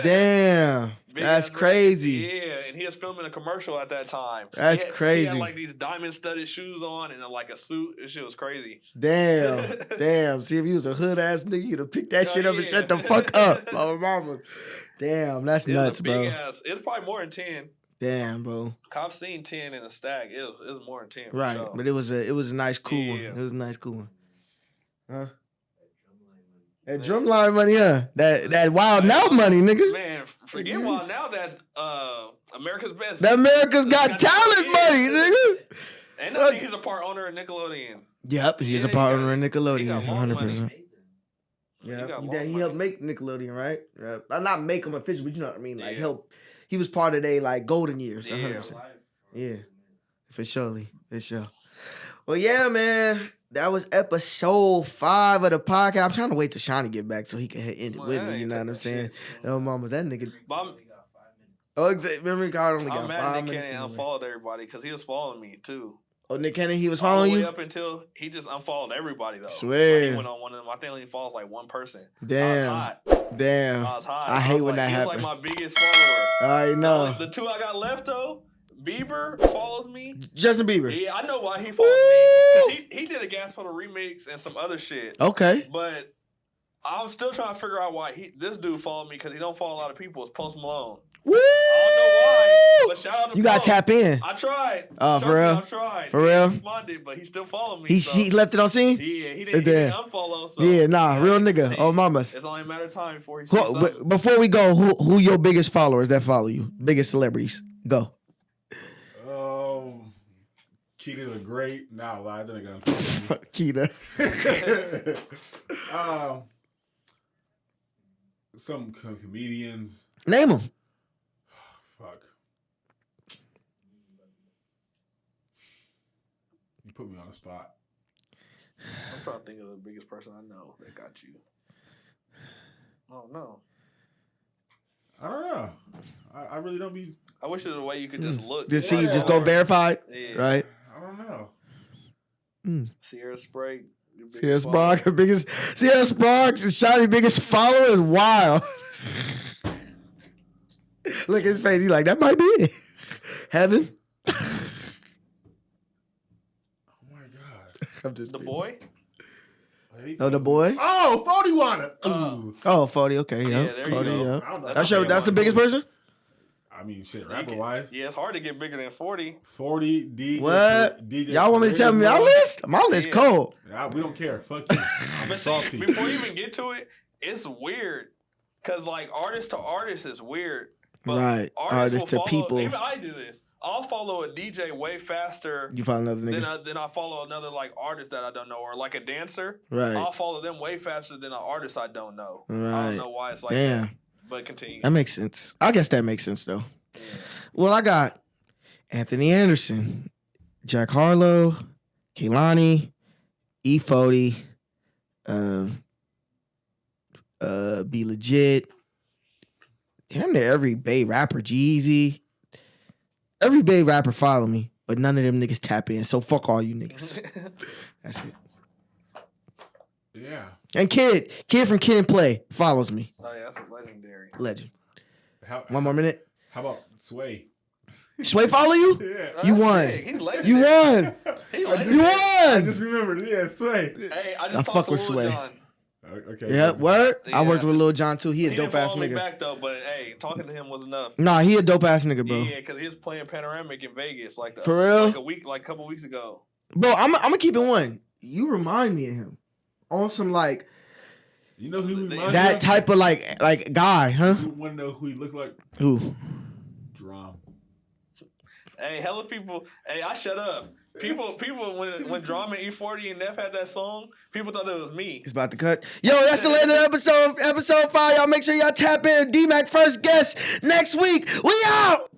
Damn. Big That's ass money. crazy. Yeah, and he was filming a commercial at that time. That's He had crazy. like these diamond studded shoes on and like a suit. This shit was crazy. Damn. Damn. See, if you was a hood ass nigga, you'd have picked that Oh, shit up and yeah. shut the fuck up. My mama. Damn, that's It was nuts, a big bro. ass. It's probably more than 10. Damn, bro. I've seen 10 in a stack. It was more than 10. For Right. sure. But it was a nice cool one. Yeah. It was a nice cool one. Huh? That drumline money, huh? That Wild Now money, nigga. Man, forget while now that America's Best. That America's Got Talent money, nigga. And I think he's a part owner of Nickelodeon. Yep, he's a Yeah, part he owner of got Nickelodeon, long 100%. money. Yeah, got he long helped money. make Nickelodeon, right? Yeah. Not make him official, but you know what I mean. Like Yeah. help. He was part of their like golden years. Yeah. 100%. Yeah, for surely, for sure. Well, yeah, man. That was episode 5 of the podcast. I'm trying to wait till Sean to get back so he can end it Man, with I me. You ain't know what take I'm that saying? shit. Oh, mama's that nigga. But Oh, memory card only I'm got mad 5 Nick minutes. Cannon anyway. unfollowed everybody because he was following me too. Oh, Nick Cannon, he was All following the way you? up until he just unfollowed everybody though. Swear. Like, he went on one of them. I think he follows like one person. Damn. I was hot. Damn. I was hot. I hate was when like, that he happens. was like my biggest follower. I know. The two I got left though, Bieber follows me. Justin Bieber. Yeah, I know why he follows me. Cause he did a Gas Pedal remix and some other shit. Okay. But I'm still trying to figure out why this dude followed me because he don't follow a lot of people. It's Post Malone. Woo! I don't know why, but shout out to You gotta Post. tap in. I tried. Oh, Trust for real? me, I tried. For He real? responded, but he still followed me. He left it on scene? Yeah, he didn't unfollow. So Yeah, nah, real nigga. Oh, mamas. It's only a matter of time before he sees something. Before we go, who your biggest followers that follow you? Biggest celebrities? Go. Keita the Great. Nah, lie. That nigga. Keita. Some comedians. Name them. Fuck. You put me on the spot. I'm trying to think of the biggest person I know that got you. Oh no. I don't know. I really don't be. I wish there was a way you could just look. Just see, just go verified. Yeah. Right? I don't know. Sierra Sprague. Sierra Sprague, her biggest. Sierra Sprague, Shawty biggest follower is wild. Look at his face. He's like, that might be it. Heaven. Oh my god. I'm just The boy? Oh, the boy? Oh, 40 Wanna. Oh, 40. Okay, yeah. there you 40, go. yeah. I don't know. That's the biggest person? I mean, shit, rapper wise. Yeah, it's hard to get bigger than 40. 40 DJ. What? DJ Y'all want me to tell me my list? My list cold. Yeah, we don't care. Fuck you. But see, before you even get to it, it's weird. Because, like, artist to artist is weird. But Right. Artist to will follow, people. Even I do this. I'll follow a DJ way faster You find another nigga. than I follow another, like, artist that I don't know. Or, like, a dancer. Right. I'll follow them way faster than an artist I don't know. I Right. don't know why it's like Damn. that. But continue. That makes sense. I guess that makes sense, though. Yeah. Well, I got Anthony Anderson, Jack Harlow, Kehlani, E40, Be Legit. Damn near every Bay rapper, Jeezy. Every Bay rapper follow me, but none of them niggas tap in. So fuck all you niggas. That's it. Yeah. And Kid from Kid and Play follows me. Oh, yeah, that's a legendary. Legend. One more minute. How about Sway? Sway follow you? Yeah. You won. He's legendary. You won. He legendary. You I won. just remembered. Yeah, Sway. Hey, I I just fuck talked to with Lil Sway. Jon. Okay. Yeah, word. I Yeah. worked with Lil Jon too. He a He dope didn't ass follow me nigga. back though, but hey, talking to him was enough. Nah, he a dope ass nigga, bro. Yeah, because he was playing Panoramic in Vegas like For real? like a couple weeks ago. Bro, I'm gonna keep it one. You remind me of him on some like You know who he reminds that me of? type of like guy, huh? You want to know who he looked like? Who? Drum. Hey, hella people. Hey, I shut up. People when Drama E40 and Neff had that song, people thought it was me. He's about to cut. Yo, that's the end of the episode 5. Y'all make sure y'all tap in. Dmac first guest next week. We out.